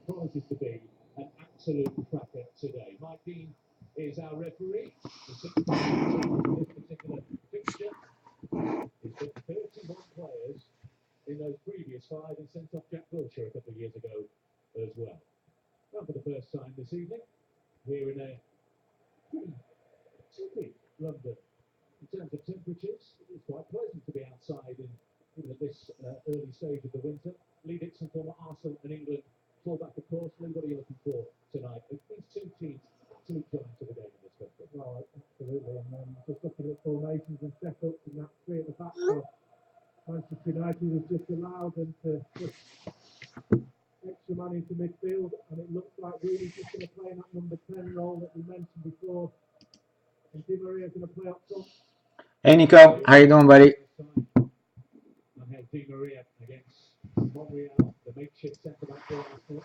promises to be an absolute cracker today. Mike Dean is our referee. The sixth in this particular fixture. He's got 31 players in those previous 5 and sent off Jack Wilshere a couple of years ago as well. Well, for the first time this evening, we're in a pretty chilly London. In terms of temperatures, it's quite pleasant to be outside even at this early stage of the winter. Lee Dixon, former Arsenal and England fullback, of course. Lee, what are you looking for tonight? These two teams, absolute giants of the game in this country. Well, absolutely. And then just looking at formations and setups and that three at the back. So Manchester United has just allowed them to put extra man into midfield, and it looks like Rooney's just going to play in that number 10 role that we mentioned before. And Di Maria's going to play up front. Hey Nico, how you doing, buddy? I have Di Maria against Monreal, the makeshift centre back for Arsenal.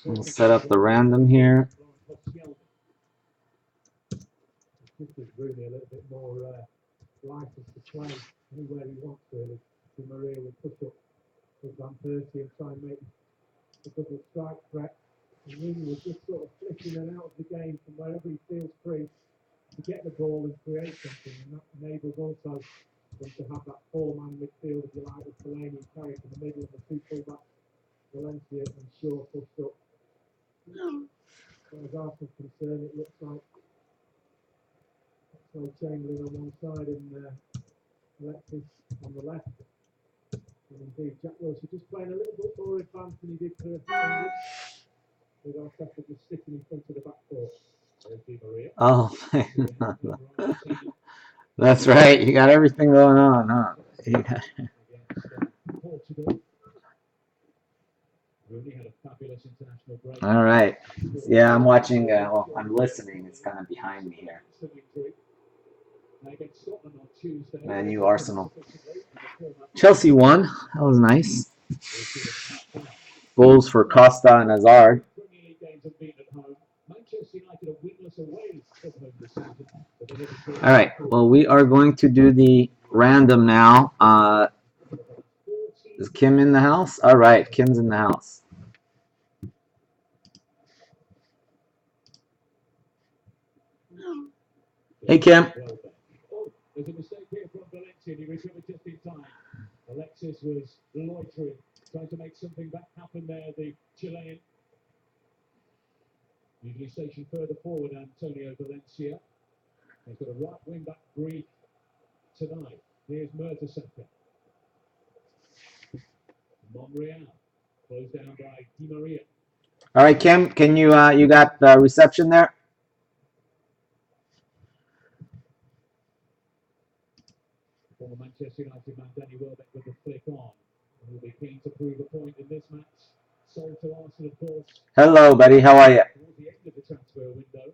We'll set up the random here. This is really a little bit more license to play anywhere he wants, really. Di Maria will push up with Van Persie and try and make a double strike threat. And Rooney was just sort of flipping in and out of the game from wherever he feels free to get the ball and create something, and that enables also them to have that four-man midfield, if you like, with Fellaini and Carrick in the middle, and the two full-backs, Valencia and Shaw pushed up. As far as Arsenal's concerned, it looks like Chamberlain on one side and Alexis on the left. And indeed, Jack Wilshere just playing a little bit more advanced than he did for England, with Arteta just sitting in front of the back four. Oh, that's right. You got everything going on, huh? All right. Yeah, I'm watching. Well, I'm listening. It's kind of behind me here. Man U Arsenal. Chelsea won. That was nice. Goals for Costa and Hazard. All right. Well, we are going to do the random now. Is Kim in the house? All right. Kim's in the house. Hey, Kim. There's a mistake here from Valencia. He recovered just in time. Alexis was loitering, trying to make something back happen there. The Chilean. Usually stationed further forward, Antonio Valencia. He's got a right wing back brief tonight. Here's Mertesacker. Monreal. Closed down by Di Maria. All right, Kim, can you, you got the reception there? Former Manchester United man Danny Welbeck with the flick on. He'll be keen to prove a point in this match. Sold to Arsenal, of course. Hello, buddy. How are you? Towards the end of the transfer window.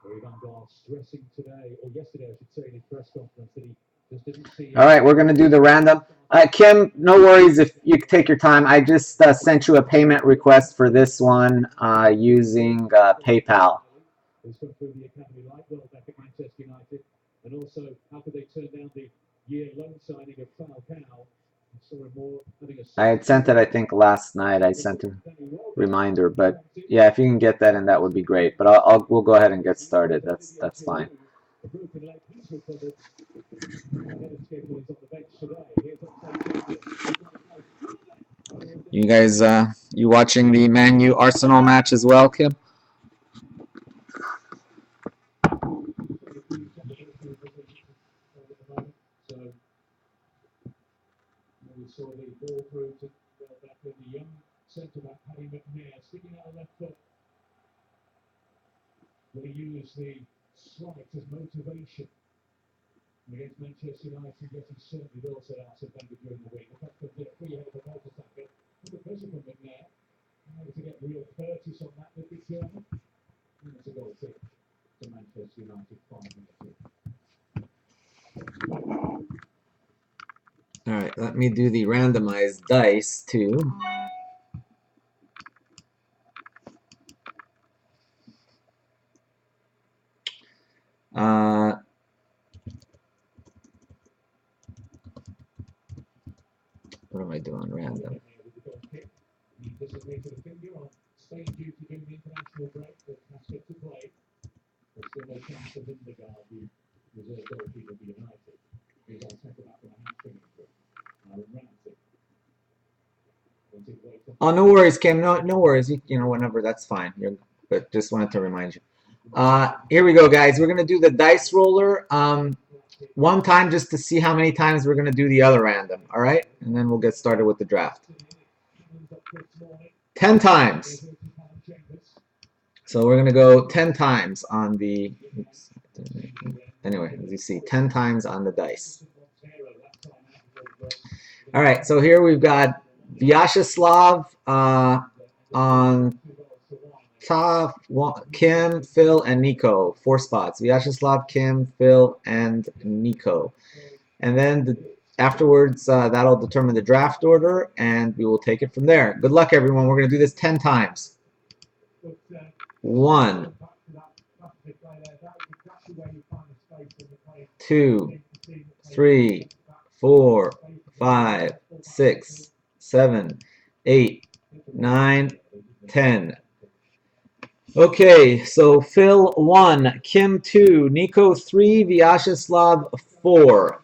Louis van Gaal stressing today, or yesterday, I should say, in his press conference, that he just didn't see. All right, we're going to do the random. Kim, no worries if you take your time. I just sent you a payment request for this one using PayPal. He's come through the academy like Welbeck at Manchester United. And also, how could they turn down the year loan signing of Falcao? I had sent it, I think, last night. I sent a reminder, but yeah, if you can get that in, that would be great. But we'll go ahead and get started. That's fine. You guys, you watching the Man U Arsenal match as well, Kim? Saw the ball through to Welbeck and the young centre-back Paddy McNair sticking out a left foot. Will he use the slight as motivation against Manchester United? Yes, he certainly will, said Arsene Wenger during the week. The fact that the free header for Mertesacker, the pressure from McNair, to get real purchase on that with the German. And it's a goal kick to Manchester United 5 minutes in. All right, let me do the randomized dice too. What am I doing? Random. disagree to the finger on Spain due to doing the international break, but has fit to play. There's still no chance of Lindegaard, the reserve goalkeeper of United, is on centre back from a hamstring injury. Aaron Ramsey. Oh, no worries, Kim. No worries. You know, whenever, that's fine. But just wanted to remind you. Here we go, guys. We're gonna do the dice roller one time just to see how many times we're gonna do the other random. All right, and then we'll get started with the draft. 10 times. So we're gonna go 10 times on the. Oops, anyway, as you see, 10 times on the dice. All right. So here we've got Vyacheslav on top, Kim, Phil, and Nico. 4 spots. Vyacheslav, Kim, Phil, and Nico. And then afterwards, that'll determine the draft order, and we will take it from there. Good luck, everyone. We're going to do this 10 times. 1, 2, 3, 4, 5, 6, 7, 8, 9, 10. Okay, so Phil 1, Kim 2, Nico 3, Vyacheslav 4.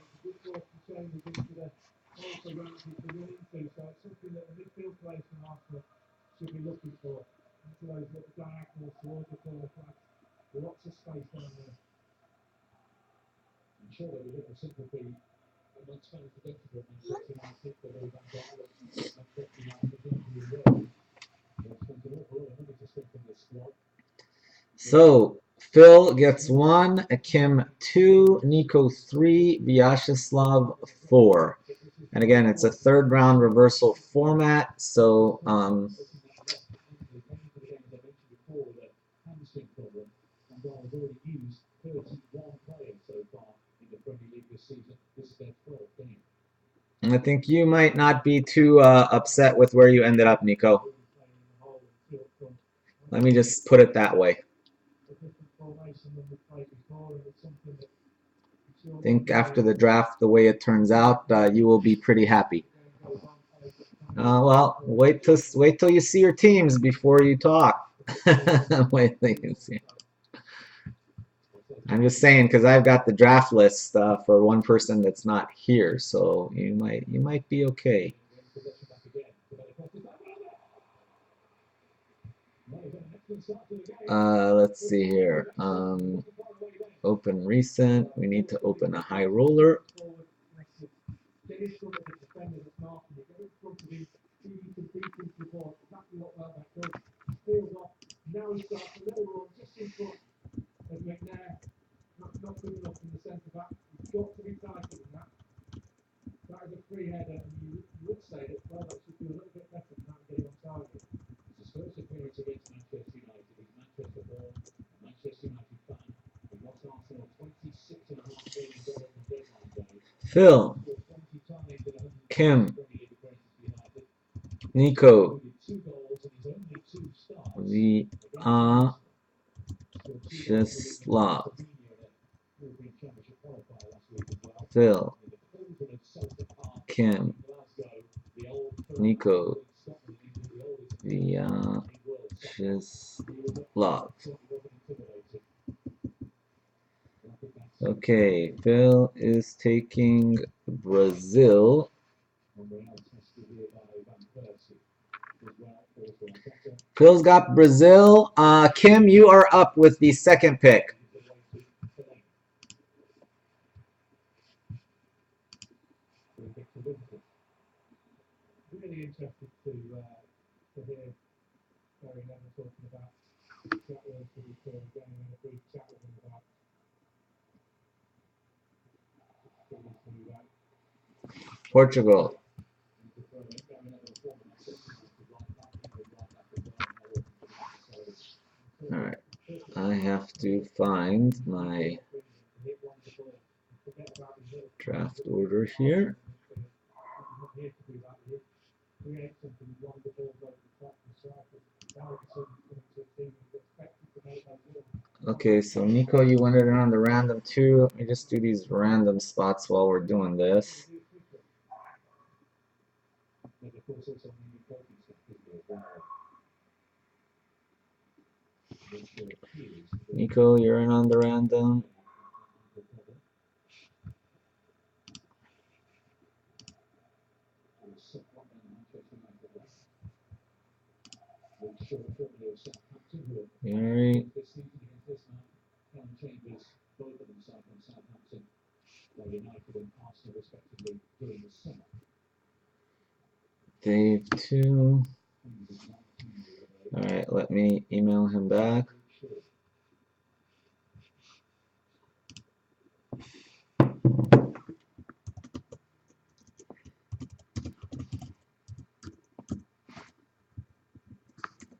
So Phil gets 1, Kim 2, Nico 3, Vyacheslav 4. And again, it's a third round reversal format, so I think you might not be too upset with where you ended up, Nico. Let me just put it that way. I think after the draft, the way it turns out, you will be pretty happy. Well, wait till you see your teams before you talk. Wait till you see. I'm just saying because I've got the draft list for one person that's not here, so you might be okay. Let's see here. Open recent. We need to open a high roller. Phil, Kim, Nico, Vyacheslav, Phil, Kim, Nico, Vyacheslav. Okay, Phil is taking Brazil. Phil's got Brazil. Kim, you are up with the second pick. Really interested to hear Barry Leonard talking about chat with him before again and a brief chat with him about Portugal. All right, I have to find my draft order here. Okay, so Nico, you wanted it on the random too. Let me just do these random spots while we're doing this. Nico, you're in on the random. Alright. Dave 2. Alright, let me email him back.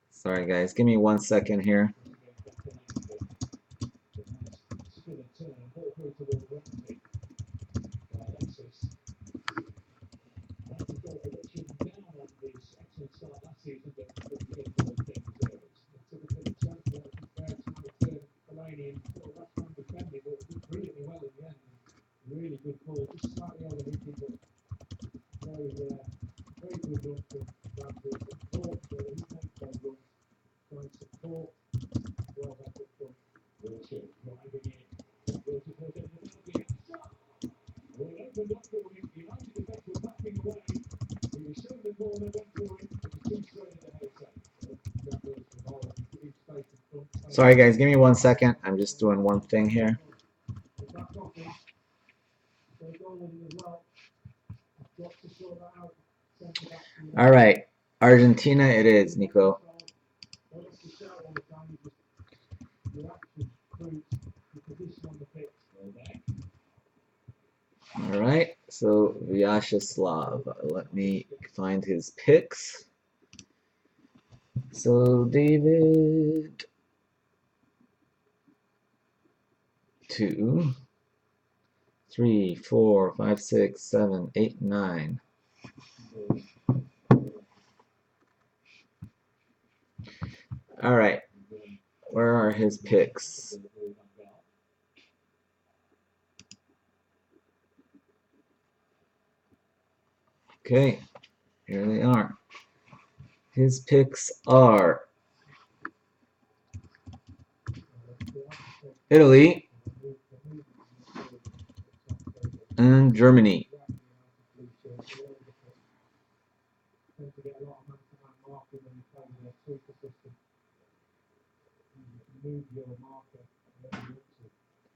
Sorry guys, give me 1 second here. Really good ball, just slightly over hitting, but very good run from Bradford. Support, so he makes those runs, trying to support, well back up front. Wiltshire driving in. Wiltshire goes in the penalty. Well, it opened up for him. United defence were backing away. He was shown the corner, went for it. It was too straight in the head set. Jack Wilson, oh, he gives space in front. Sorry guys, give me 1 second. I'm just doing one thing here. Alright, Argentina it is, Nico. Alright, so Vyacheslav. Let me find his picks. So David 2, 3, 4, 5, 6, 7, 8, 9. Alright, where are his picks? Okay, here they are. His picks are Italy and Germany.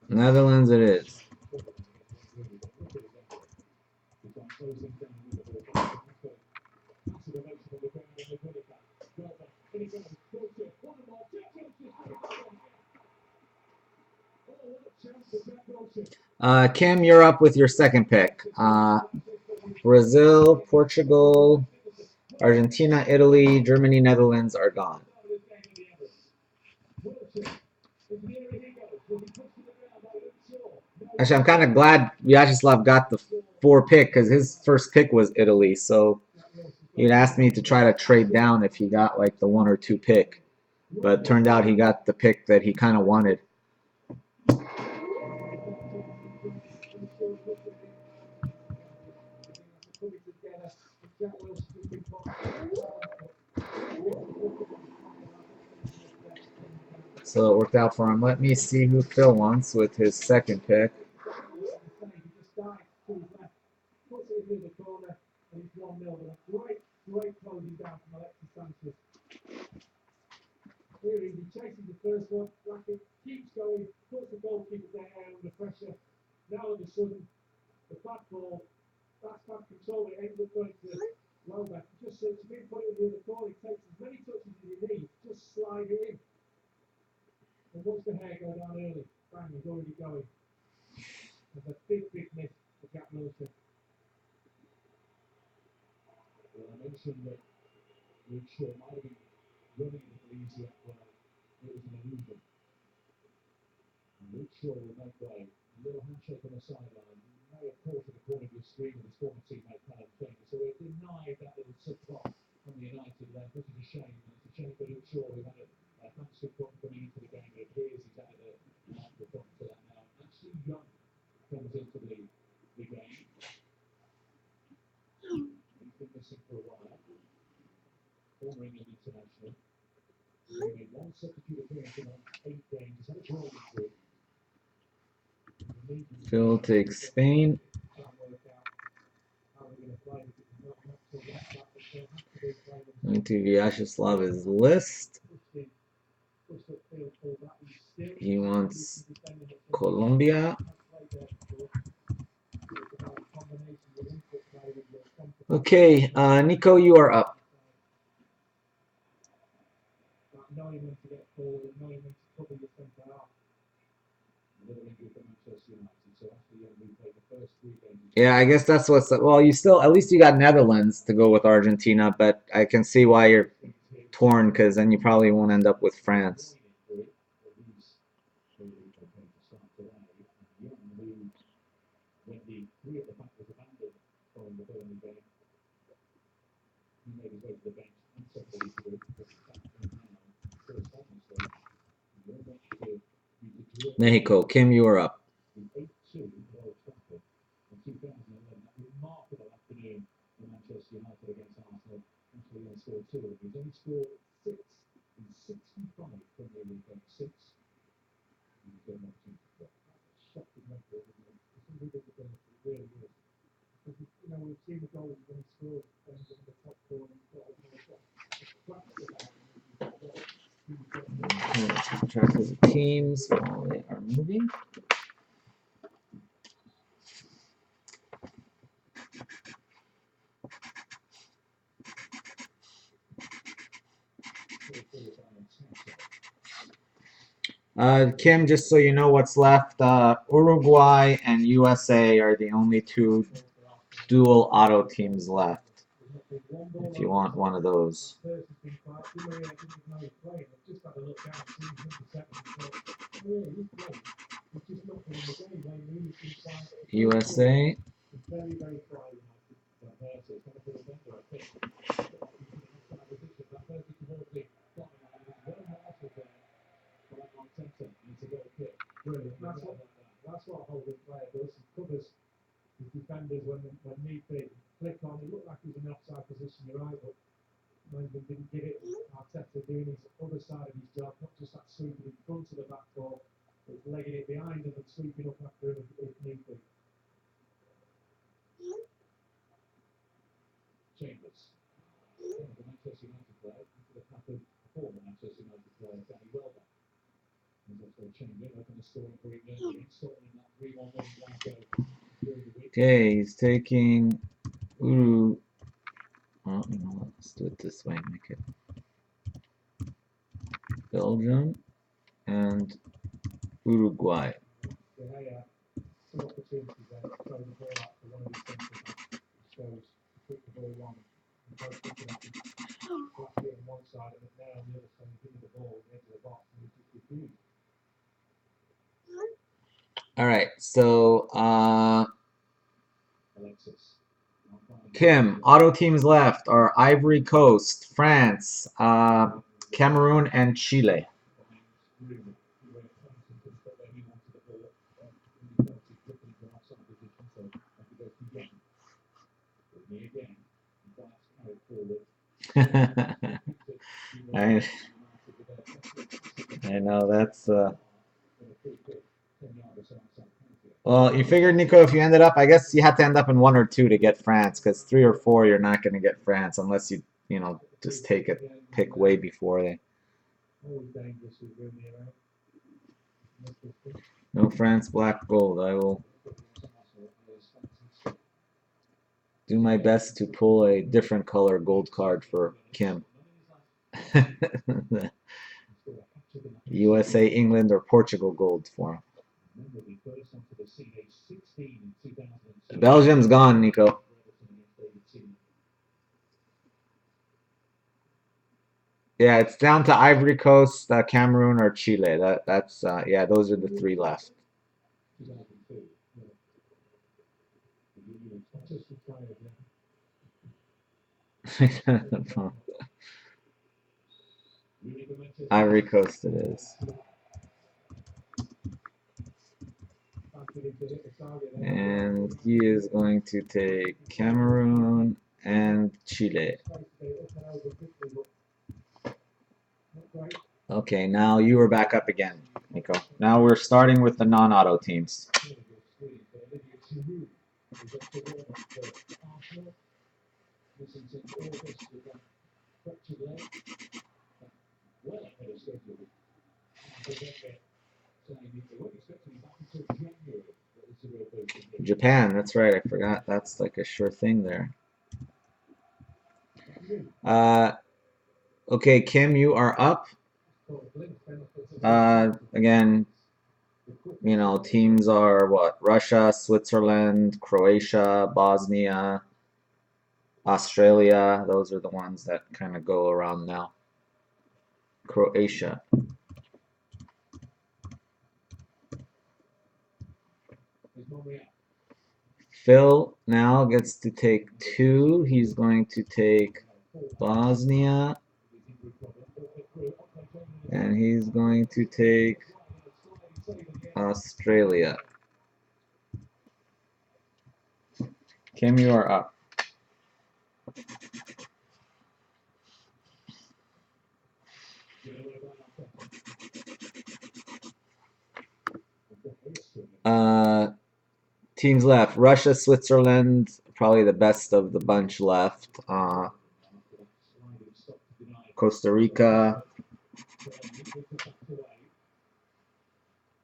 Netherlands it is. Kim, you're up with your second pick. Brazil, Portugal, Argentina, Italy, Germany, Netherlands are gone. Actually, I'm kind of glad Vyacheslav got the 4 pick because his first pick was Italy. So he'd asked me to try to trade down if he got like the 1 or 2 pick. But it turned out he got the pick that he kind of wanted. So it worked out for him. Let me see who Phil wants with his second pick. Here he chases the first one, Brackett keeps going, puts the goalkeeper down under pressure. Now all of a sudden, the back ball, that's back control, it ends up going to Welbeck. Just to be put it in the corner, it takes as many touches as you need, just slide it in. And once the hair go down early, bang, he's already going. There's a big miss for Jack Wilson. Well, I mentioned that Wiltshire might have been running a little easier. Well, it was an illusion. Wiltshire will make way. A little handshake on the sideline. You may have caught at the corner of your screen with his former teammate Callum King. So it denied that little subplot from the United left, which is a shame. And it's a shame for Wiltshire, who had a fantastic run coming into the game. It appears he's added a front to that now. Actually, Young comes into the game. He's been missing for a while. Former England international. He made one substitute appearance in 8 games. He's had a draw through. Phil takes Spain. Try and work out how we're going to play. If it's not enough to left back, then they'll have to be playing Going to Vyasheslav's list. pushed upfield full back. He's still He wants defending it. Colombia. Has played there before. It's about a combination with input play with your confidence. Okay, Nico, you are up. About knowing when to get forward and knowing when to cover your centre half. Another injury for Manchester United. So after we played the first 3 games. Yeah, I guess that's what's well. You still at least you got Netherlands to go with Argentina, but I can see why you're torn because then you probably won't end up with France. When the 3 at the back was abandoned following the Burnley game, he made his way to the bench and somebody to it. First obviously, you're not to be Mexico, Kim, you are up. the 8-2 at Old Trafford in 2011. That remarkable afternoon for Manchester United against Arsenal. Actually, only scored 2 of them. He's only scored 6 in 65 Premier League games. 6. He's done that since. Shocking record, isn't it? It's unbelievable. It really is. Because, you know, we've seen the goals when he scores in the top 4 and sort of, Keep track of the teams while they are moving. Kim, just so you know what's left, Uruguay and USA are the only 2 dual auto teams left. If you want one of those. USA. Very, very quiet. Brilliant. That's what a holding player does. He covers his defenders when need be. Flick on. It looked like he was in an offside position, you're right, but Management didn't give it. Arteta doing his other side of his job, not just that sweeping in front of the back four, but legging it behind him and sweeping up after him if need be. Chambers. The Manchester United player, could have happened before the Manchester United player, Danny Welbeck. He's also changing, open the scoring for England, installing that 3-1 win during the week. Okay, he's taking Uru. Oh, you know what? Let's do it this way. Make it Belgium and Uruguay. Yeah, two opportunities there to throw the ball out to one of these centre shows, put the ball on, and both looking at him, flashy on one side and now on the other side, giving the ball into the box, and he just refused. All right, so Alexis. Kim, auto teams left are Ivory Coast, France, Cameroon, and Chile. I know that's well, you figured, Nico, if you ended up, I guess you had to end up in 1 or 2 to get France, because 3 or 4 you're not going to get France unless you know, just take it, pick way before they. Always dangerous with Rooney around. No France, black, gold. I will do my best to pull a different color gold card for Kim. USA, England, or Portugal gold for him. Belgium's gone, Nico. Yeah, it's down to Ivory Coast, Cameroon, or Chile. That's yeah, those are the 3 left. Ivory Coast it is. And he is going to take Cameroon and Chile. Okay, now you are back up again, Nico. Now we're starting with the non-auto teams. Japan, that's right. I forgot. That's like a sure thing there. Okay, Kim, you are up. Again, you know, teams are what? Russia, Switzerland, Croatia, Bosnia, Australia. Those are the ones that kind of go around now. Croatia. Phil now gets to take two. He's going to take Bosnia. And he's going to take Australia. Kim, you are up. Teams left. Russia, Switzerland, probably the best of the bunch left. Costa Rica,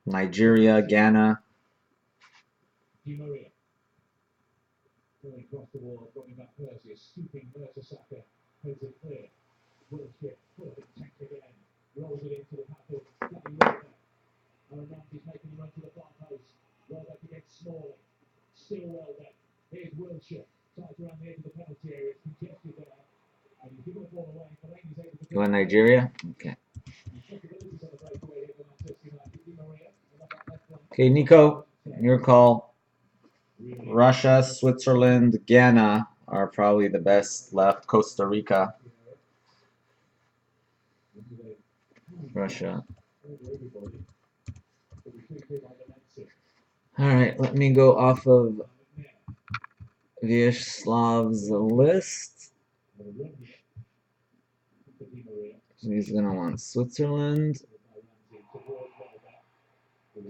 Nigeria, Ghana. You want Nigeria? Okay. Okay, Nico, your call. Russia, Switzerland, Ghana are probably the best left. Costa Rica. Russia. All right, let me go off of Vyasheslav's list. So he's going to want Switzerland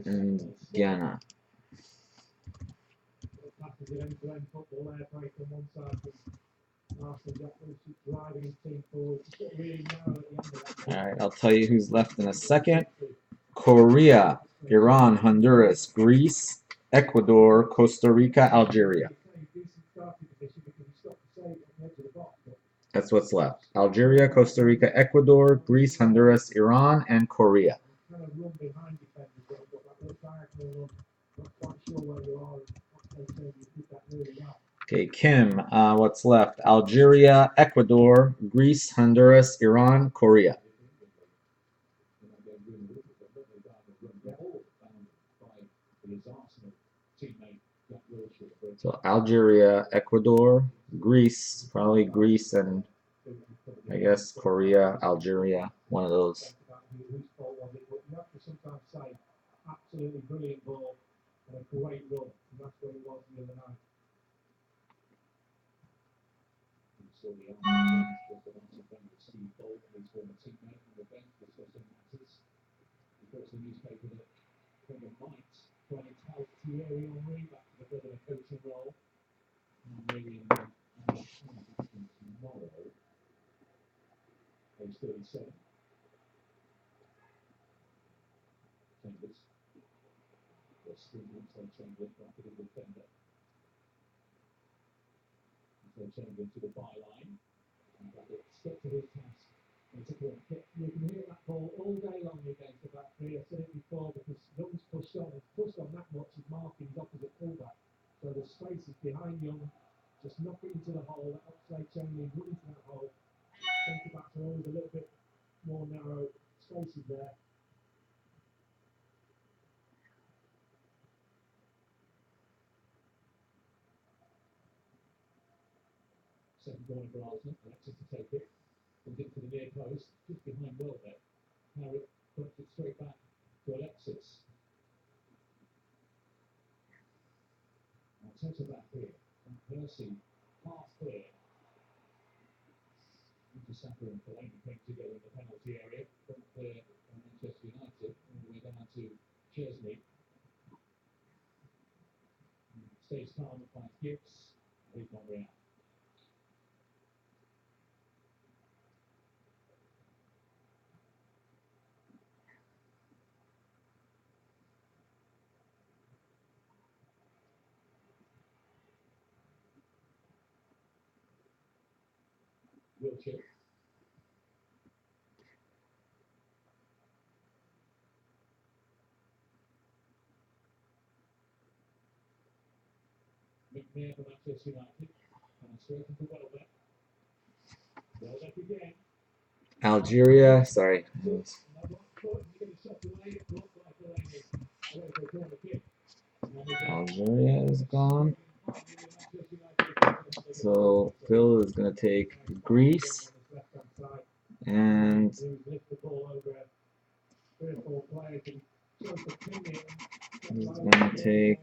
and Ghana. Alright, I'll tell you who's left in a second. Korea, Iran, Honduras, Greece, Ecuador, Costa Rica, Algeria. That's what's left. Algeria, Costa Rica, Ecuador, Greece, Honduras, Iran, and Korea. Okay, Kim, what's left? Algeria, Ecuador, Greece, Honduras, Iran, Korea. So Algeria, Ecuador, Greece, probably Greece, and I guess Korea, Algeria, one of those. Absolutely brilliant ball and a great run. And that's what it was the other night. To the byline, and stuck to his task. And you can hear that ball all day long against the back three. I said it before because Young's pushed on that much. His marking is opposite fullback, so the space is behind Young. Just knock it into the hole. That upside changing, run into that hole. Centre backs are always a little bit more narrow. Space is there. Second corner for Arsenal. Alexis to take it. Puts it to the near post, just behind Welbeck. Harriet puts it straight back to Alexis. Arteta back here. And Percy half clear. Saka and Fellaini came together in the penalty area. Front clear Gibbs, he's not real. Wiltshire. McNair for Manchester United. And straight into Welbeck. Welbeck again. Algeria, sorry. No one caught him to get a shot away. It looked like Delaney. Away for a corner kick. Algeria is gone. So Phil is going to take Greece and he's going to take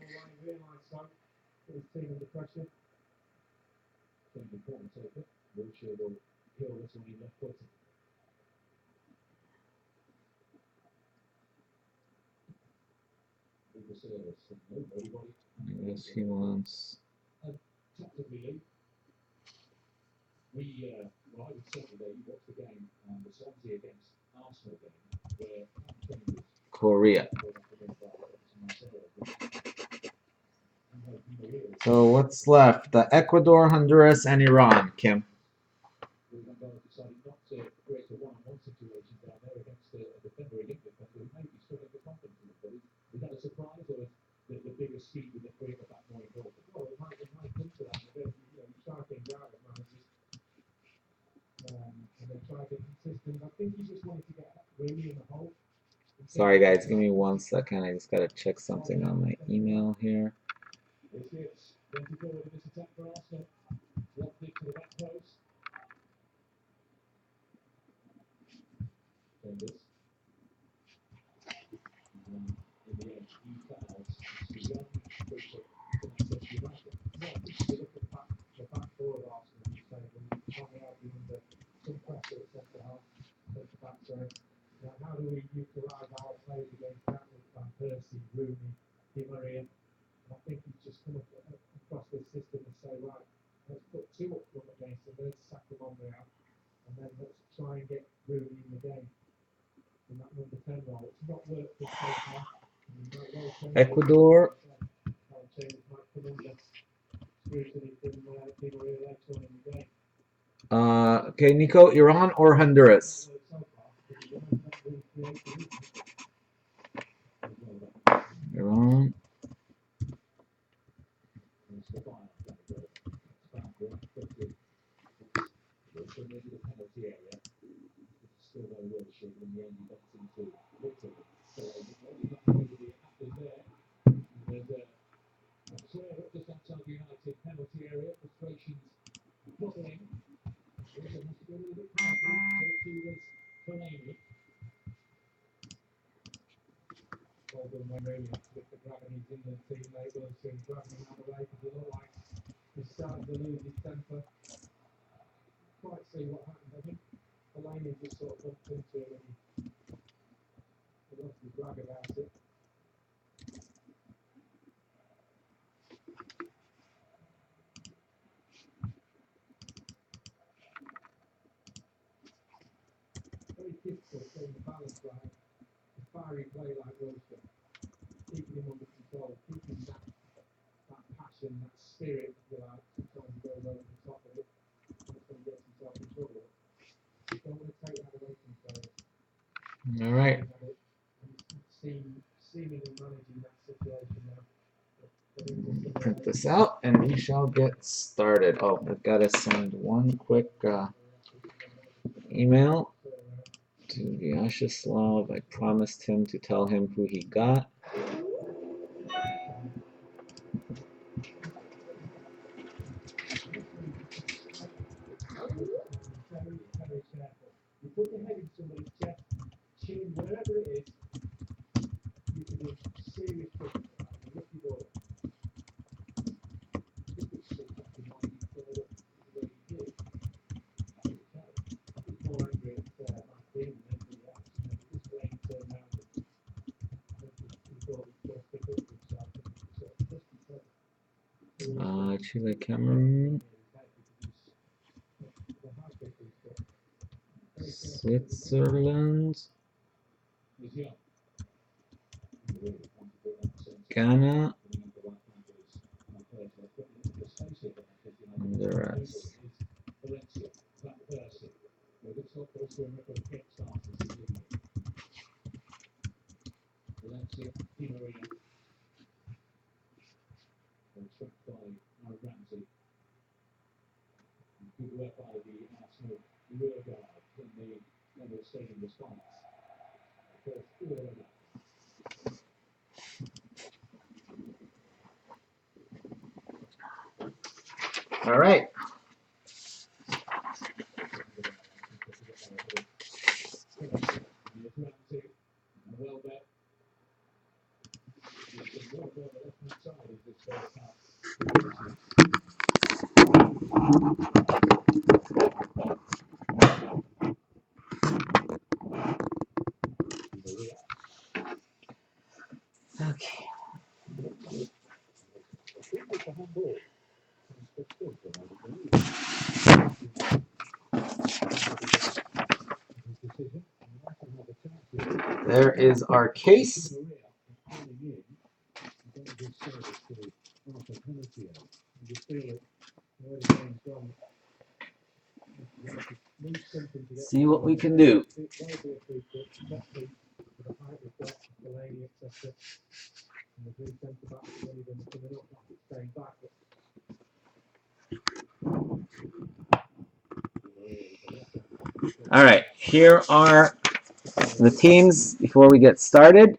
I guess he wants Well, I would certainly watch the game, the Swansea against Arsenal game, where Korea. So what's left? Ecuador, Honduras, and Iran, Kim. decided not to create a one-on-one situation down there against a defender, a young defender, who may be struggling for confidence. But is that a surprise, or is the bigger speed with the three at the back more important? Well, it might come to that. You start getting out of managers. And they try to get consistent. I think he just wanted to get Rooney in the hole. Sorry guys, give me 1 second. I just gotta check something on my email here. It's going to forward in this attack for Arsenal. Locked it to the back post. Chambers. In the end, he fouls. It's young, Bishop, Manchester United. Well, if you look at the back four of Arsenal, you say, well, you can't be arguing under some pressure at centre half, centre back. So, how do we utilise our players against that with Van Persie, Rooney, Di Maria? And I think he's just come across this system and say, right, let's put two up front against them, let's sack them on the out, and then let's try and get Rooney in the game in that number 10 role. It's not worked for so far. Ecuador. Chambers might come under scrutiny from Di Maria later on in the game. Okay, Nico, Iran or Honduras? Iran. Just outside the United penalty area, frustrations bubbling. Also has to be a little bit careful. So he was Fellaini. Well done, when Rooney with the gravity in the team, they will soon drag him out of the way because it looked like he's starting to lose his temper. Quite see what happened. I think Fellaini just sort of bumped into him and he lost his brag about it. Very difficult getting the balance right. A fiery play like Wilson, keeping him under control, keeping that passion, that spirit, if you like. Sometimes he goes over the top of it, and gets himself in trouble. You don't want to take that away from players. All right. And seemingly managing that situation now. Print this out and we shall get started. Oh, I've got to send one quick email to Vyacheslav. I promised him to tell him who he got. You put your head in somebody's chest, chin, wherever it is, you can do serious trouble. Look your ball. More angry at my team than anything else. This rain turned around and he thought he was going to pick up himself. Chile, Cameroon, Switzerland, He's young. Ghana, Honduras. Valencia, Van Persie. Well, looks like those were a record kick starters this evening. Valencia, Di Maria. And tripped by Aaron Ramsey. Good work by the Arsenal rear guard in the Emirates Stadium response. First 4-0. All right. Here's Ramsey, and well bet. He's been well on the left-hand side of this first half. Okay. There is our case. See what we can do. All right, here are the teams before we get started.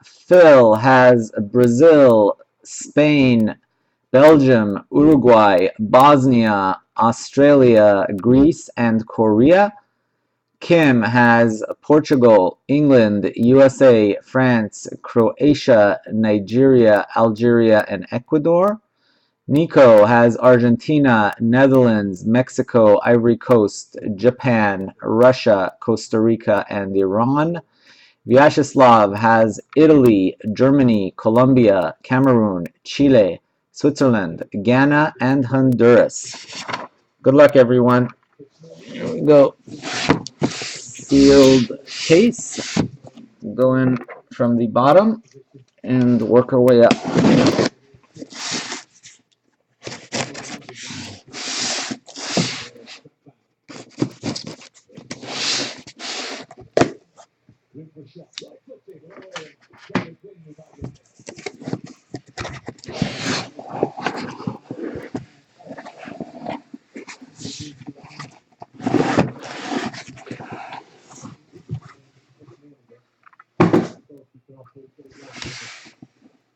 Phil has Brazil, Spain, Belgium, Uruguay, Bosnia, Australia, Greece, and Korea. Kim has Portugal, England, USA, France, Croatia, Nigeria, Algeria, and Ecuador. Nico has Argentina, Netherlands, Mexico, Ivory Coast, Japan, Russia, Costa Rica, and Iran. Vyacheslav has Italy, Germany, Colombia, Cameroon, Chile, Switzerland, Ghana, and Honduras. Good luck, everyone. Here we go. Sealed case. Go in from the bottom and work our way up.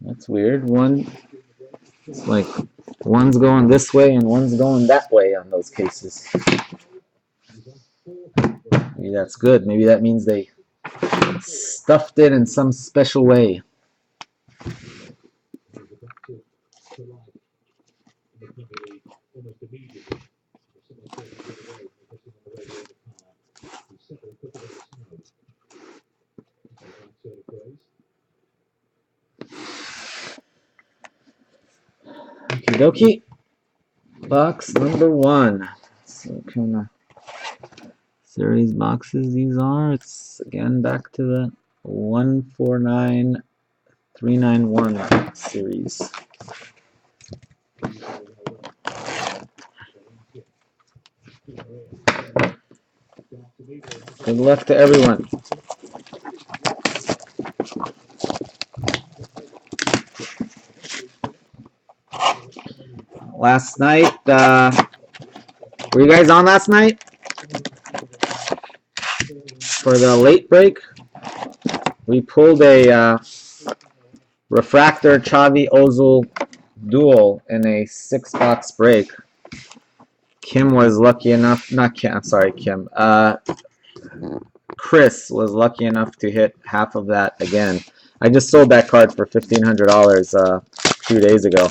That's weird. It's like one's going this way and one's going that way on those cases. Maybe that's good. Maybe that means they stuffed it in some special way. Okie dokie. Box number 1. So what kind of series boxes these are? It's again back to the 149391 series. Good luck to everyone. Last night, were you guys on last night for the late break? We pulled a Refractor Xavi Ozil duel in a 6-box break. Kim was lucky enough, not Kim, I'm sorry, Kim. Chris was lucky enough to hit half of that again. I just sold that card for $1,500 a few days ago,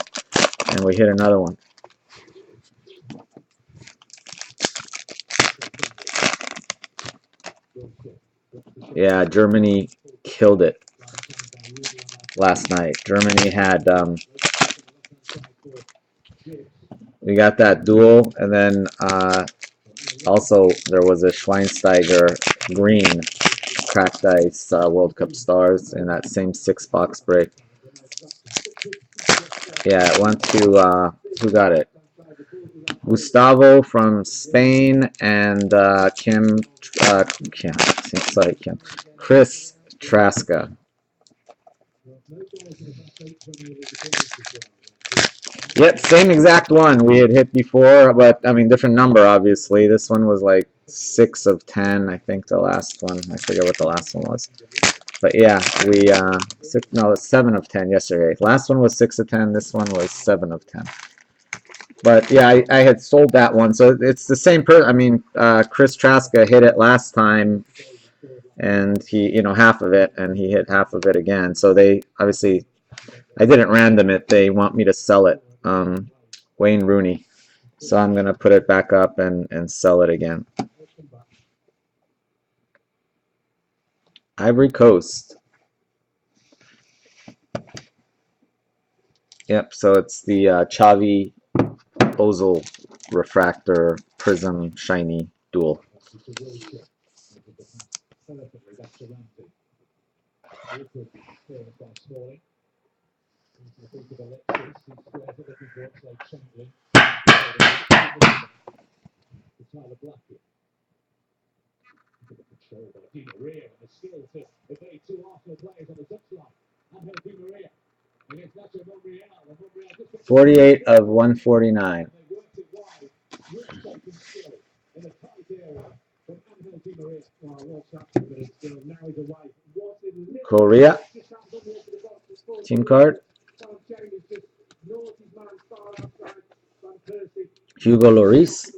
and we hit another one. Yeah, Germany killed it last night. Germany had we got that duel, and then also there was a Schweinsteiger green cracked ice World Cup stars in that same 6-box break. Yeah, it went to who got it? Gustavo from Spain and Chris Traska. Yep, same exact one we had hit before, but I mean different number obviously. This one was like 6 of 10, I think the last one. I forget what the last one was. But yeah, we it's 7 of 10 yesterday. Last one was 6 of 10, this one was 7 of 10. But yeah, I had sold that one, so it's the same person. I mean, Chris Traska hit it last time, and he, half of it, and he hit half of it again. So they obviously, I didn't random it. They want me to sell it, Wayne Rooney. So I'm gonna put it back up and sell it again. Ivory Coast. Yep. So it's the Xavi Ozil refractor prism shiny duel. Control by Di Maria and the skill to evade two Arsenal players on the touchline. Angel Di Maria against Nacho Monreal. And Monreal just 48 of 149. they worked it wide. Breathtaking skill in a tight area from Angel Di Maria. Oh, well shot, but it's still now he's away. What in Korea. Team card. Hugo Lloris.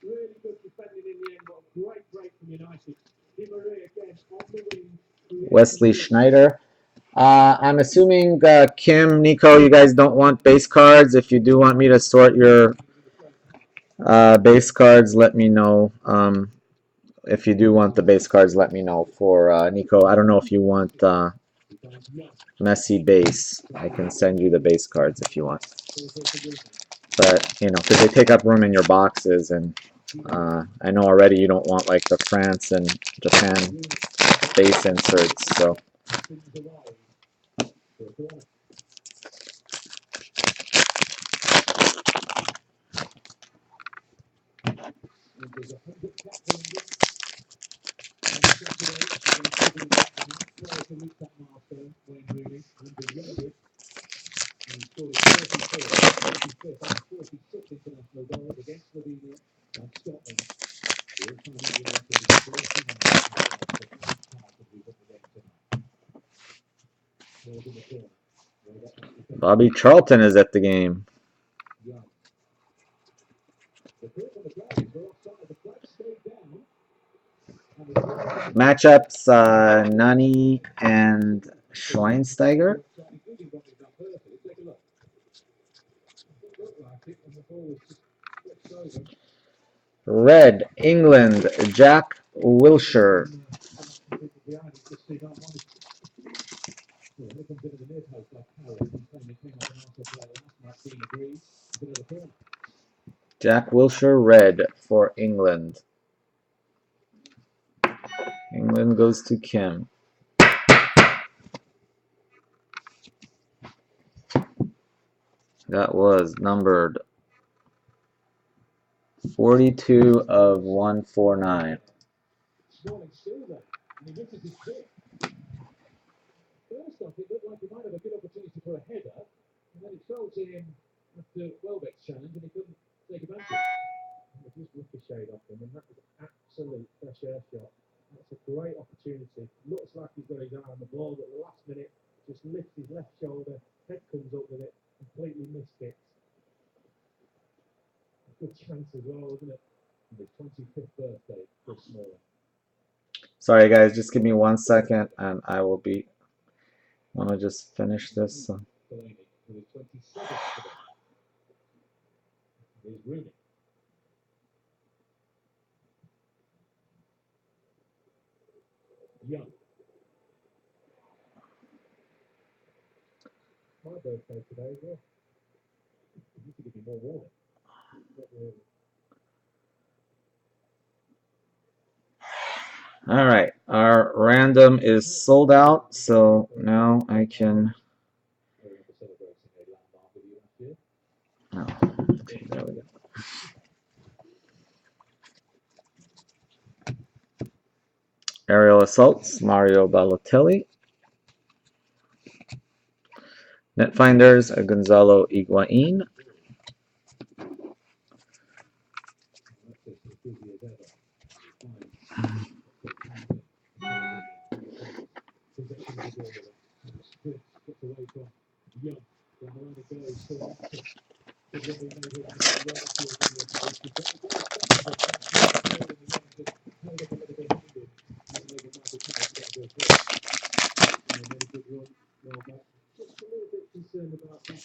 Really good defending in the end, but a great break from United. Di Maria again on the wing. Wesley Schneider. I'm assuming Kim, Nico, you guys don't want base cards. If you do want me to sort your base cards, let me know. If you do want the base cards, let me know. For Nico, I don't know if you want Messi base. I can send you the base cards if you want. But, because they take up room in your boxes, and I know already you don't want like the France and Japan base inserts, so. Bobby Charlton is at the game. Matchups, Nani and Schweinsteiger. Red, England, Jack Wilshere. Jack Wilshere, red for England. England goes to Kim. That was numbered 42 of 149. First off, it looked like he might have a good opportunity for a header, and then it fell to him after Welbeck's challenge, and he couldn't take advantage. It just ricocheted off him, and that was an absolute fresh air shot. That's a great opportunity. Looks like he's got his eye on the ball, but at the last minute, just lifts his left shoulder, head comes up with it, completely missed it. A good chance as well, isn't it? His 25th birthday, Chris Smalling. Sorry, guys, just give me 1 second, and I will be. I want to just finish this. Delaney with his 27th today. Here's Rooney. Young. My birthday today as well. You need to give me more warning. All right, our random is sold out, so now I can. Oh, okay, there we go. Aerial Assaults, Mario Balotelli. Netfinders, Gonzalo Higuain.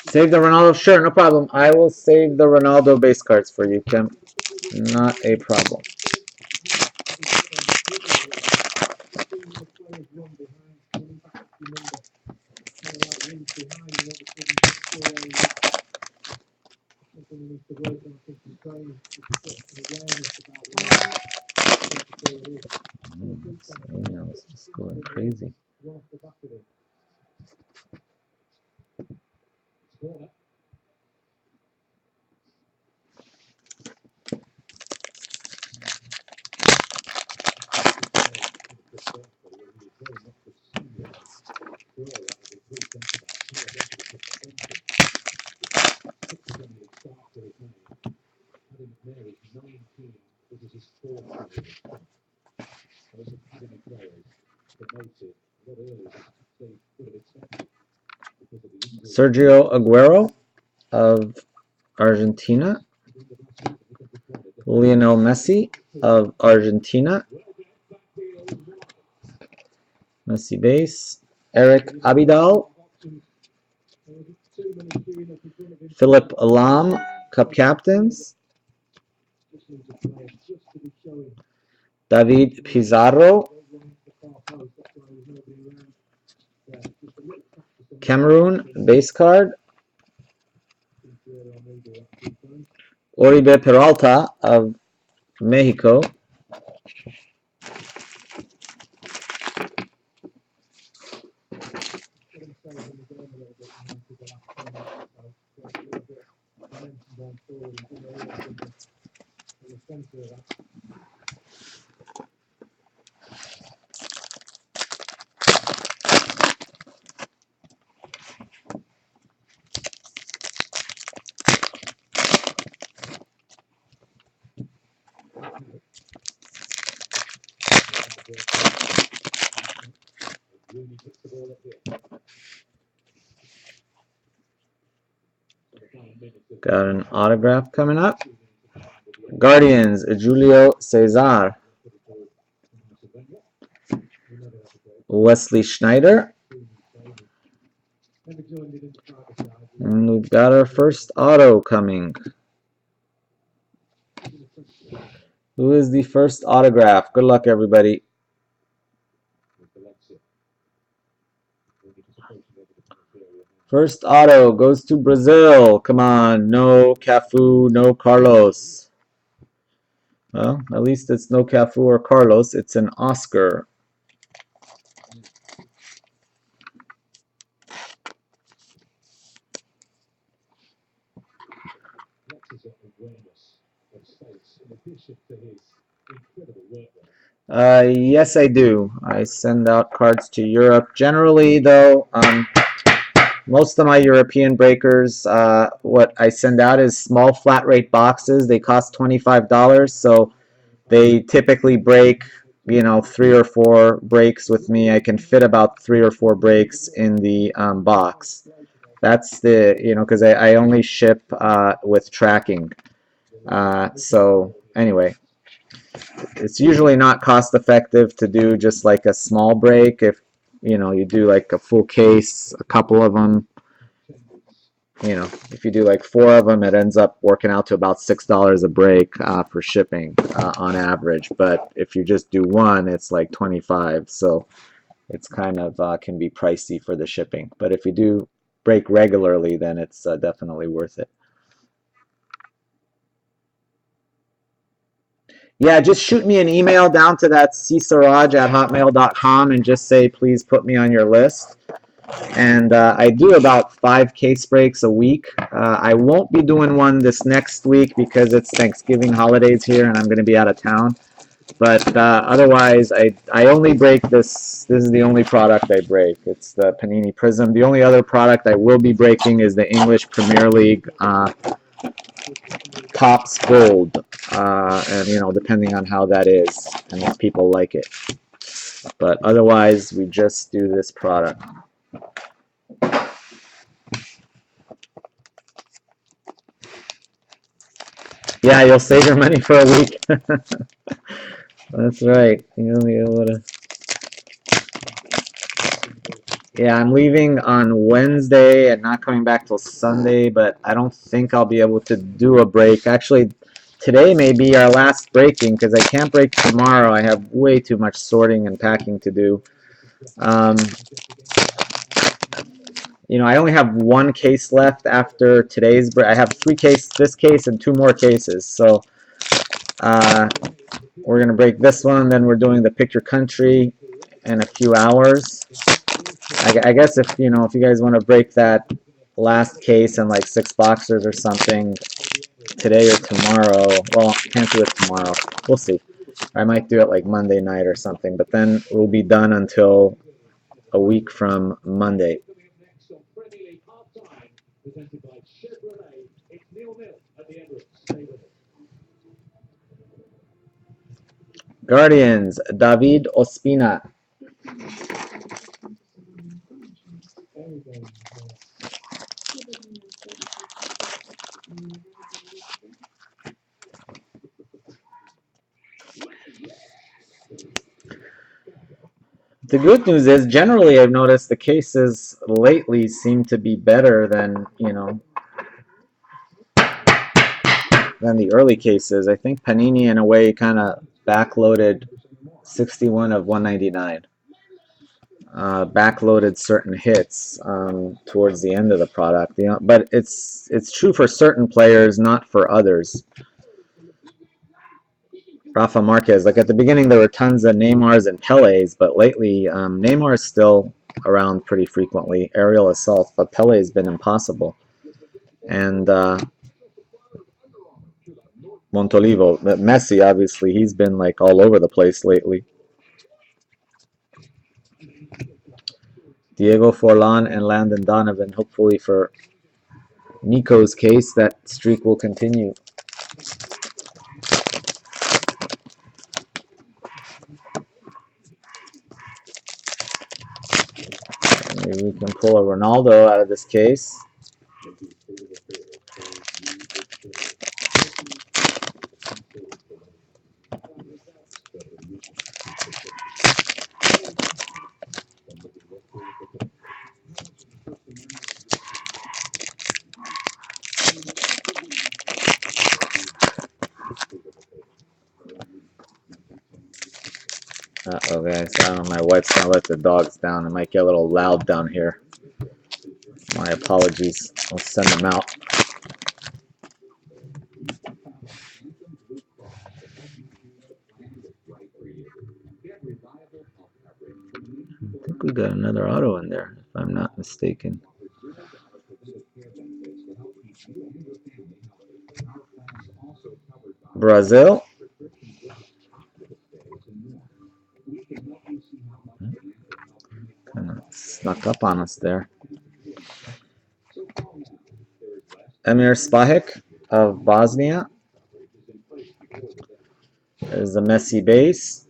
Save the Ronaldo? Sure, no problem. I will save the Ronaldo base cards for you, Kim. Not a problem. Emails is going crazy. Sergio Aguero of Argentina. Lionel Messi of Argentina. Messi base. Eric Abidal. Philip Lahm, Cup Captains. David Pizarro. Cameroon, base card. Oribe Peralta of Mexico. Got an autograph coming up. Guardians, Julio Cesar. Wesley Schneider. And we've got our first auto coming. Who is the first autograph? Good luck, everybody. First auto goes to Brazil. Come on, no Cafu, no Carlos. Well, at least it's no Cafu or Carlos. It's an Oscar. Yes, I do. I send out cards to Europe. Generally, though, most of my European breakers, what I send out is small flat rate boxes. They cost $25, so they typically break, 3 or 4 breaks with me. I can fit about 3 or 4 breaks in the box. That's the, because I only ship with tracking. So anyway, it's usually not cost effective to do just like a small break. If you do like a full case, a couple of them, if you do like 4 of them, it ends up working out to about $6 a break for shipping on average. But if you just do one, it's like 25. So it's kind of can be pricey for the shipping. But if you do break regularly, then it's definitely worth it. Yeah, just shoot me an email down to that csiraj@hotmail.com and just say, please put me on your list. And I do about 5 case breaks a week. I won't be doing one this next week because it's Thanksgiving holidays here and I'm going to be out of town. But otherwise, I only break this. This is the only product I break. It's the Panini Prism. The only other product I will be breaking is the English Premier League Topps Gold. And, you know, depending on how that is and if people like it. But otherwise, we just do this product. Yeah, you'll save your money for a week. That's right. You'll be able to. Yeah, I'm leaving on Wednesday and not coming back till Sunday, but I don't think I'll be able to do a break. Actually, today may be our last breaking because I can't break tomorrow. I have way too much sorting and packing to do. You know, I only have 1 case left after today's break. I have 3 cases, this case and 2 more cases. So we're going to break this one, then we're doing the Pick Your Country in a few hours. I guess if, you know, if you guys want to break that last case in like 6 boxers or something today or tomorrow, well, can't do it tomorrow. We'll see. I might do it like Monday night or something, but then we'll be done until a week from Monday. Guardians, David Ospina. The good news is, generally, I've noticed the cases lately seem to be better than, you know, than the early cases. I think Panini, in a way, kind of backloaded 61 of 199. Backloaded certain hits towards the end of the product, you know, but it's true for certain players, not for others. Rafa Marquez, like at the beginning there were tons of Neymars and Pelés, but lately Neymar is still around pretty frequently. Aerial assault, but Pelé has been impossible. And Montolivo, Messi, obviously, he's been like all over the place lately. Diego Forlan and Landon Donovan, hopefully for Nico's case, that streak will continue. Maybe we can pull a Ronaldo out of this case. Uh-oh, guys. I don't know, my wife's going to let the dogs down. It might get a little loud down here. My apologies. I'll send them out. I think we got another auto in there, if I'm not mistaken. Brazil. Kind of snuck up on us there. Emir Spahik of Bosnia. There's the Messi base.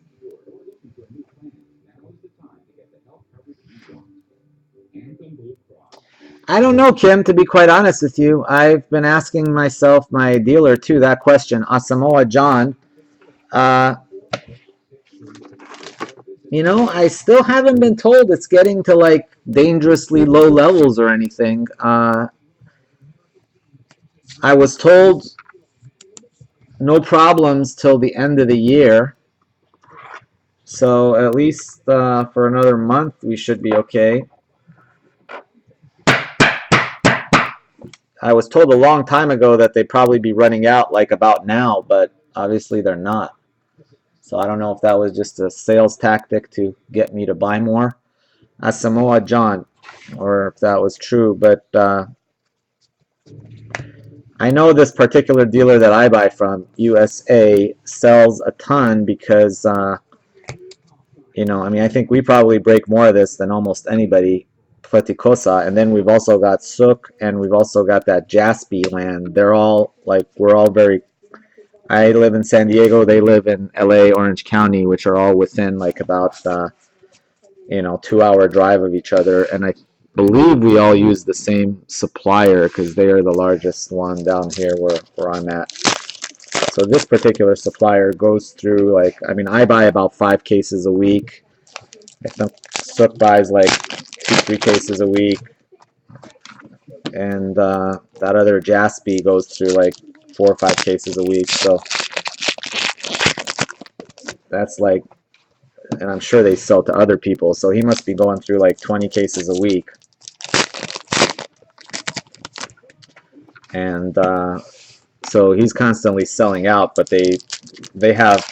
I don't know, Kim, to be quite honest with you. I've been asking myself, my dealer, too, that question. Asamoah John. You know, I still haven't been told it's getting to, like, dangerously low levels or anything. I was told no problems till the end of the year. So at least for another month, we should be okay. I was told a long time ago that they'd probably be running out like about now, but obviously they're not. So I don't know if that was just a sales tactic to get me to buy more. Asamoah John, or if that was true, but I know this particular dealer that I buy from, USA, sells a ton because, you know, I mean, I think we probably break more of this than almost anybody, Pleticosa, and then we've also got Sook, and we've also got that Jaspi land. They're all, like, we're all very, I live in San Diego, they live in LA, Orange County, which are all within, like, about, you know, 2-hour drive of each other, and I believe we all use the same supplier because they are the largest one down here where I'm at. So this particular supplier goes through, like, I mean, I buy about 5 cases a week. I think Sook buys like 2-3 cases a week, and that other Jaspi goes through like 4 or 5 cases a week. So that's like, and I'm sure they sell to other people, so he must be going through like 20 cases a week. And so he's constantly selling out, but they have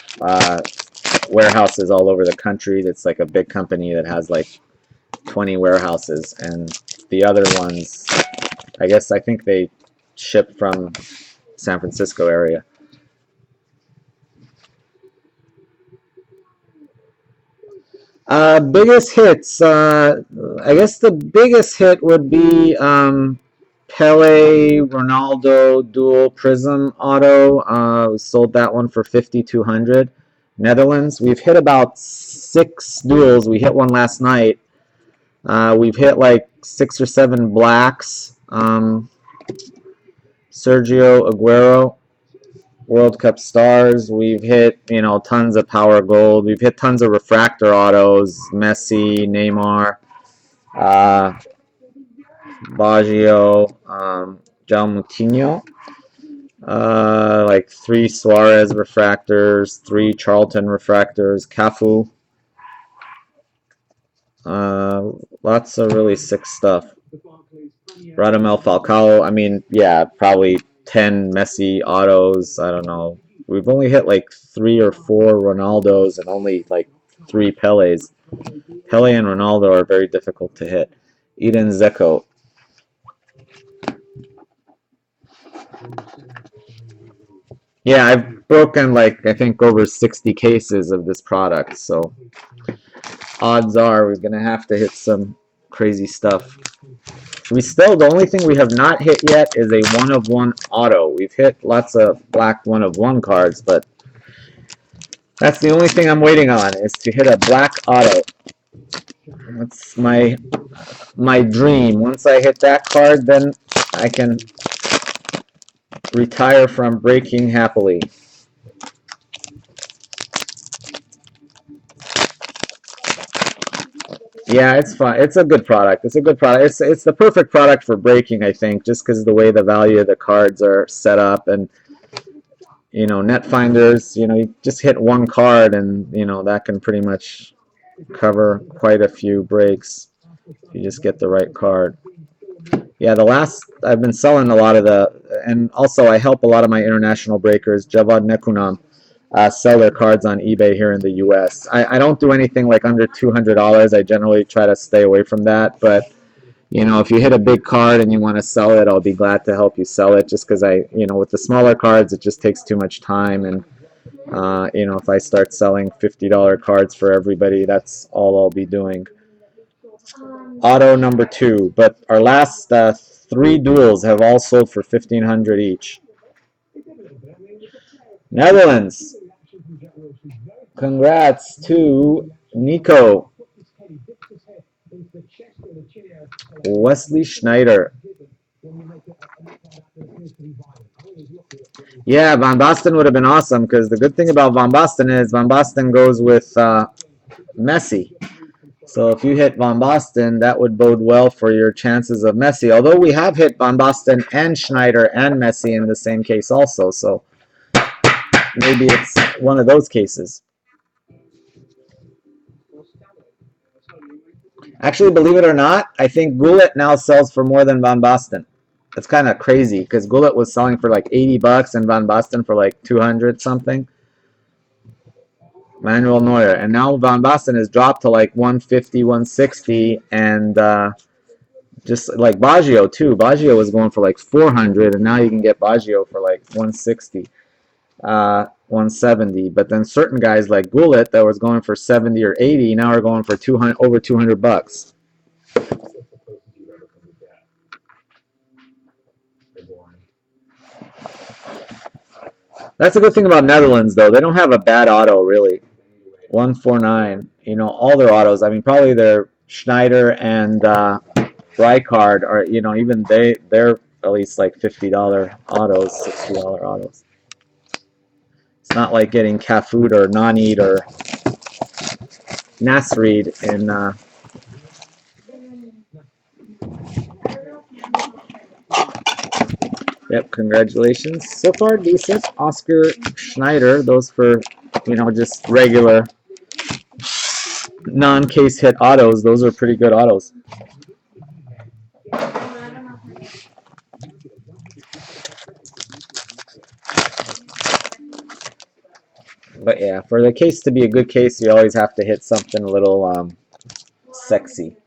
warehouses all over the country. That's like a big company that has like 20 warehouses, and the other ones, I think they ship from San Francisco area. Biggest hits, I guess the biggest hit would be Pele Ronaldo dual prism auto. We sold that one for 5,200 Netherlands. We've hit about 6 duels. We hit one last night. We've hit like 6 or 7 blacks. Sergio Aguero, World Cup stars. We've hit, you know, tons of power gold. We've hit tons of refractor autos. Messi, Neymar, Baggio, João Moutinho. Like 3 Suarez refractors, 3 Charlton refractors, Cafu. Lots of really sick stuff. Radamel Falcao, I mean, yeah, probably 10 Messi autos. I don't know. We've only hit like 3 or 4 Ronaldos and only like 3 Peles. Pele and Ronaldo are very difficult to hit. Eden Dzeko. Yeah, I've broken like, I think, over 60 cases of this product, so odds are we're gonna have to hit some crazy stuff. The only thing we have not hit yet is a 1-of-1 auto. We've hit lots of black 1-of-1 cards, but that's the only thing I'm waiting on, is to hit a black auto. That's my dream. Once I hit that card, then I can retire from breaking happily. Yeah, it's fun. It's a good product. It's a good product. It's the perfect product for breaking, I think, just because of the way the value of the cards are set up, and you know, net finders, you know, you just hit one card and you know that can pretty much cover quite a few breaks if you just get the right card. Yeah, I've been selling a lot of and also I help a lot of my international breakers, Javad Nekunam, sell their cards on eBay here in the US. I don't do anything like under $200. I generally try to stay away from that, but you know, if you hit a big card and you want to sell it, I'll be glad to help you sell it, just because you know, with the smaller cards, it just takes too much time, and you know, if I start selling $50 cards for everybody, that's all I'll be doing. Auto number 2, but our last 3 duels have all sold for 1,500 each. Netherlands. Congrats to Nico. Wesley Schneider. Yeah, Van Basten would have been awesome, because the good thing about Van Basten is Van Basten goes with Messi. So if you hit Van Basten, that would bode well for your chances of Messi. Although we have hit Van Basten and Schneider and Messi in the same case also, so maybe it's one of those cases. Actually, believe it or not, I think Gullit now sells for more than Van Basten. That's kind of crazy, because Gullit was selling for like $80 and Van Basten for like 200 something. Manuel Neuer. And now Van Basten has dropped to like 150, 160, and just like Baggio too. Baggio was going for like 400, and now you can get Baggio for like 160, 170. But then certain guys like Gullit that was going for 70 or 80 now are going for 200, over 200 bucks. That's a good thing about Netherlands, though. They don't have a bad auto, really. 149. You know, all their autos. I mean, probably their Schneider and Rijkaard are, you know, even they're at least like $50 autos, $60 autos. It's not like getting Cafood or Nanit or Nasrid in. Yep, congratulations. So far, decent. Oscar Schneider, those for, you know, just regular non-case hit autos. Those are pretty good autos. But yeah, for the case to be a good case, you always have to hit something a little sexy.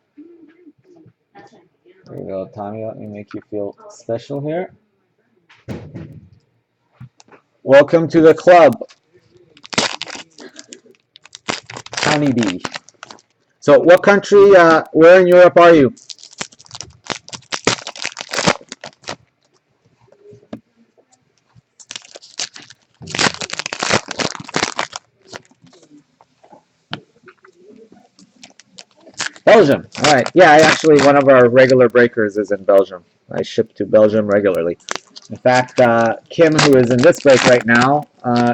There you go, Tommy. Let me make you feel special here. Welcome to the club, Tommy B. So what country, where in Europe are you? Belgium. All right. Yeah, actually, one of our regular breakers is in Belgium. I ship to Belgium regularly. In fact, Kim, who is in this break right now,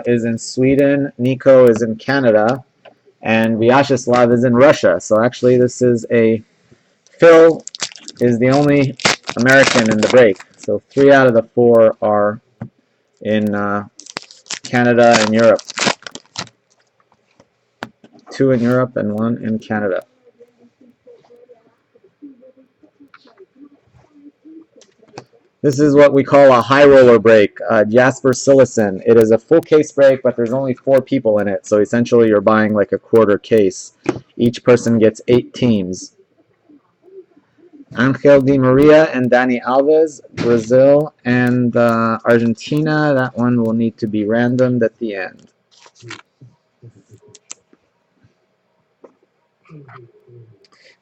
is in Sweden. Nico is in Canada. And Vyacheslav is in Russia. So actually, this is Phil is the only American in the break. So 3 out of the 4 are in Canada and Europe. 2 in Europe and 1 in Canada. This is what we call a high roller break, Jasper Sillison. It is a full case break, but there's only 4 people in it. So essentially you're buying like a quarter case. Each person gets 8 teams. Angel Di Maria and Dani Alves, Brazil and Argentina. That one will need to be randomed at the end.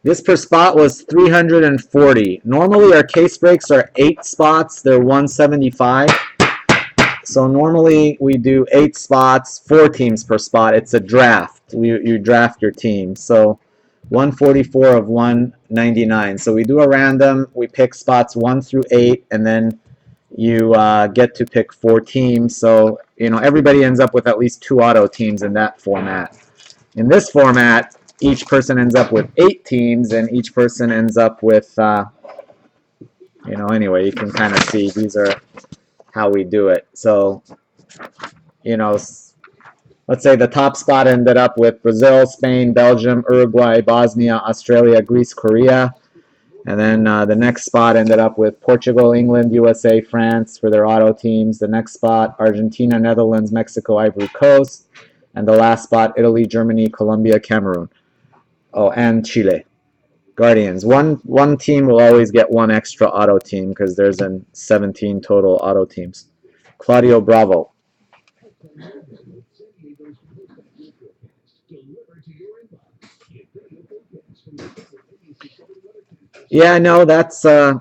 This per spot was 340. Normally our case breaks are 8 spots. They're 175. So normally we do 8 spots, 4 teams per spot. It's a draft. You draft your team. So 144 of 199. So we do a random. We pick spots 1 through 8, and then you get to pick 4 teams. So you know everybody ends up with at least 2 auto teams in that format. In this format, each person ends up with 8 teams, and each person ends up with, you know, anyway, you can kind of see these are how we do it. So, you know, let's say the top spot ended up with Brazil, Spain, Belgium, Uruguay, Bosnia, Australia, Greece, Korea. And then the next spot ended up with Portugal, England, USA, France for their auto teams. The next spot, Argentina, Netherlands, Mexico, Ivory Coast. And the last spot, Italy, Germany, Colombia, Cameroon. Oh, and Chile. Guardians. One team will always get 1 extra auto team because there's 17 total auto teams. Claudio Bravo. Yeah, no, that's yeah,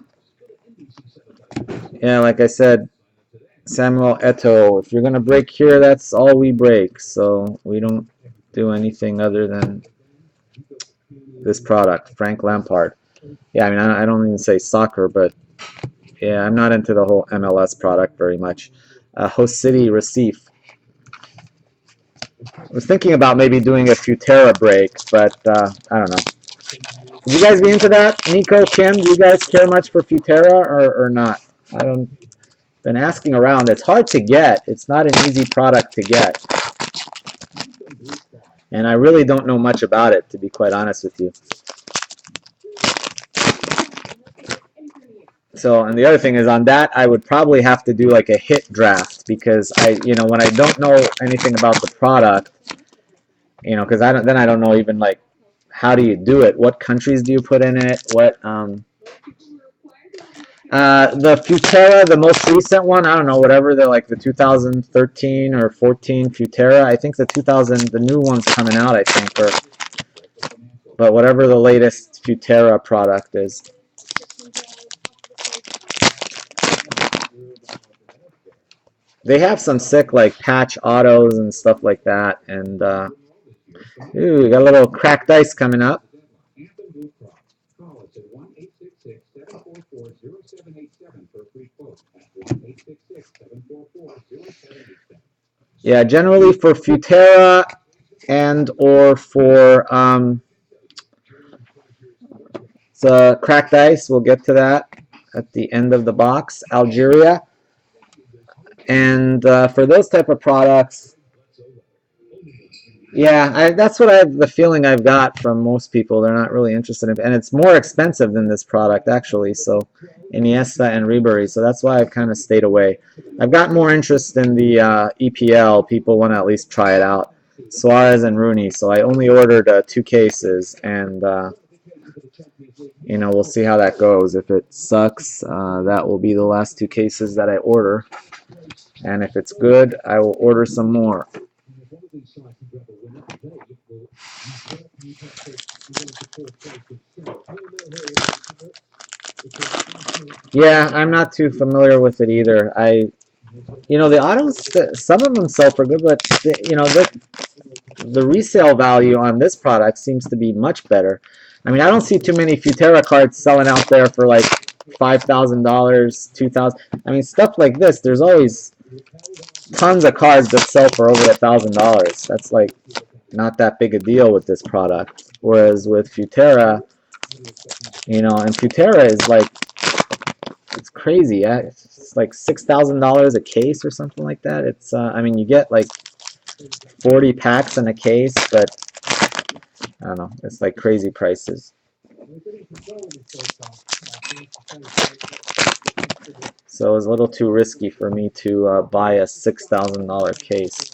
like I said, Samuel Eto'o. If you're gonna break here, that's all we break. So we don't do anything other than this product, Frank Lampard. Yeah, I mean, I don't even say soccer, but yeah, I'm not into the whole MLS product very much. Host City Recife. I was thinking about maybe doing a Futera break, but I don't know. Would you guys be into that? Nico, Kim, do you guys care much for Futera or not? I don't. Been asking around. It's hard to get. It's not an easy product to get. And I really don't know much about it, to be quite honest with you. So, and the other thing is on that, I would probably have to do like a hit draft because when I don't know anything about the product, You know, because then I don't know even like how do you do it? What countries do you put in it? What the Futera, the most recent one, I don't know, whatever, the 2013 or 14 Futera. I think the new one's coming out, I think, but whatever the latest Futera product is. They have some sick like patch autos and stuff like that, and ooh, we got a little cracked ice coming up. Yeah, generally for Futera and or for cracked ice, we'll get to that at the end of the box. Algeria, and for those type of products, yeah, that's what the feeling I've got from most people. They're not really interested in, and it's more expensive than this product actually. So Iniesta and Ribery, so that's why I've kind of stayed away. I've got more interest in the EPL. People want to at least try it out. Suarez and Rooney. So I only ordered 2 cases, and you know, we'll see how that goes. If it sucks, that will be the last 2 cases that I order. And if it's good, I will order some more. Yeah, I'm not too familiar with it either. You know, the autos, some of them sell for good, but you know, the resale value on this product seems to be much better. I mean, I don't see too many Futera cards selling out there for like $5,000, $2,000. I mean, stuff like this, there's always tons of cards that sell for over $1,000. That's like not that big a deal with this product. Whereas with Futera, you know, and Futera is like, it's crazy. It's like $6,000 a case or something like that. It's I mean, you get like 40 packs in a case, but I don't know. It's like crazy prices. So it was a little too risky for me to buy a $6,000 case.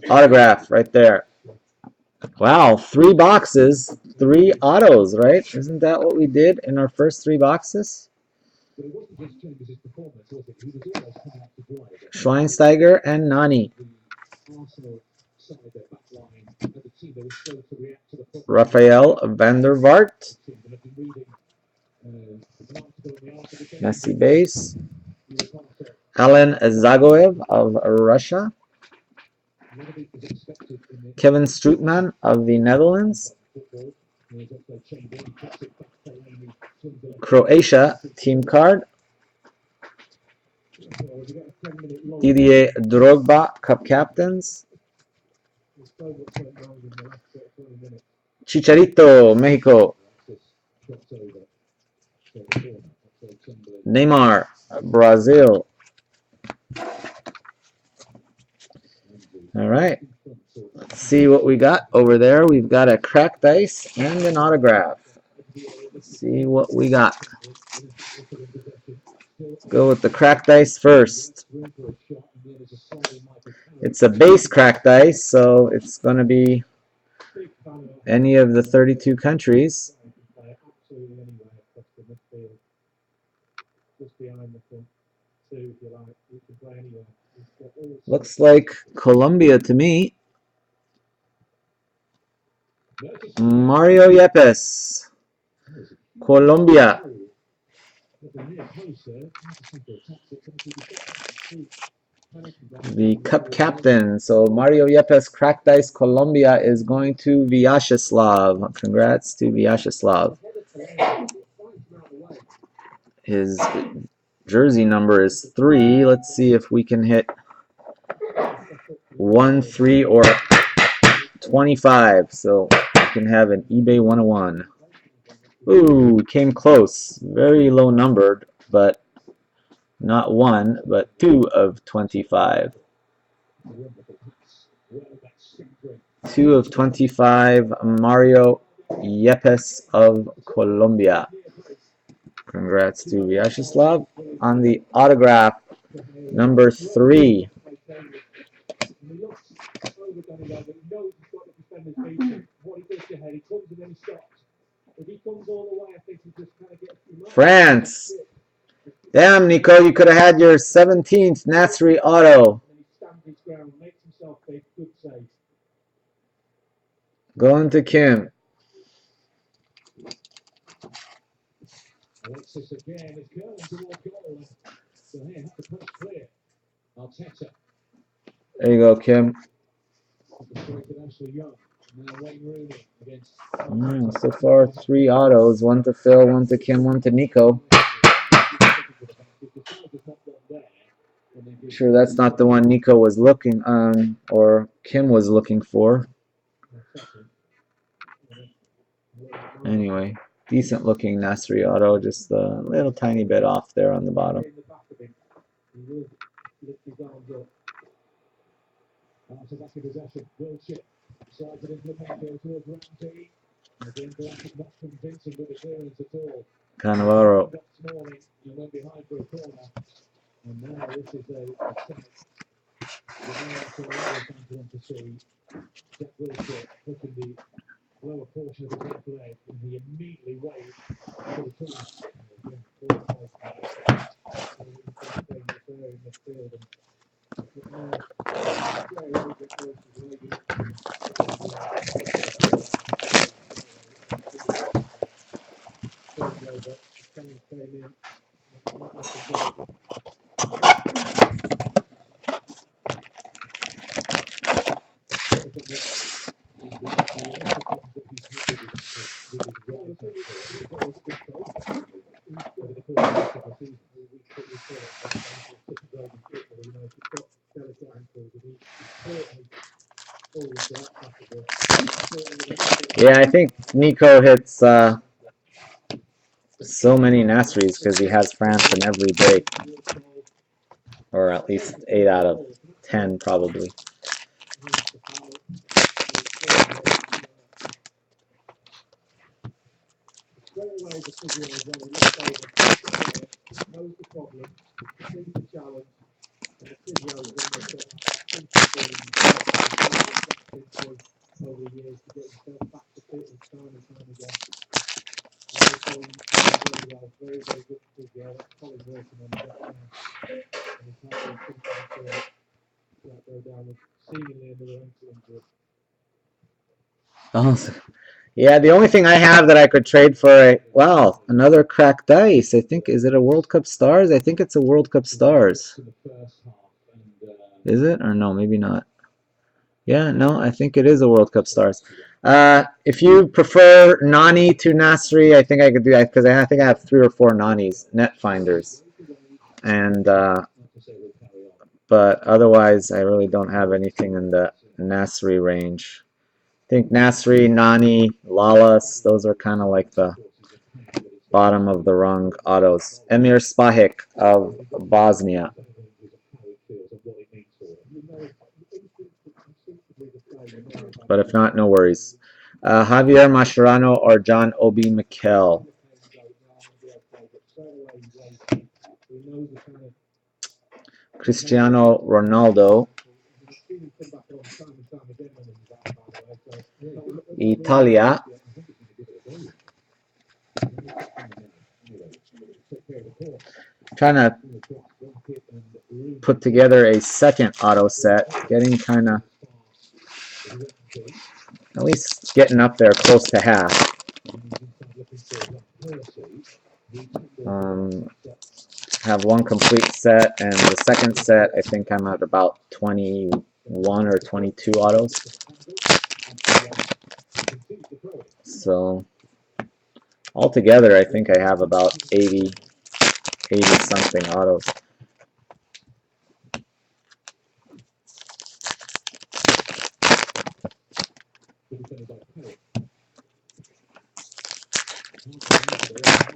Autograph right there. Wow, 3 boxes, 3 autos, right? Isn't that what we did in our first 3 boxes? Schweinsteiger and Nani. Rafael van der Vaart. Messi base. Alan Zagoev of Russia. Kevin Strootman of the Netherlands. Croatia team card. Didier Drogba Cup Captains. Chicharito, Mexico. Neymar, Brazil. All right. Let's see what we got over there. We've got a cracked ice and an autograph. Let's see what we got. Let's go with the cracked ice first. It's a base cracked ice, so it's going to be any of the 32 countries. Looks like Colombia to me. Mario Yepes, Colombia. The Cup Captain. So Mario Yepes, cracked ice, Colombia is going to Vyacheslav. Congrats to Vyacheslav. His jersey number is 3. Let's see if we can hit 1, 3, or 25. So we can have an eBay 101. Ooh, came close. Very low numbered, but not 1, but 2 of 25. Well, that's scattering. 2 of 25, Mario Yepes of Colombia. Congrats to Vyacheslav on the autograph, number 3. And he looks overdone it, but he knows he's got the defenders beaten. What he does to head, he comes and then he stops. If he comes all the way, I think he just kind of gets through. France. Damn, Nico, you could have had your 17th Nasri auto. And he stands his ground, makes himself big, good save. Going to Kim. Alexis again is curling toward goal. So here, have the punch clear. Arteta. There you go, Kim. With Ashley Young. Now Wayne Rooney against. So far, 3 autos. 1 to Phil, 1 to Kim, 1 to Nico. Sure, that's not the one Nico was looking or Kim was looking for. Anyway, decent looking Nasri auto, just a little tiny bit off there on the bottom. So back in possession, Wiltshire slides it into the backfield towards Ramsey. Again, Blackett not convincing with the clearance at all. Cannavaro. This morning, he went behind for a corner. And now this is a attack. The man to the other fans want to see Jack Wilshere pushing the lower portion of his left leg, and he immediately waved to the corner. Again, in the field and Yeah, I think Nico hits so many Nasris because he has France in every break. Or at least 8 out of 10 probably. over the years to get himself back to fitness time and time again. Very, very good physio. That's Colin working on that now. And he's not really thinking that go down with seemingly another ankle injury. Oh, yeah, the only thing I have that I could trade for a, wow, another cracked dice. I think, is it a World Cup Stars? I think it's a World Cup Stars. Is it? Or no, maybe not. Yeah, no, I think it is a World Cup Stars. If you prefer Nani to Nasri, I think I could do that because I think I have 3 or 4 Nanis, net finders. And, but otherwise, I really don't have anything in the Nasri range. I think Nasri, Nani, Lalas, those are kind of like the bottom of the rung autos. Emir Spahic of Bosnia. But if not, no worries. Javier Mascherano or John Obi Mikel. Cristiano Ronaldo. Italia. Trying to put together a second auto set. Getting kind of, at least getting up there close to half. Have 1 complete set, and the second set, I think I'm at about 21 or 22 autos. So altogether, I think I have about 80 something autos.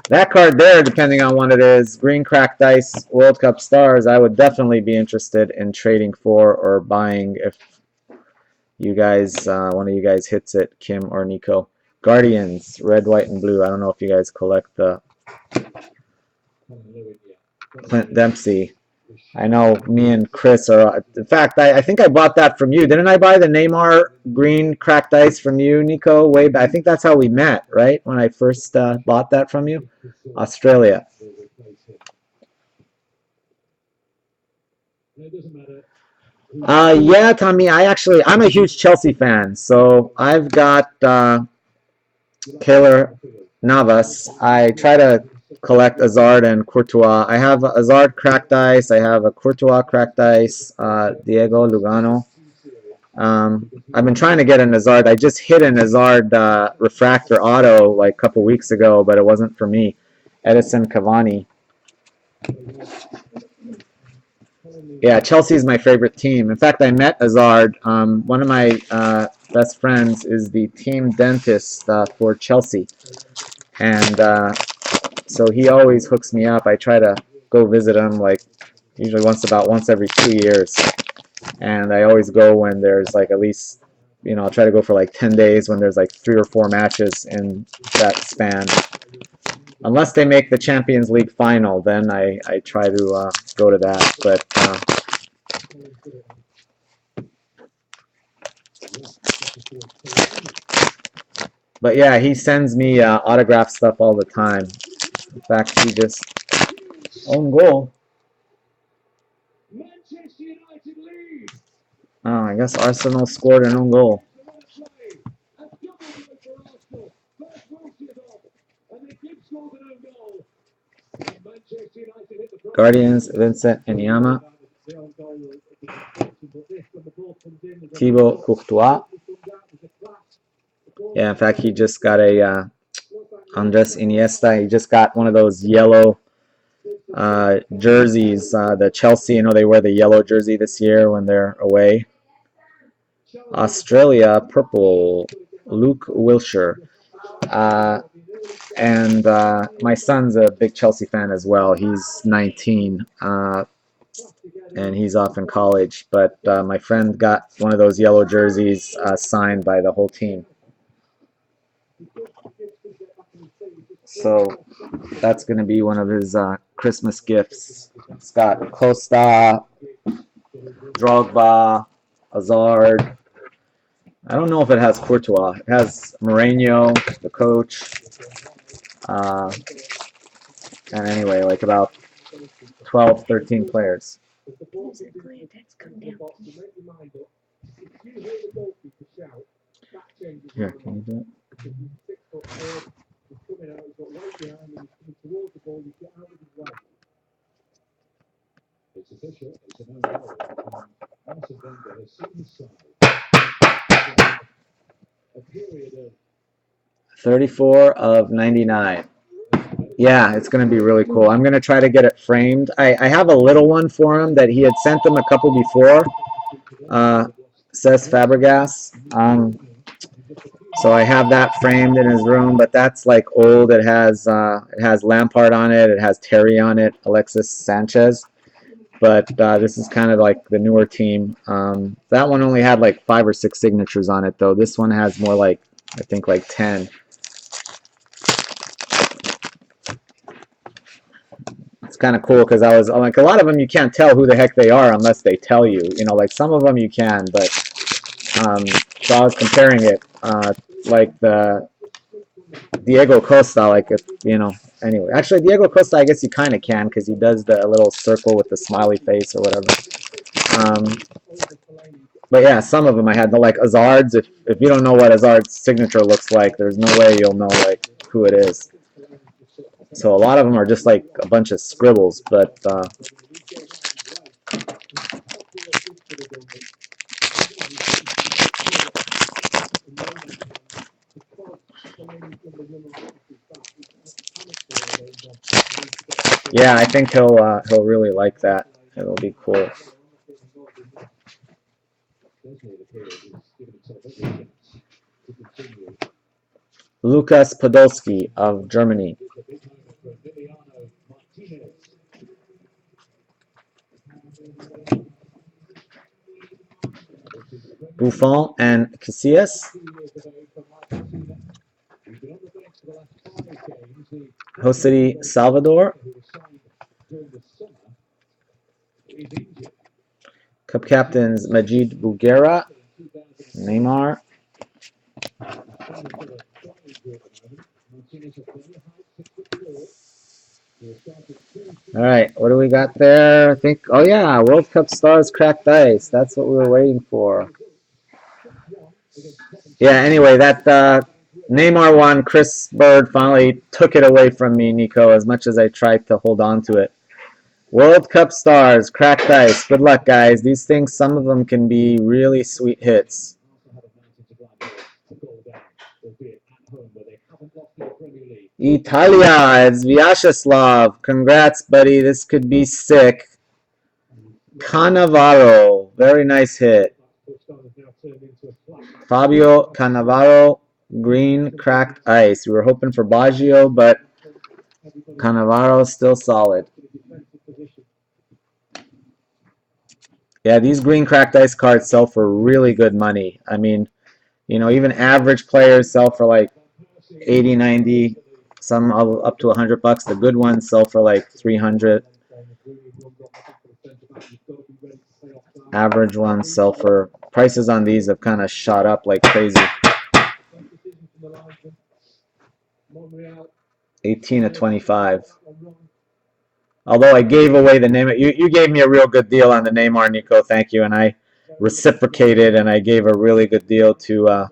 That card there, depending on what it is, Green Cracked Dice World Cup Stars, I would definitely be interested in trading for or buying you guys, one of you guys hits it, Kim or Nico. Guardians, red, white, and blue. I don't know if you guys collect the Clint Dempsey. I know me and Chris are. In fact, I think I bought that from you. Didn't I buy the Neymar green cracked ice from you, Nico? Way back. I think that's how we met, right? When I first bought that from you, Australia. Yeah, Tommy. I'm a huge Chelsea fan, so I've got Keylor Navas. I try to collect Hazard and Courtois. I have Hazard cracked ice. I have a Courtois cracked ice. Diego Lugano. I've been trying to get an Hazard. I just hit an Hazard refractor auto like a couple weeks ago, but it wasn't for me. Edison Cavani. Yeah, Chelsea's my favorite team. In fact, I met Hazard. One of my best friends is the team dentist for Chelsea. And so he always hooks me up. I try to go visit him like usually once every 2 years. And I always go when there's like at least, I'll try to go for like 10 days when there's like 3 or 4 matches in that span. Unless they make the Champions League final, then I try to go to that. But yeah, he sends me autograph stuff all the time. In fact, he just own goal. Oh, I guess Arsenal scored an own goal. Guardians, Vincent Enyama. Thibaut Courtois. Yeah, in fact, he just got a Andres Iniesta. He just got one of those yellow jerseys. The Chelsea, they wear the yellow jersey this year when they're away. Australia, purple, Luke Wilshere. And my son's a big Chelsea fan as well. He's 19, and he's off in college. But my friend got one of those yellow jerseys signed by the whole team. So that's going to be one of his Christmas gifts. It's got Costa, Drogba, Hazard. I don't know if it has Courtois. It has Mourinho, the coach. And anyway, like about 12, 13 players. Here, can you do it? It's official. It's an own goal. Arsene Wenger has seen his side. A period of 34 of 99. Yeah, it's going to be really cool. I'm going to try to get it framed. I have a little one for him that he had sent them a couple before, says Fabregas. So I have that framed in his room, but that's like old. It has Lampard on it. It has Terry on it, Alexis Sanchez. But this is kind of like the newer team. That one only had like 5 or 6 signatures on it, though. This one has more like, I think, like 10. It's kind of cool because I was like, a lot of them you can't tell who the heck they are unless they tell you. Like some of them you can, but so I was comparing it, like the Diego Costa, like if anyway. Actually, Diego Costa, I guess you kind of can because he does the little circle with the smiley face or whatever. But yeah, some of them I had like Hazard's. If you don't know what Hazard's signature looks like, there's no way you'll know like who it is. So a lot of them are just like a bunch of scribbles, but yeah, I think he'll really like that. It'll be cool. Lukas Podolski of Germany. Buffon and Casillas. 2 years of age for Michael Cena. He's been on the bench for the last 5 games. The José Salvador. who was signed during the summer is injured. Cup captains Majid Bouguera, In 2006, Neymar. All right, what do we got there? I think, oh yeah, World Cup stars cracked ice. That's what we were waiting for. Yeah, anyway, that Neymar one, Chris Bird finally took it away from me, Nico, as much as I tried to hold on to it. World Cup stars, cracked ice. Good luck, guys. These things, some of them can be really sweet hits. Italia, it's Vyacheslav. Congrats, buddy. This could be sick. Cannavaro, very nice hit. Fabio Cannavaro, green, cracked ice. We were hoping for Baggio, but Cannavaro still solid. Yeah, these green cracked ice cards sell for really good money. I mean, you know, even average players sell for like 80, 90, some up to $100. The good ones sell for like 300. Average ones sell for, prices on these have kind of shot up like crazy. 18 to 25. Although I gave away the name, you gave me a real good deal on the Neymar, Nico. Thank you, and I reciprocated, and I gave a really good deal to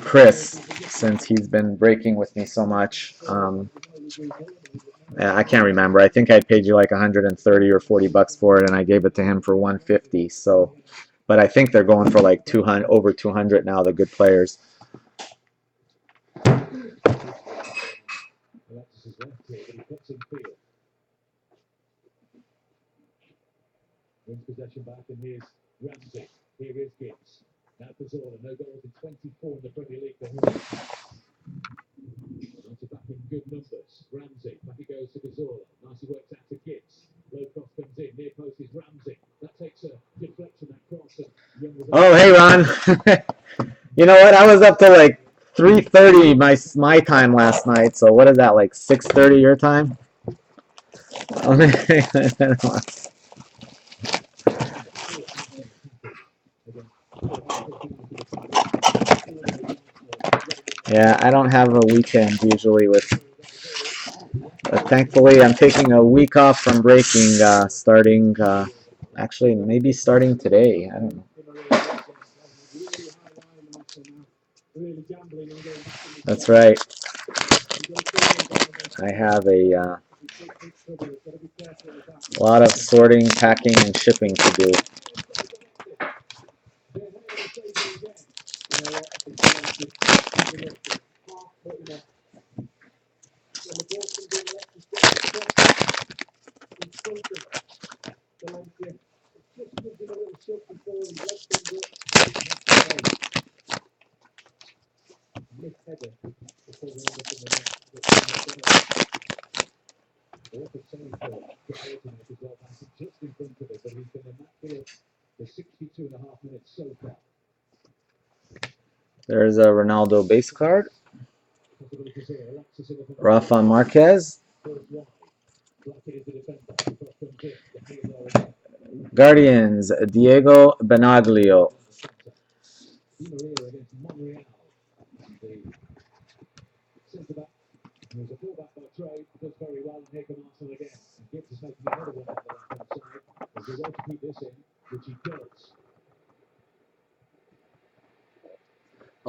Chris, since he's been breaking with me so much. I can't remember. I think I paid you like 130 or 40 bucks for it, and I gave it to him for 150. So, but I think they're going for like 200, over 200 now. The good players. Wins possession back, and here's Ramsey. Here is Gibbs. Now Cazorla, no goals in 24 in the Premier League for him. United back in good numbers. Ramsey, back it goes to Cazorla. Nicely worked out to Gibbs. Low cross comes in. Near post is Ramsey. That takes a deflection, that cross. Oh, hey, Ron. You know what? I was up to like 3:30 my time last night. So what is that, like 6:30 your time? Yeah, I don't have a weekend usually with. But thankfully, I'm taking a week off from breaking, starting, actually, maybe starting today. I don't know. That's right. I have a lot of sorting, packing, and shipping to do. There's a Ronaldo base card. Rafa Marquez. Guardians, Diego Benaglio.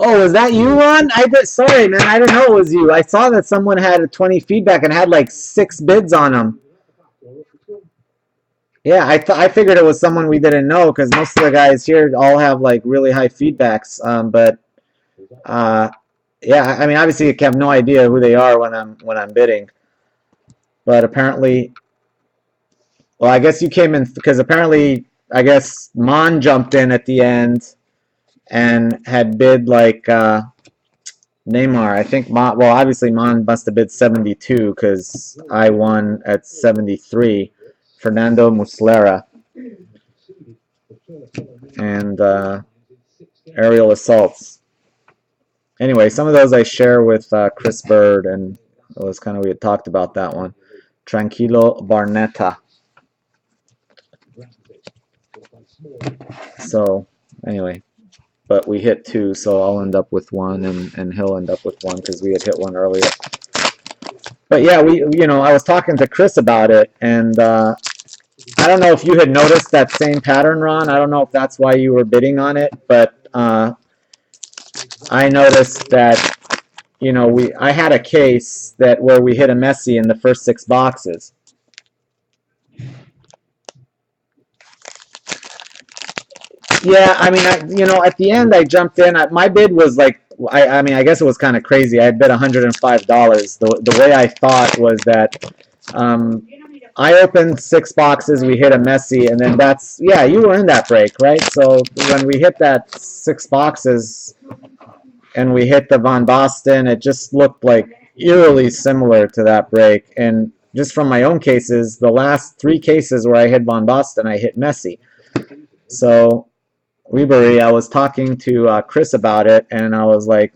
Oh, is that you, Ron? Sorry, man. I didn't know it was you. I saw that someone had a 20 feedback and had like 6 bids on them. Yeah, I figured it was someone we didn't know because most of the guys here all have like really high feedbacks. Yeah, I mean, obviously you have no idea who they are when I'm bidding. But apparently, well, I guess you came in because apparently I guess Mon jumped in at the end and had bid like Neymar. I think Mon, well, obviously Mon must have bid 72 because I won at 73. Fernando Muslera. and aerial assaults. Anyway, some of those I share with Chris Bird, and it was kind of, we had talked about that one. Tranquilo Barnetta. So anyway, but we hit 2, so I'll end up with 1, and he'll end up with 1 because we had hit 1 earlier. But yeah, I was talking to Chris about it, and I don't know if you had noticed that same pattern, Ron. I don't know if that's why you were bidding on it, but I noticed that, I had a case where we hit a Messi in the first 6 boxes. Yeah, I mean, at the end I jumped in. My bid was like, I mean, I guess it was kind of crazy. I bid $105. The way I thought was that I opened 6 boxes, we hit a Messi, and then yeah, you were in that break, right? So when we hit that 6 boxes and we hit the Van Basten, it just looked like eerily similar to that break. And just from my own cases, the last 3 cases where I hit Van Basten, I hit Messi. So Webury, I was talking to Chris about it, and I was like,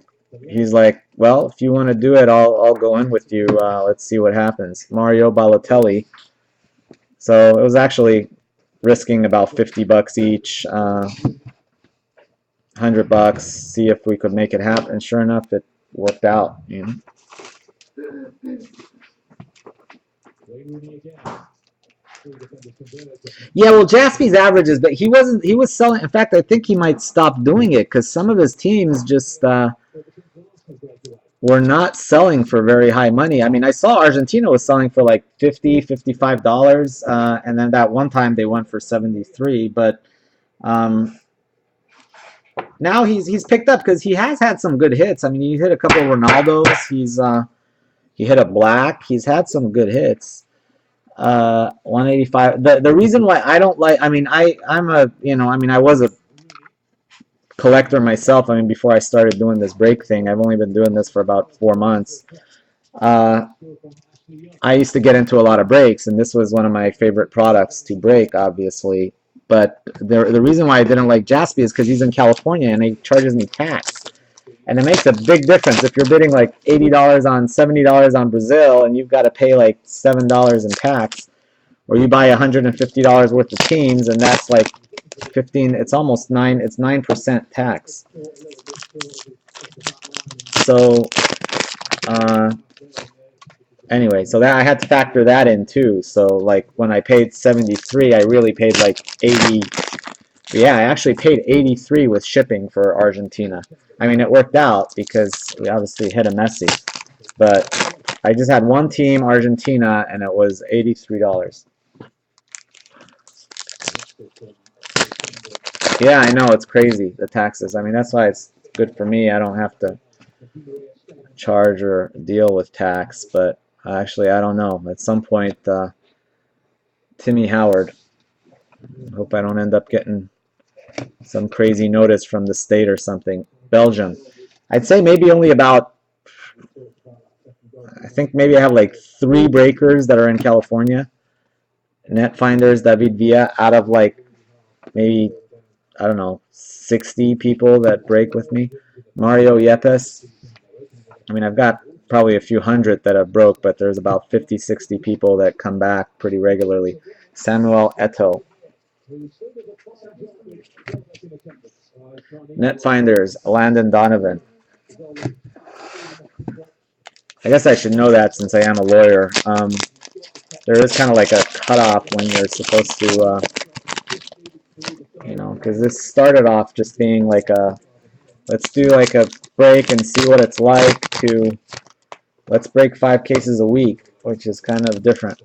he's like, well, if you want to do it, I'll go in with you. Let's see what happens. Mario Balotelli. So it was actually risking about $50 each, $100, see if we could make it happen. And sure enough, it worked out. Yeah, well, Jaspy's averages, but he was selling. In fact, I think he might stop doing it because some of his teams just were not selling for very high money. I mean, I saw Argentina was selling for like $50, $55, and then that one time they went for 73. But now he's picked up because he has had some good hits. I mean, he hit a couple of Ronaldos. He hit a black. He's had some good hits. 185. The reason why I don't like, I mean, I was a collector myself. I mean, before I started doing this break thing, I've only been doing this for about 4 months. I used to get into a lot of breaks, and this was one of my favorite products to break, obviously. But the reason why I didn't like Jaspy is because he's in California and he charges me tax. And it makes a big difference if you're bidding like $80 on $70 on Brazil and you've got to pay like $7 in tax, or you buy $150 worth of teams and that's like 15. It's almost 9. It's 9% tax. So anyway, so that I had to factor that in too. So like when I paid 73, I really paid like 80. Yeah, I actually paid 83 with shipping for Argentina. I mean, it worked out because we obviously hit a Messi, but I just had one team, Argentina, and it was $83. Yeah, I know, it's crazy, the taxes. I mean, that's why it's good for me. I don't have to charge or deal with tax, but actually, I don't know. At some point, Timmy Howard. I hope I don't end up getting some crazy notice from the state or something. Belgium. I'd say maybe only about, I think maybe I have like 3 breakers that are in California. Netfinders, David Villa, out of like maybe, I don't know, 60 people that break with me. Mario Yepes. I mean, I've got probably a few hundred that have broke, but there's about 50, 60 people that come back pretty regularly. Samuel Eto'o. Netfinders, Landon Donovan. I guess I should know that since I am a lawyer. There is kind of like a cutoff when you're supposed to, because this started off just being like let's do like a break and see what it's like, to let's break 5 cases a week, which is kind of different.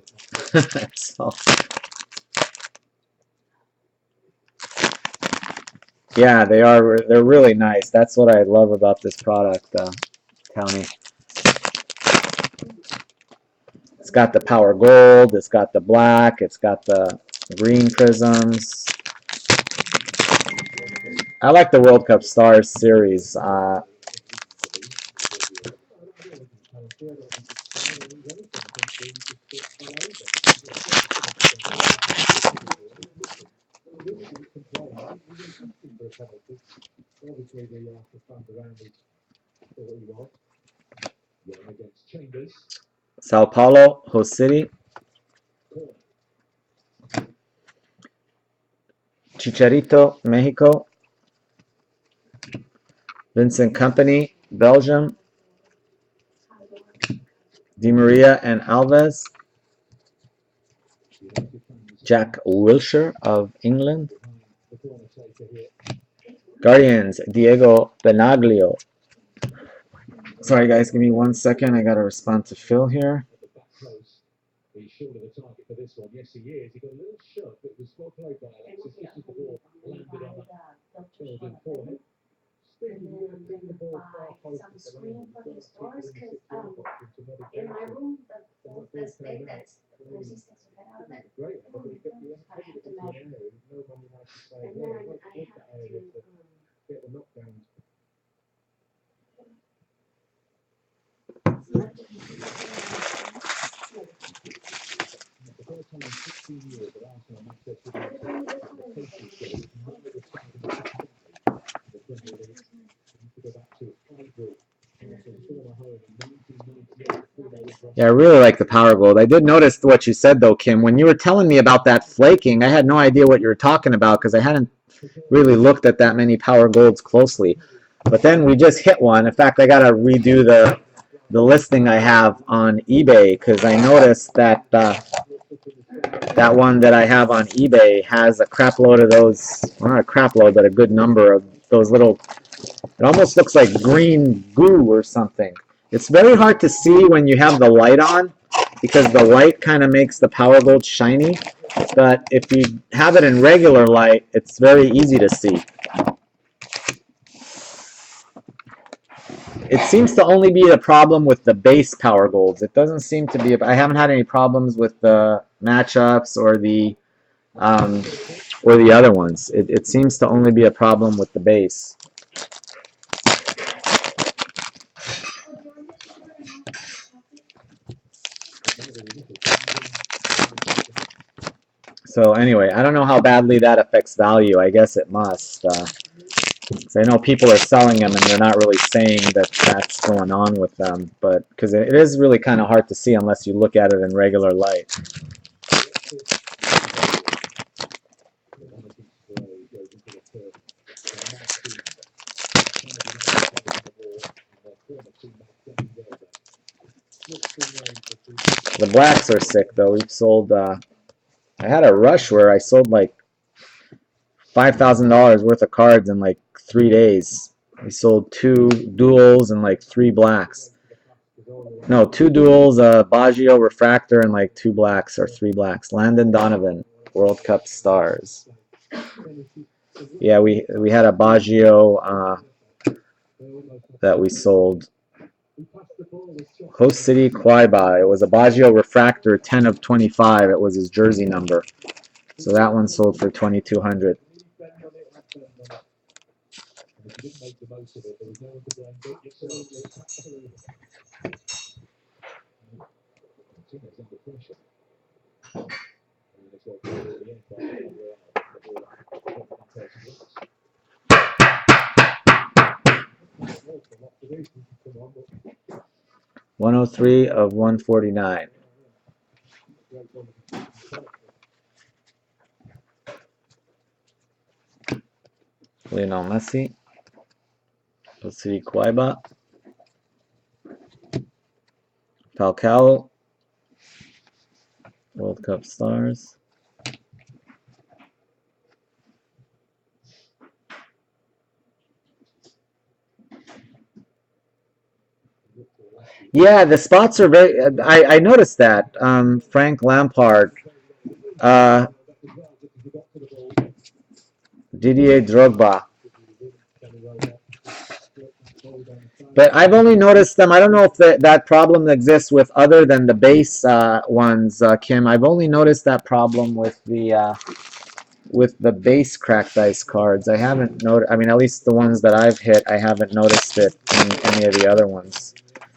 So, yeah, they're really nice. That's what I love about this product, Tony. It's got the Power Gold, it's got the black, it's got the green prisms. I like the World Cup Stars series. asking for a penalty. Obviously, the fans around him thought he was. Young against Chambers. Sao Paulo, host city. Corner. Chicharito, Mexico. Vincent Company, Belgium. Di Maria and Alves. United fans Jack Wilshere of England. behind the corner taker here. Guardians, Diego Benaglio. Sorry guys, give me 1 second. I gotta respond to Phil here. At the back post. He's short of the target for this one. Yes, he is. He got a little shot, but it was well played by Alexis. Just as the ball landed on that building forehead. Speaking of getting the ball far closer to the line, you've got to keep it in the 6-yard box into another In my danger. room, the state that's resistance to get out of it. Great, but he got the headed into an area, nobody had to say, And well, then let's I get have that area to, to get the knockdowns. The first time in 16 years that Arsenal have access to the Pacers game, neither side in the Premier League. We need to go back to Highbury. Arsenal's former home in 1998 before they were Yeah, I really like the power gold. I did notice what you said though, Kim. When you were telling me about that flaking, I had no idea what you were talking about because I hadn't really looked at that many power golds closely. But then we just hit one. In fact, I gotta redo the listing I have on eBay because I noticed that that one that I have on eBay has a crap load of those, well, not a crap load, but a good number of those little, it almost looks like green goo or something. It's very hard to see when you have the light on because the light kind of makes the power gold shiny, but if you have it in regular light, it's very easy to see. It seems to only be a problem with the base power golds. It doesn't seem to be, I haven't had any problems with the matchups or the other ones. It seems to only be a problem with the base. So anyway, I don't know how badly that affects value. I guess it must. 'Cause I know people are selling them and they're not really saying that that's going on with them, but because it is really kind of hard to see unless you look at it in regular light. The blacks are sick though. We've sold. I had a rush where I sold like $5,000 worth of cards in like 3 days. We sold 2 duels and like 3 blacks. No, 2 duels, a Baggio refractor, and like 2 blacks or 3 blacks. Landon Donovan, World Cup stars. Yeah, we had a Baggio that we sold. Host City Quaiba. It was a Baggio refractor, 10 of 25. It was his jersey number. So that one sold for $2,200. $103 of $149. Lionel Messi. Let's see, Quaiba. Falcao. World Cup stars. Yeah, the spots are very. I noticed that. Frank Lampard, Didier Drogba. But I've only noticed them. I don't know if that problem exists with other than the base ones, Kim. I've only noticed that problem with the base cracked ice cards. I haven't noticed. I mean, at least the ones that I've hit, I haven't noticed it in any of the other ones.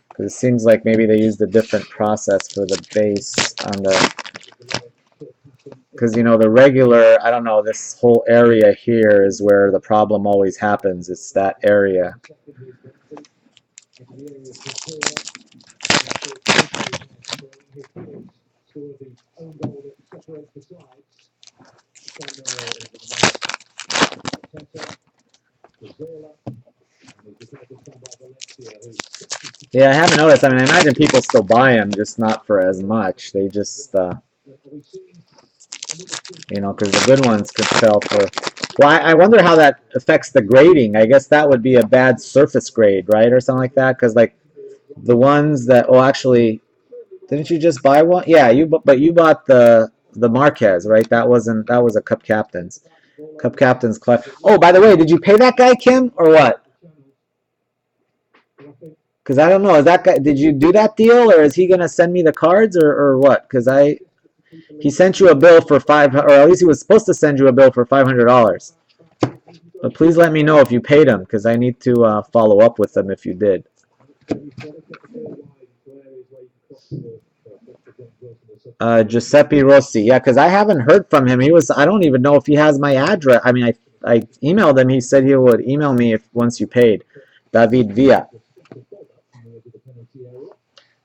Because it seems like maybe they used a different process for the base on the because you know the regular, I don't know, this whole area here is where the problem always happens. It's that area. Yeah, I haven't noticed. I mean, I imagine people still buy them, just not for as much. They just, you know, because the good ones could sell for. Well, I wonder how that affects the grading. I guess that would be a bad surface grade, right, or something like that. Because like the ones that, oh, actually, didn't you just buy one? Yeah, but you bought the Marquez, right? That was a Cup Captains. Cup Captains Club. Oh, by the way, did you pay that guy, Kim, or what? Because I don't know, is that guy? Did you do that deal, or is he gonna send me the cards, or what? Because he sent you a bill for or at least he was supposed to send you a bill for $500. But please let me know if you paid him, because I need to follow up with him if you did. Giuseppe Rossi, yeah, because I haven't heard from him. I don't even know if he has my address. I mean, I emailed him. He said he would email me once you paid. David Villa.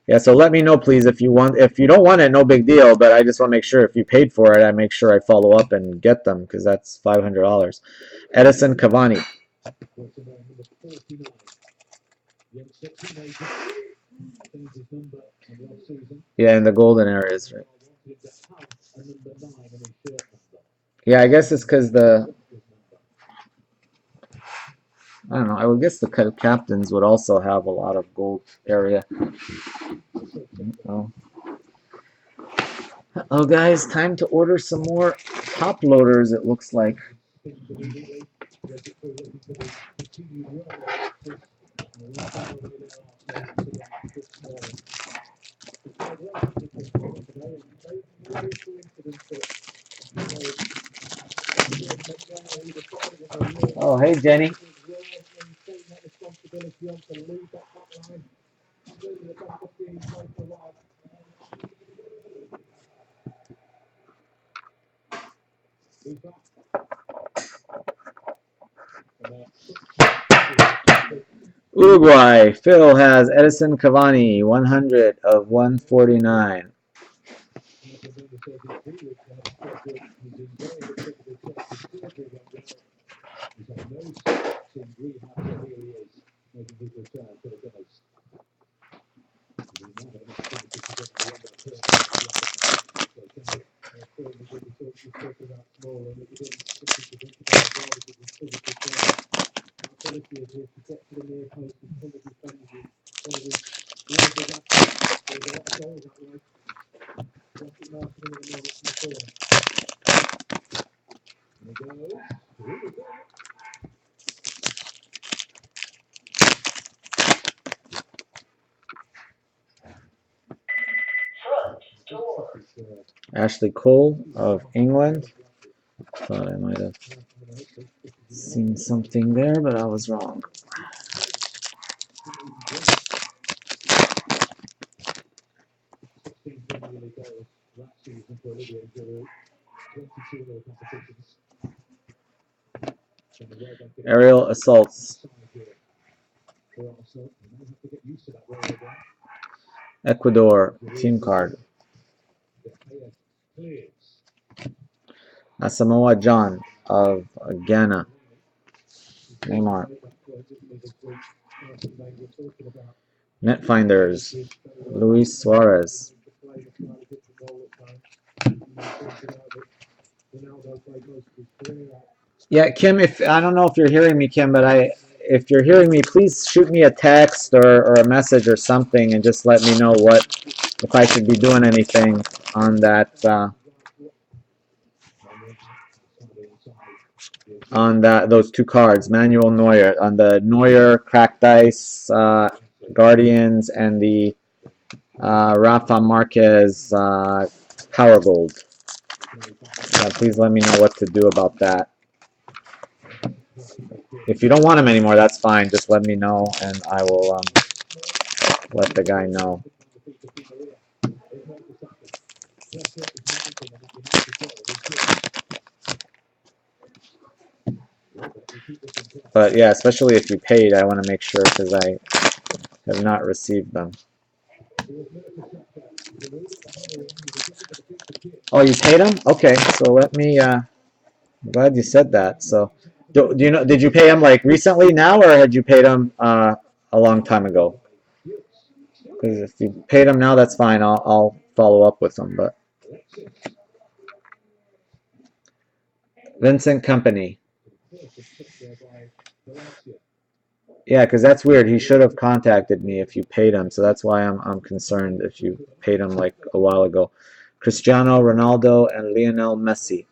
Yeah, so let me know, please, if you want. If you don't want it, no big deal. But I just want to make sure if you paid for it, I make sure I follow up and get them because that's $500. Edison Cavani. Yeah, in the golden areas, right? Yeah, I guess it's because I don't know. I would guess the captains would also have a lot of gold area. Oh, guys, time to order some more top loaders, it looks like. Oh, hey, Jenny. Uruguay. Phil has Edison Cavani, 100 of 149. Ashley Cole of England. Thought I might have seen something there, but I was wrong. Aerial assaults. Ecuador team card. Asamoah John of Ghana. Neymar. Netfinders. Luis Suarez. Yeah, Kim, if I don't know if you're hearing me, Kim, but if you're hearing me, please shoot me a text or a message or something and just let me know if I should be doing anything on that those two cards, Manuel Neuer, on the Neuer Cracked Ice Guardians and the Rafa Marquez Power Gold. Please let me know what to do about that. If you don't want them anymore, that's fine. Just let me know, and I will let the guy know. But yeah, especially if you paid, I want to make sure because I have not received them. Oh, you paid them? Okay, so let me. I'm glad you said that. So, do you know? Did you pay them like recently now, or had you paid them a long time ago? Because if you paid them now, that's fine. I'll follow up with them. But Vincent Company. Yeah, because that's weird. He should have contacted me if you paid him. So that's why I'm concerned if you paid him like a while ago. Cristiano Ronaldo and Lionel Messi.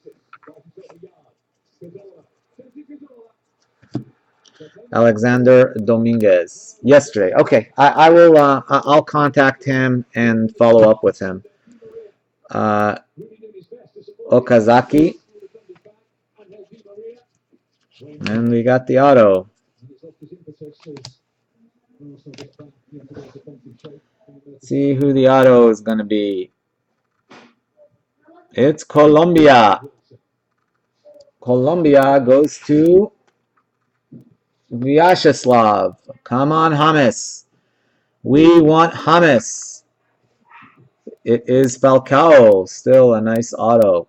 Alexander Dominguez. Yesterday. Okay, I will. I'll contact him and follow up with him. Okazaki. And we got the auto. See who the auto is going to be. It's Colombia. Colombia goes to Vyacheslav. Come on, James. We want James. It is Falcao. Still a nice auto.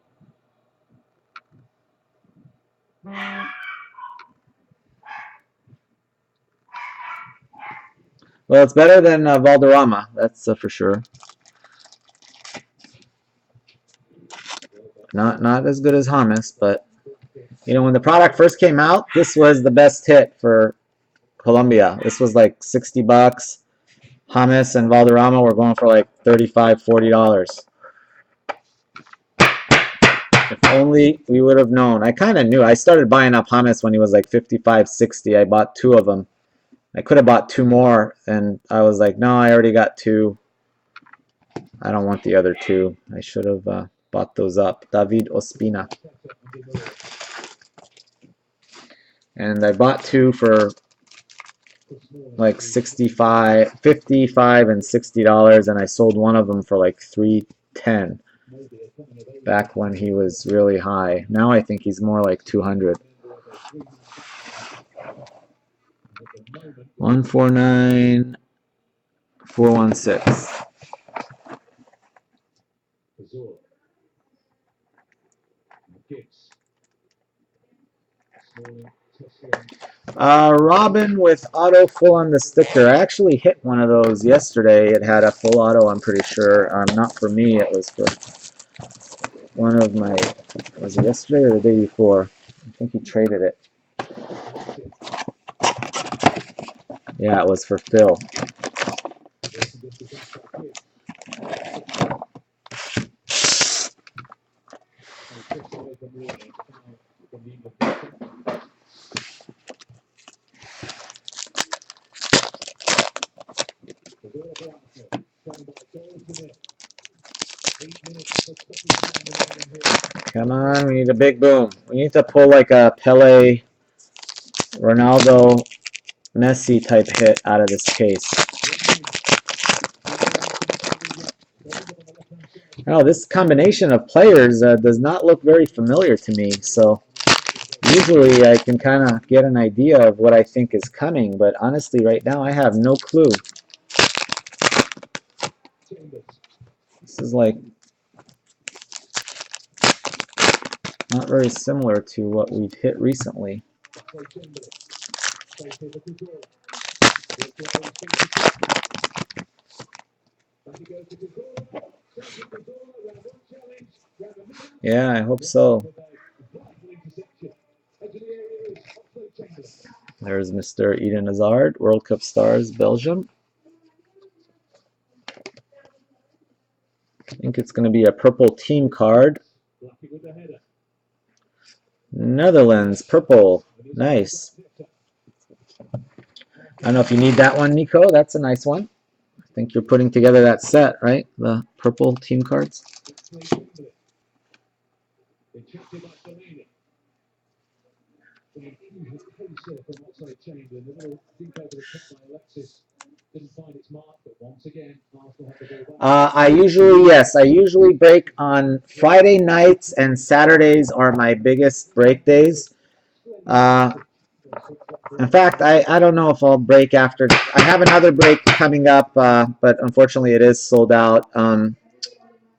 Well, it's better than Valderrama. That's for sure. Not as good as James, but you know, when the product first came out, this was the best hit for Colombia. This was like 60 bucks. James and Valderrama were going for like $35, $40. If only we would have known. I kind of knew. I started buying up James when he was like 55, 60. I bought 2 of them. I could have bought 2 more, and I was like, no, I already got 2. I don't want the other 2. I should have bought those up. David Ospina. And I bought 2 for like 55 and $60, and I sold one of them for like $310 back when he was really high. Now I think he's more like 200. 149 416. Robin with auto full on the sticker. I actually hit one of those yesterday. It had a full auto, I'm pretty sure. Not for me, it was for one of my, was it yesterday or the day before? I think he traded it. Yeah, it was for Phil. Come on, we need a big boom. We need to pull like a Pele, Ronaldo, Messi type hit out of this case. Oh, this combination of players does not look very familiar to me, so usually I can kind of get an idea of what I think is coming, but honestly right now I have no clue. This is like not very similar to what we've hit recently. Yeah, I hope so. There's Mr. Eden Hazard, World Cup Stars, Belgium. I think it's going to be a purple team card. Netherlands, purple. Nice. I don't know if you need that one, Nico. That's a nice one. I think you're putting together that set, right? The purple team cards. I usually break on Friday nights, and Saturdays are my biggest break days. In fact, I don't know if I'll break after. I have another break coming up, but unfortunately it is sold out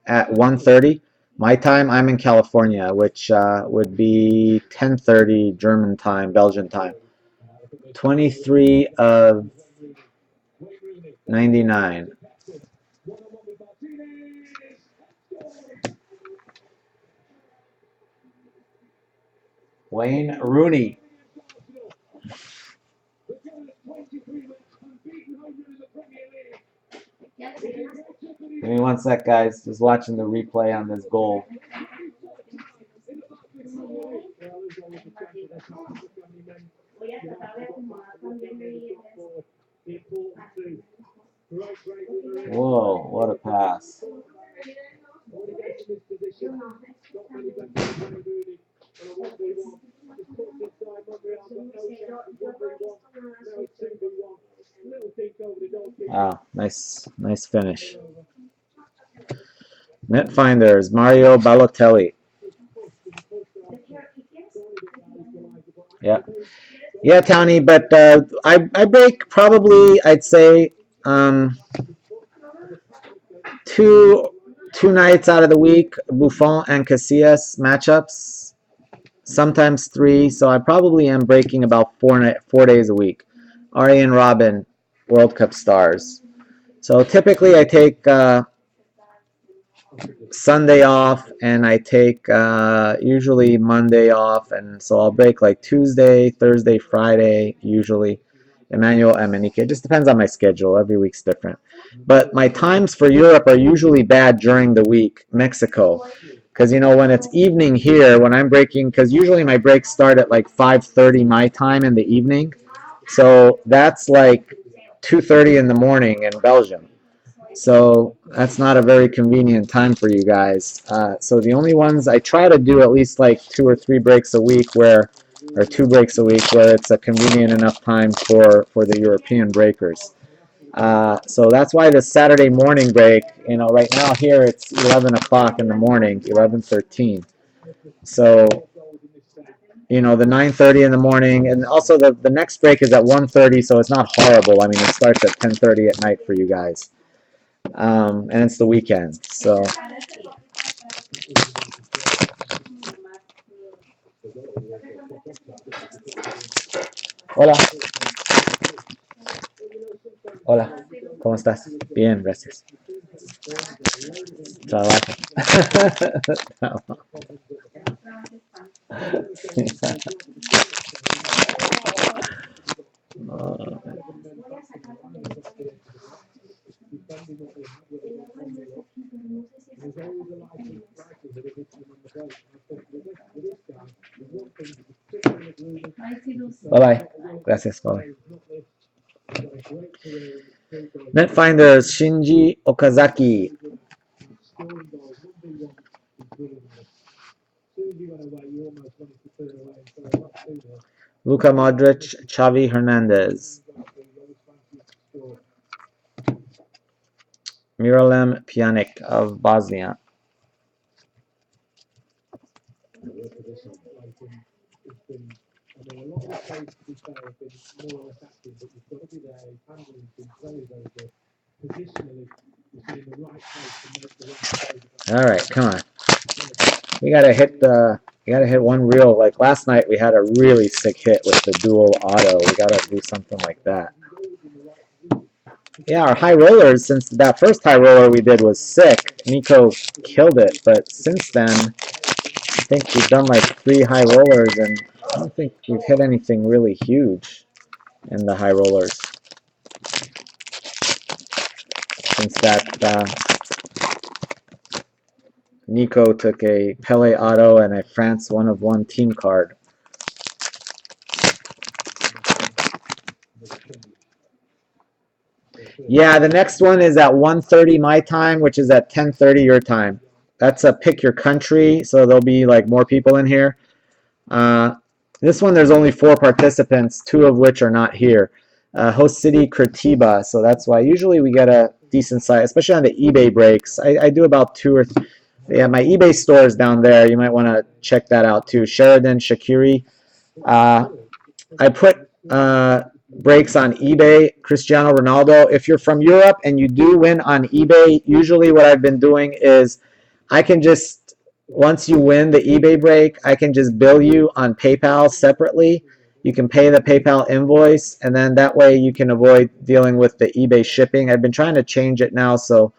at 1:30 my time. I'm in California, which would be 10:30 German time, Belgian time. 23 of 99. Wayne Rooney. Give me one sec, guys. Just watching the replay on this goal. Whoa, what a pass. Wow, nice finish. Net finders, Mario Balotelli. Yeah. Yeah, Townie, but I break probably, I'd say, two nights out of the week, Buffon and Casillas matchups, sometimes 3, so I probably am breaking about 4 days a week. Arjen Robben, World Cup stars. So typically I take Sunday off, and I take usually Monday off, and so I'll break like Tuesday, Thursday, Friday, usually. Emmanuel Emenike. It just depends on my schedule. Every week's different. But my times for Europe are usually bad during the week. Mexico. Because, you know, when it's evening here, when I'm breaking, because usually my breaks start at like 5:30 my time in the evening. So that's like 2:30 in the morning in Belgium. So that's not a very convenient time for you guys. So the only ones I try to do at least like 2 or 3 breaks a week or 2 breaks a week where it's a convenient enough time for the European breakers. So that's why the Saturday morning break, you know, right now here it's 11 o'clock in the morning, 11:13. So, you know, the 9:30 in the morning, and also the next break is at 1:30, so it's not horrible. I mean, it starts at 10:30 at night for you guys. And it's the weekend, so. Hola. Hola. ¿Cómo estás? Bien, gracias. Trabajo. Bye bye. Gracias. Bye bye. Netfinders Shinji Okazaki. Luka Modric, Xavi Hernandez. Miralem Pjanic of Bosnia. All right, come on. We gotta hit one real, like last night we had a really sick hit with the dual auto. We gotta do something like that. Yeah, our high rollers, since that first high roller we did was sick, Nico killed it, but since then, I think we've done like 3 high rollers, and I don't think we've hit anything really huge in the high rollers. Since that Nico took a Pele auto and a France 1-of-1 team card. Yeah, the next one is at 1:30 my time, which is at 10:30 your time. That's a pick your country, so there'll be like more people in here. This one there's only 4 participants, 2 of which are not here. Host city Curitiba, so that's why usually we get a decent size, especially on the eBay breaks. I do about 2 or 3. Yeah, my eBay store is down there. You might want to check that out too. Sheridan Shaqiri. I put breaks on eBay. Cristiano Ronaldo. If you're from Europe and you do win on eBay, usually what I've been doing is I can just, once you win the eBay break, I can just bill you on PayPal separately. You can pay the PayPal invoice, and then that way you can avoid dealing with the eBay shipping. I've been trying to change it now so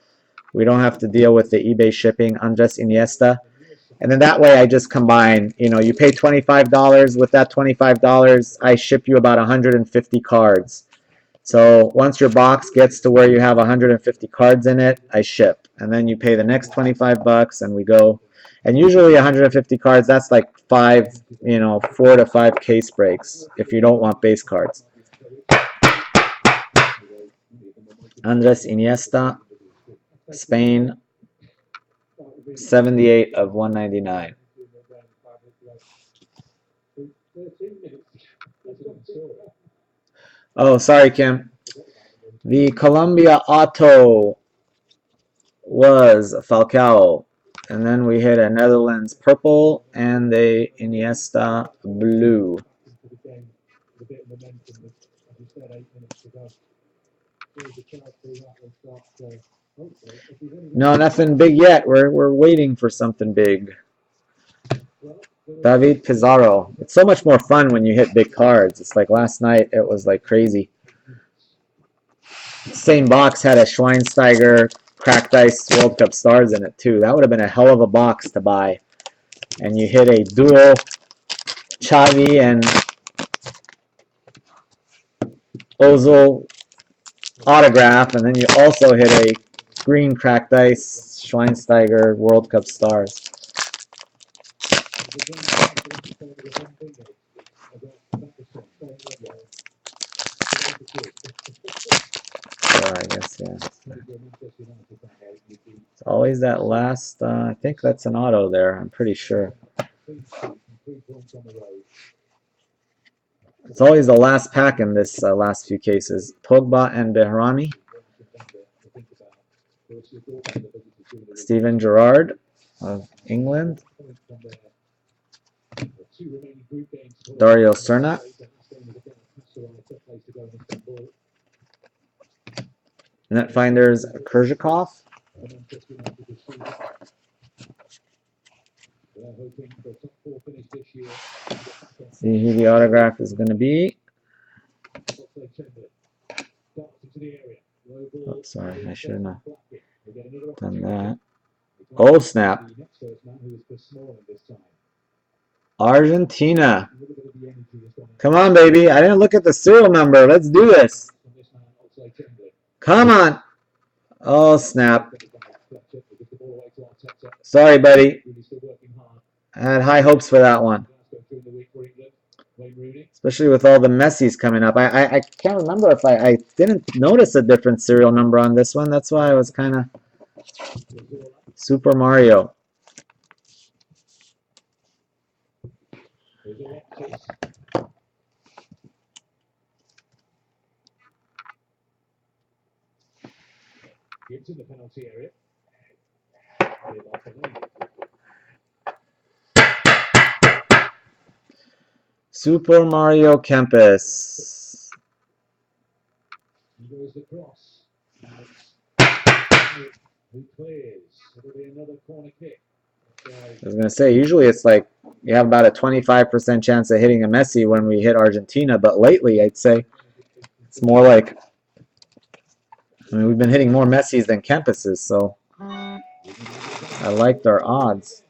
we don't have to deal with the eBay shipping. Andres Iniesta. And then that way I just combine, you pay $25. With that $25, I ship you about 150 cards. So once your box gets to where you have 150 cards in it, I ship. And then you pay the next 25 bucks and we go. And usually 150 cards, that's like 4 to 5 case breaks if you don't want base cards. Andres Iniesta, Spain, 78 of 199. Oh, sorry, Kim. The Columbia Auto was Falcao. And then we hit a Netherlands purple and the Iniesta blue. No, nothing big yet. We're waiting for something big. David Pizarro. It's so much more fun when you hit big cards. It's like last night, it was like crazy. Same box had a Schweinsteiger Cracked Ice World Cup Stars in it too. That would have been a hell of a box to buy. And you hit a dual Xavi and Ozil autograph, and then you also hit a green Cracked Ice Schweinsteiger World Cup Stars. So I guess, yeah. It's always that last, I think that's an auto there, I'm pretty sure. It's always the last pack in this last few cases. Pogba and Behrami. Steven Gerrard of England. Dario Serna. Netfinders Kurzhakov. See who the autograph is going to be. Oh, sorry, I should have not done that. Oh, snap. Argentina. Come on, baby. I didn't look at the serial number. Let's do this. Come on. Oh, snap. Sorry, buddy. I had high hopes for that one. Especially with all the Messis coming up. I can't remember if I didn't notice a different serial number on this one. That's why I was kind of... Super Mario. Into the penalty area. Super Mario Kempes. He goes the cross. He clears. It'll be another corner kick. I was going to say, usually it's like you have about a 25% chance of hitting a Messi when we hit Argentina, but lately I'd say it's more like, I mean, we've been hitting more Messis than Kempeses, so I liked our odds.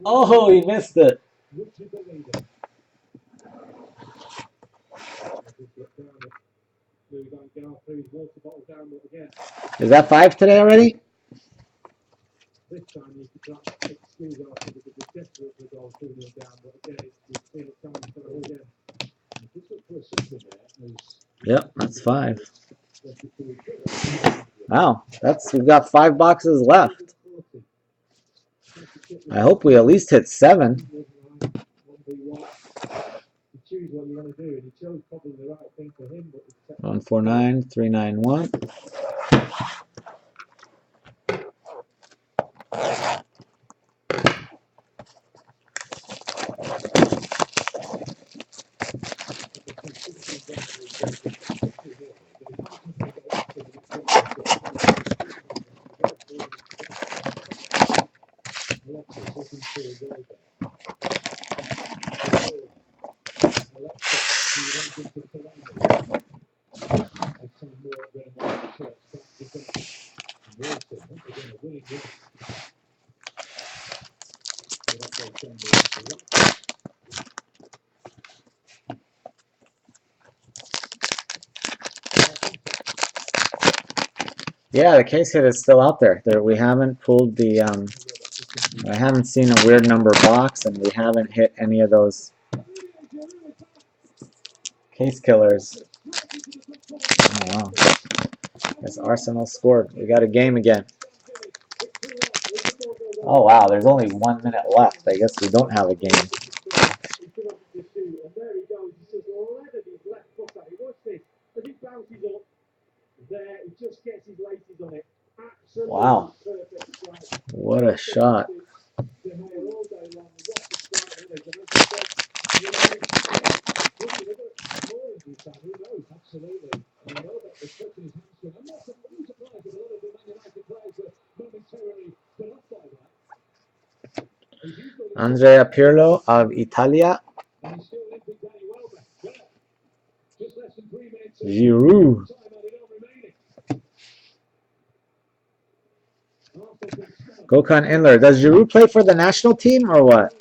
Oh, he missed it. Is that 5 today already? This time you could excuse after because it's desperate to go 2-0 down, but again, you've seen it coming for the whole game. Just look for a symbol there. Yep, that's 5. Wow, we've got 5 boxes left. I hope we at least hit 7. Choose what you want to do, and he chose probably the right thing for him. But 149, 391. Alexis looking for a goal there. Alexis, he went into Columbus. Had some more than one shot back defense. Wilson, once again, a winning run. But up there, Chambers. Yeah, the case hit is still out there. We haven't pulled the I haven't seen a weird number box, and we haven't hit any of those case killers. Oh wow. Guess Arsenal scored. We got a game again. Oh wow, there's only 1 minute left. I guess we don't have a game. And there he goes. He just leathered his left foot at it. Watch this. As it bounces up, there, he just gets his laces on it. Absolutely Wow. perfect strike. What a shot. De Gea all day long. What a strike that is. And as you said, listen, they've got more injuries time. Who knows? Absolutely. And I know that the coach in his hamstring. I'm not surprised that a lot of the Man United players were momentarily put off by that. He's usually Andrea Pirlo of Italia. and he's still limping Danny Welbeck. Well, just less than 3 minutes of Giroud. time added on remaining. Arsenal can start. Gökhan Inler. Does Giroud play for the national team or what?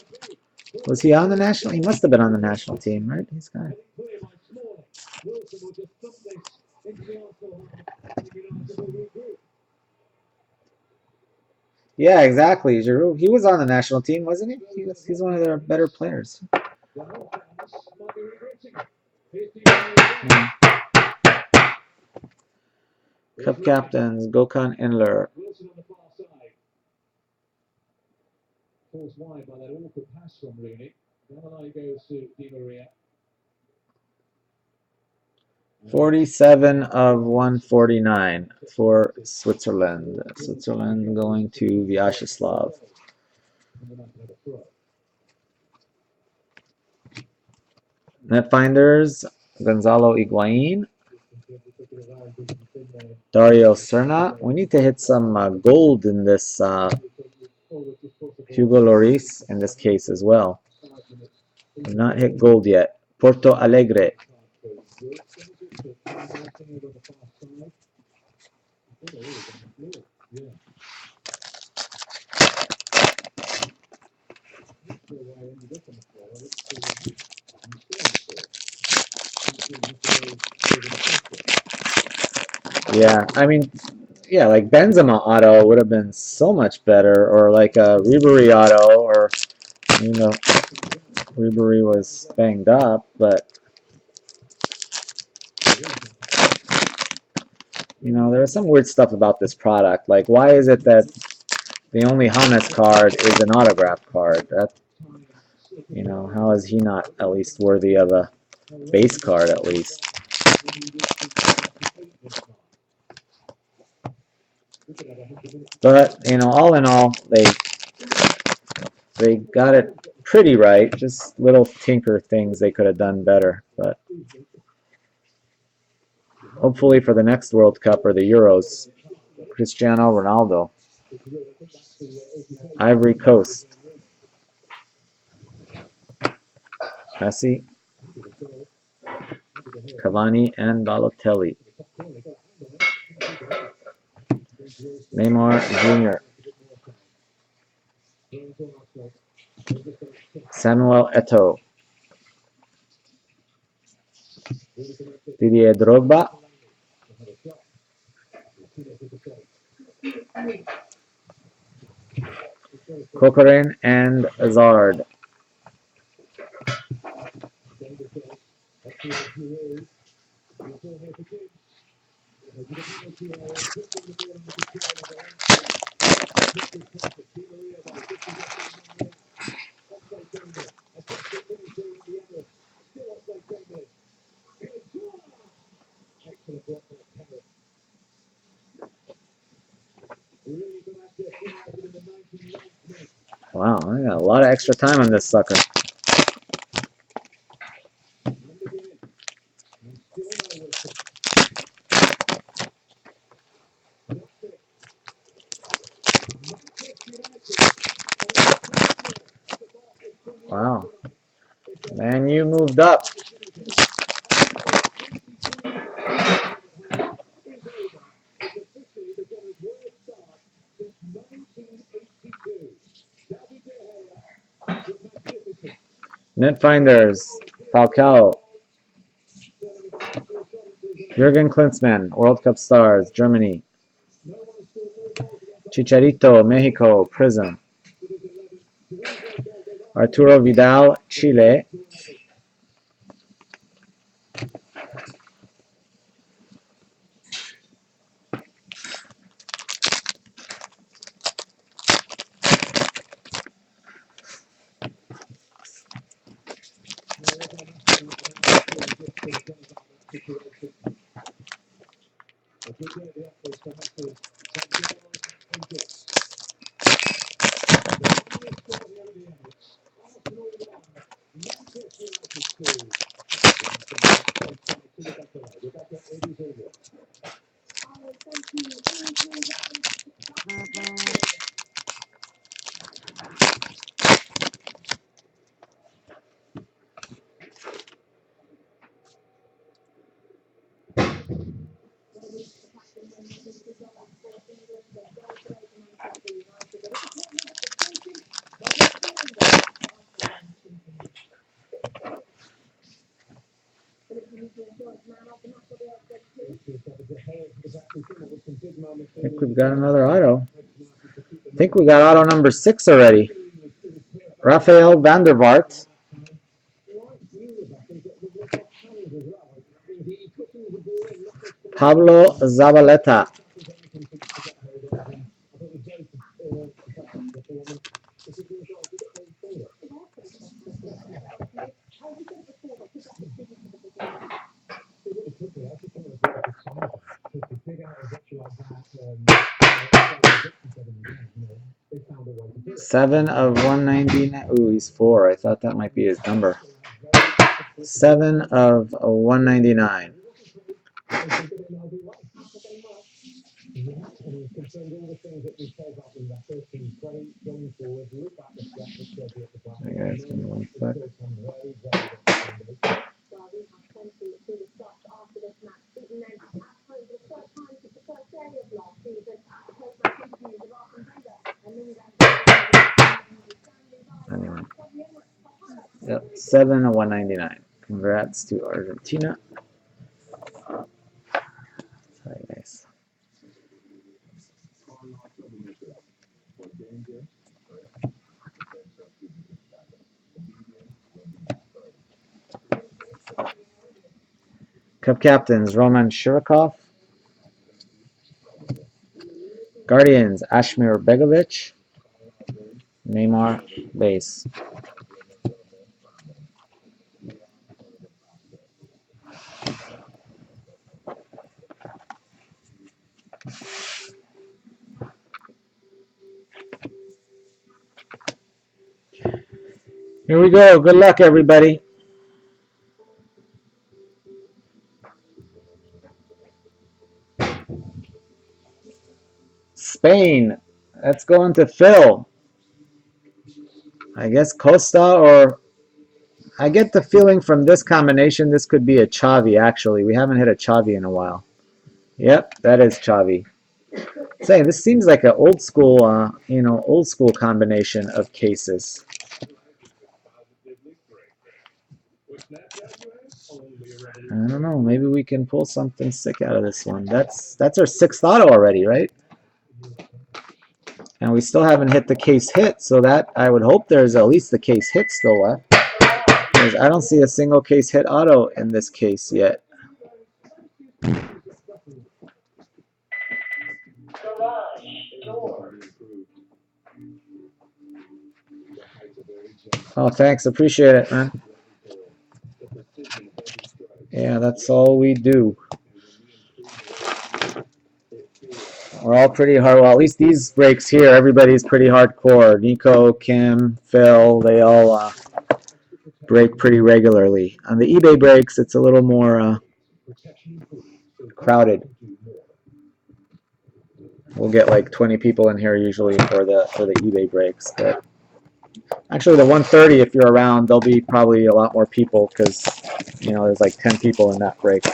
Was he on the national? He must have been on the national team, right? He's got. Heading clear by Smalling. Wilson will just thump this into the Arsenal half. And United will regroup. Yeah, exactly. Giroud. He was on the national team, wasn't he? He's one of their better players. The whole fans might be regretting it. Here's Di Maria. Cup captains Gökhan Inler. Wilson on the far side. Forced wide by that awkward pass from Rooney. Down the line goes to Di Maria. 47 of 149 for Switzerland. Switzerland going to Vyacheslav. And then after a throw. Netfinders Gonzalo Higuain. Dario Serna. We need to hit some gold in this Hugo Lloris in this case as well. We've not hit gold yet. Porto Alegre. Yeah, I mean, yeah, like Benzema auto would have been so much better, or like a Ribery auto, or you know, Ribery was banged up, but you know, there's some weird stuff about this product. Like, why is it that the only James card is an autograph card? That, you know, how is he not at least worthy of a base card at least? But you know, all in all, they got it pretty right. Just little tinker things they could have done better. But hopefully for the next World Cup or the Euros, Cristiano Ronaldo, Ivory Coast, Messi, Cavani, and Balotelli. Neymar Jr. Samuel Eto'o. Didier Drogba. Corcoran and Hazard. Wow, I got a lot of extra time on this sucker. Wow. Man, you moved up. Net finders. Falcao. Jurgen Klinsmann, World Cup stars, Germany. Chicharito, Mexico, Prism. Arturo Vidal, Chile. I think we've got another auto. I think we got auto number 6 already. Rafael van der Vaart. Pablo Zabaleta. Seven of 199. Ooh, he's 4. I thought that might be his number. 7 of 199. Hey guys, give me 1 sec. Anyway. Yep, 7 of 199. Congrats to Argentina. Very nice. Cup captains, Roman Shirokov. Guardians, Ashmir Begovic. Neymar, base. Here we go. Good luck, everybody. Spain. Let's go into Phil. I guess Costa, or I get the feeling from this combination this could be a Xavi, actually. We haven't hit a Xavi in a while. Yep, that is Xavi. Saying this seems like an old school, old school combination of cases. I don't know. Maybe we can pull something sick out of this one. That's our 6th auto already, right? And we still haven't hit the case hit, so that I would hope there's at least the case hit still left. Because I don't see a single case hit auto in this case yet. Oh, thanks. Appreciate it, man. Yeah, that's all we do. We're all pretty hard. Well, at least these breaks here, everybody's pretty hardcore. Nico, Kim, Phil, they all break pretty regularly. On the eBay breaks, it's a little more crowded. We'll get like 20 people in here usually for the eBay breaks. But actually, the 130, if you're around, there'll be probably a lot more people because there's like 10 people in that break.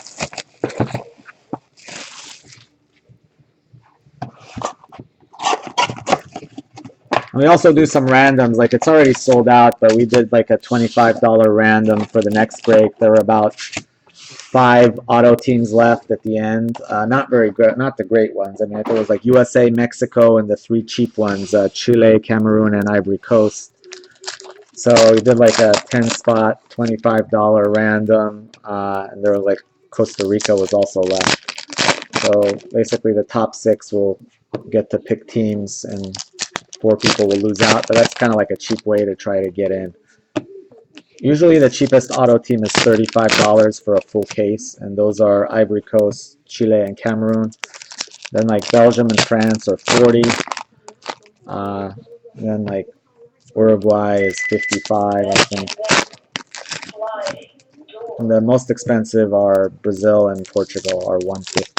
We also do some randoms, like it's already sold out, but we did like a $25 random for the next break. There were about 5 auto teams left at the end. Not very good, not the great ones. I mean, there was like USA, Mexico, and the 3 cheap ones, Chile, Cameroon, and Ivory Coast. So we did like a 10-spot, $25 random, and there was like Costa Rica was also left. So basically the top 6 will get to pick teams and 4 people will lose out, but that's kind of like a cheap way to try to get in. Usually the cheapest auto team is $35 for a full case, and those are Ivory Coast, Chile, and Cameroon. Then like Belgium and France are 40. Then like Uruguay is 55, I think. And the most expensive are Brazil and Portugal are 150.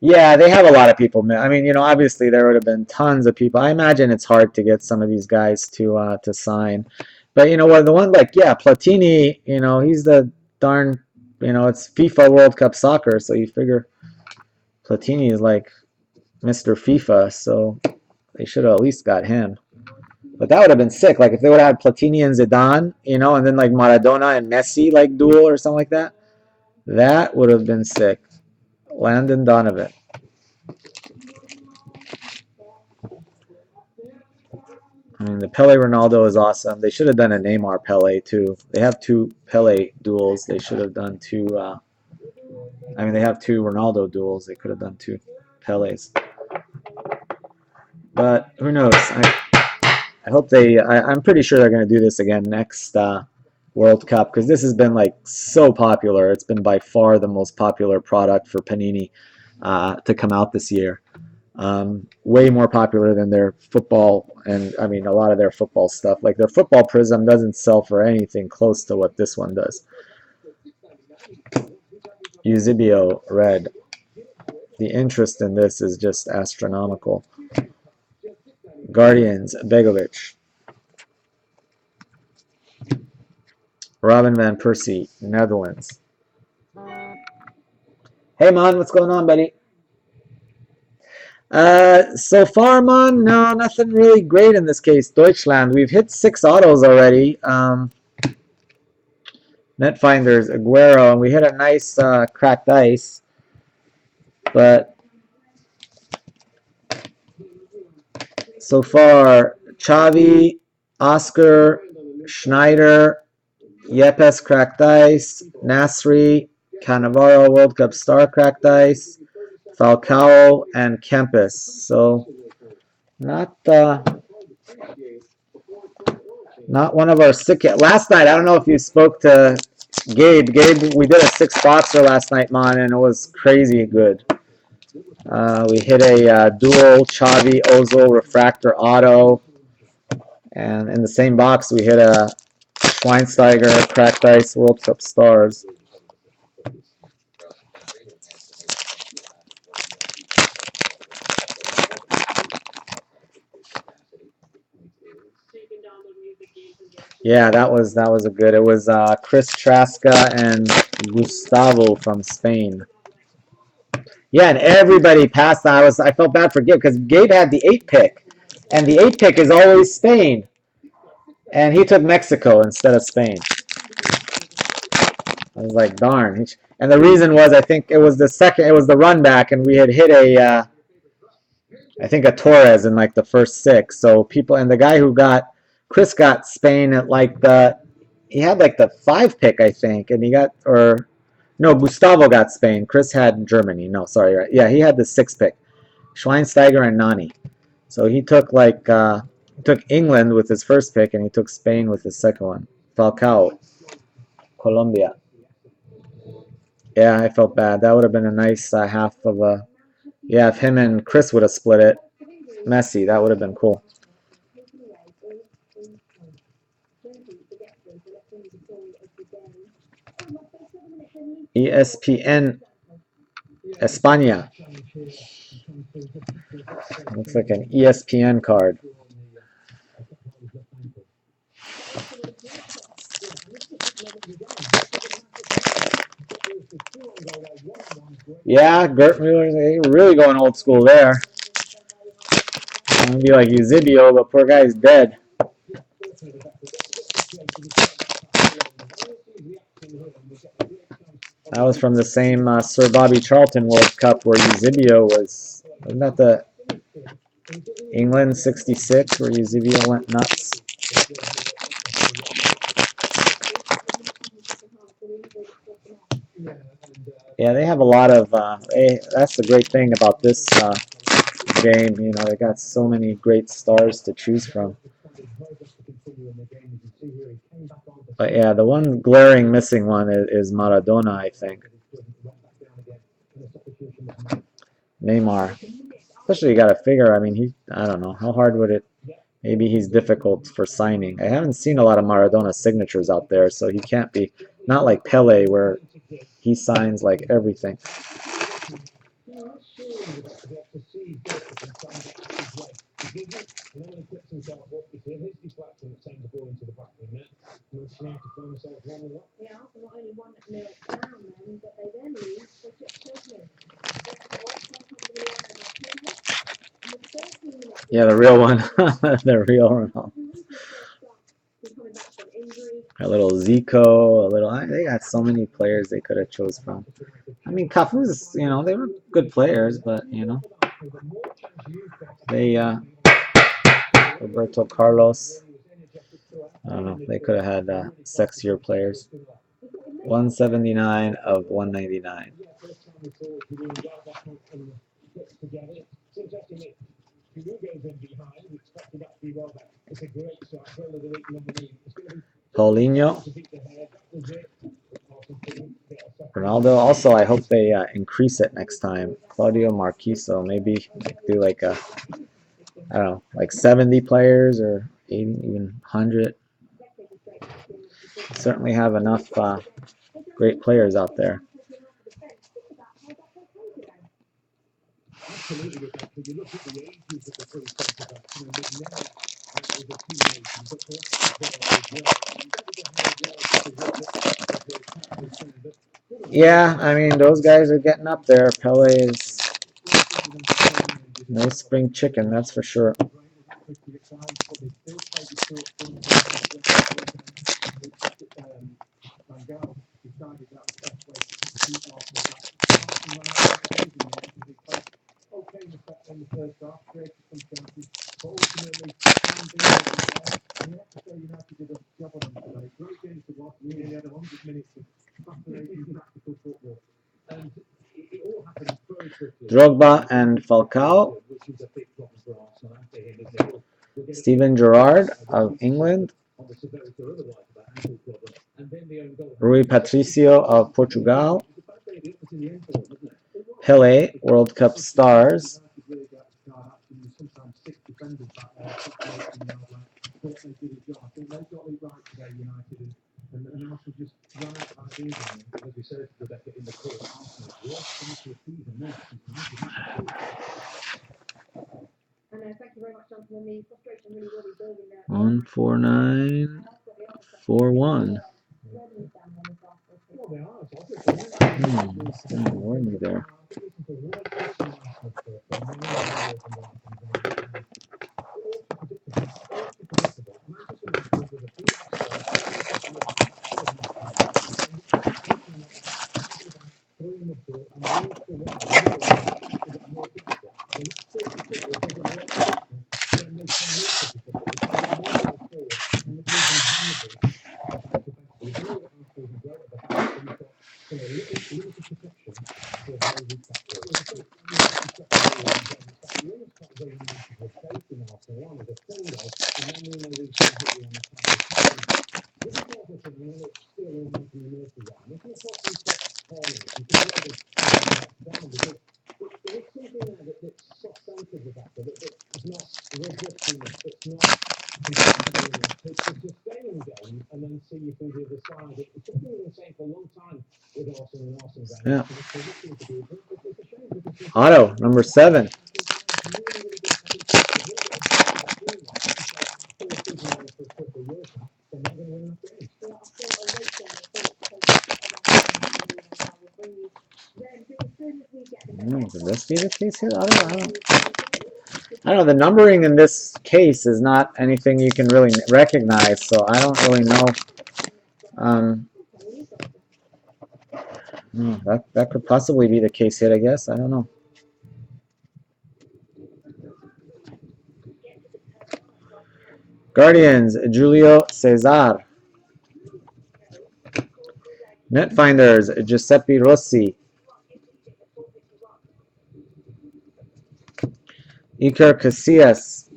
Yeah, they have a lot of people. I mean, obviously there would have been tons of people. I imagine it's hard to get some of these guys to sign. But the one like Platini, he's the darn, it's FIFA World Cup soccer, so you figure Platini is like Mr. FIFA, so they should have at least got him. But that would have been sick. Like if they would have had Platini and Zidane, and then like Maradona and Messi like duel or something like that. That would have been sick. Landon Donovan. I mean, the Pele Ronaldo is awesome. They should have done a Neymar Pele too. They have 2 Pele duels. They should have done 2. I mean, they have 2 Ronaldo duels. They could have done 2 Peles. But who knows? I hope they. I'm pretty sure they're going to do this again next World Cup because this has been like so popular. It's been by far the most popular product for Panini to come out this year. Way more popular than their football, and I mean a lot of their football stuff. Like their football Prism doesn't sell for anything close to what this one does. Eusebio red. The interest in this is just astronomical. Guardians, Begovic. Robin van Persie, Netherlands. Hey, Man, what's going on, buddy? So far, Man, no, nothing really great in this case. Deutschland, we've hit 6 autos already. Netfinders, Aguero, and we hit a nice cracked ice. But so far, Xavi, Oscar, Schneider, Yepes cracked ice, Nasri, Cannavaro World Cup star cracked ice, Falcao, and Kempis. So not one of our sick. Last night, I don't know if you spoke to Gabe. Gabe, we did a 6-boxer last night, Man, and it was crazy good. We hit a dual Xavi Ozil refractor auto, and in the same box we hit a Schweinsteiger cracked ice World Cup stars. Yeah, that was a good. It was Chris Traska and Gustavo from Spain. Yeah, and everybody passed. I felt bad for Gabe because Gabe had the 8 pick, and the 8 pick is always Spain, and he took Mexico instead of Spain. I was like, darn. And the reason was, I think it was the run back, and we had hit I think a Torres in like the first 6. So people, and the guy who Chris got Spain at like he had like the 5 pick, I think, and Gustavo got Spain. Chris had Germany. No, sorry, right? Yeah, he had the 6 pick, Schweinsteiger and Nani. So he took England with his first pick, and he took Spain with his second one. Falcao, Colombia. Yeah, I felt bad. That would have been a nice half of a. Yeah, if him and Chris would have split it, Messi, that would have been cool. ESPN España. Looks like an ESPN card. Yeah, Gert Mueller, they really going old school there. I'm gonna be like Eusebio, but poor guy's dead. That was from the same Sir Bobby Charlton World Cup where Eusebio was. Wasn't that the England '66 where Eusebio went nuts? Yeah, they have a lot of. That's the great thing about this game. You know, they got so many great stars to choose from. But yeah, the one glaring missing one is Maradona, I think. Neymar. Especially you got to figure, I mean, I don't know, how hard would it, maybe he's difficult for signing. I haven't seen a lot of Maradona signatures out there, so he can't be, not like Pele where he signs like everything. Yeah, the real one. The real Ronaldo. A little Zico, a little. They got so many players they could have chose from. I mean, Cafu's, you know, they were good players, but you know, they Roberto Carlos. I don't know. They could have had sexier players. 179 of 199. Paulinho. Ronaldo. Also, I hope they increase it next time. Claudio Marquiso. Maybe do like a, I don't know, like 70 players or 80, even 100. Certainly have enough great players out there. Yeah, I mean, those guys are getting up there. Pele is no spring chicken, that's for sure. Drogba and Falcao. Steven Gerrard of England. Rui Patricio of Portugal. Pele, World Cup stars. One 4941. It's not ignoring me there. see you through the other side. It's something we've been saying for a long time with Arsenal and Arsenal. Yeah. It's a shame because Auto, number 7. Could this be the case here? I don't know. The numbering in this case is not anything you can really recognize, so I don't really know. That could possibly be the case hit, I guess. I don't know. Guardians, Julio Cesar. Netfinders, Giuseppe Rossi. Iker Casillas.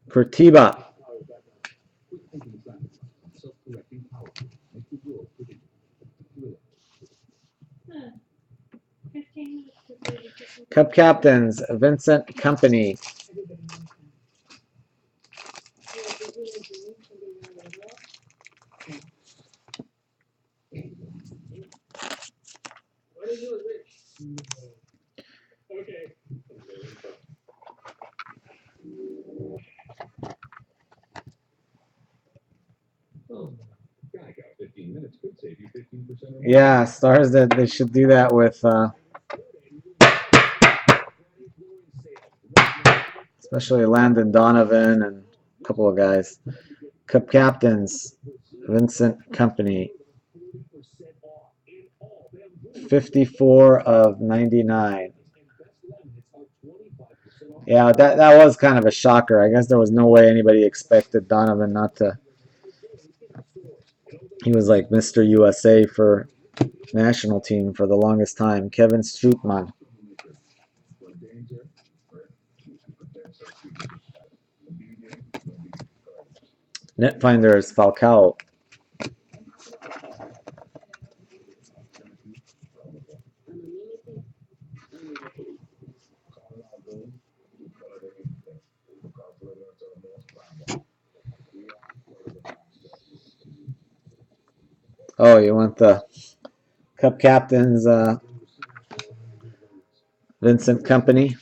Curitiba. Cup captains, Vincent Company. Okay. Oh, gotta go. 15 minutes could save you 15%. Yeah, stars that they should do that with, especially Landon Donovan and a couple of guys. Cup captains, Vincent Company. 54 of 99. Yeah, that was kind of a shocker. I guess there was no way anybody expected Donovan not to. He was like Mr. USA for national team for the longest time. Kevin Strootman. Netfinders, Falcao. Oh, you want the Cup captains, Vincent Company.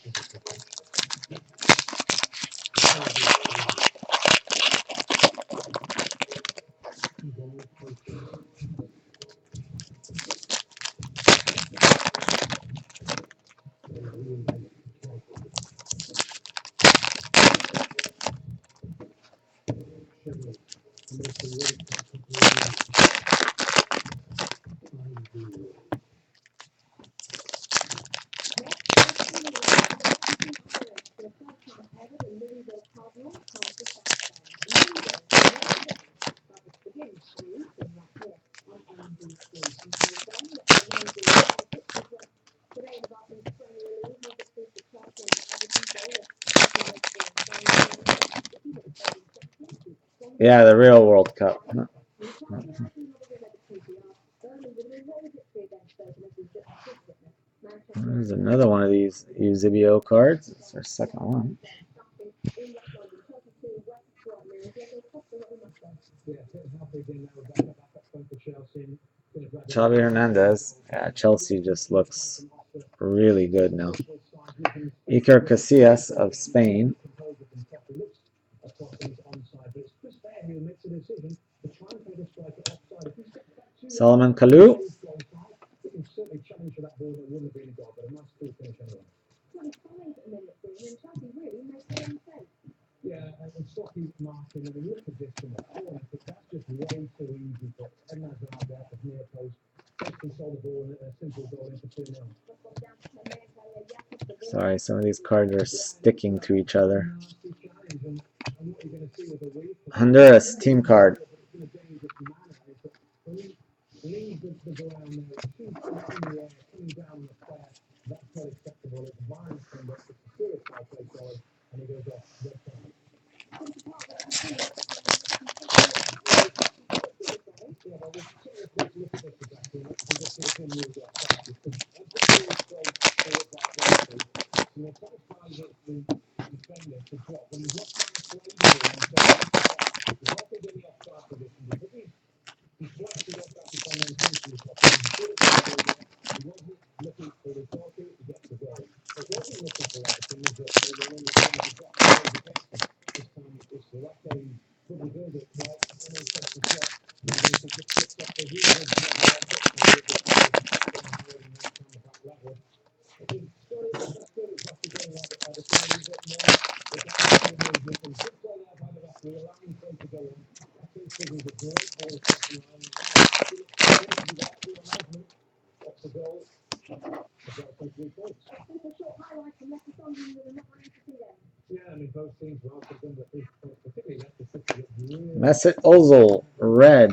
Yeah, the real World Cup. There's another one of these Eusebio cards. It's our second one. Xavi Hernandez. Yeah, Chelsea just looks really good now. Iker Casillas of Spain. Solomon Kalou. Yeah, and Sloppy marking, and he looked at this from the corner, but that's just way too easy for Hernandez out there at near post. Just control the ball and a simple goal into 2-0. Sorry, some of these cards are sticking to each other. Honduras team card. unintentionally popped in. He wasn't looking for the goalkeeper to get the goal. It wasn't looking for Everton, was it? They were only trying to get the goal against them. This time it was the referee couldn't do it right, and then takes the shot. And then it just slipped off the heel of the back level. I think Scotty, that's good. It's after going out of the time a bit more. But that's the good play there by the referee, allowing play to go on. I think this is a great ball across the line. That's the goal. Yeah, I mean, both teams were also done the 3 points, particularly Leicester City. Really Mesut Ozil, red.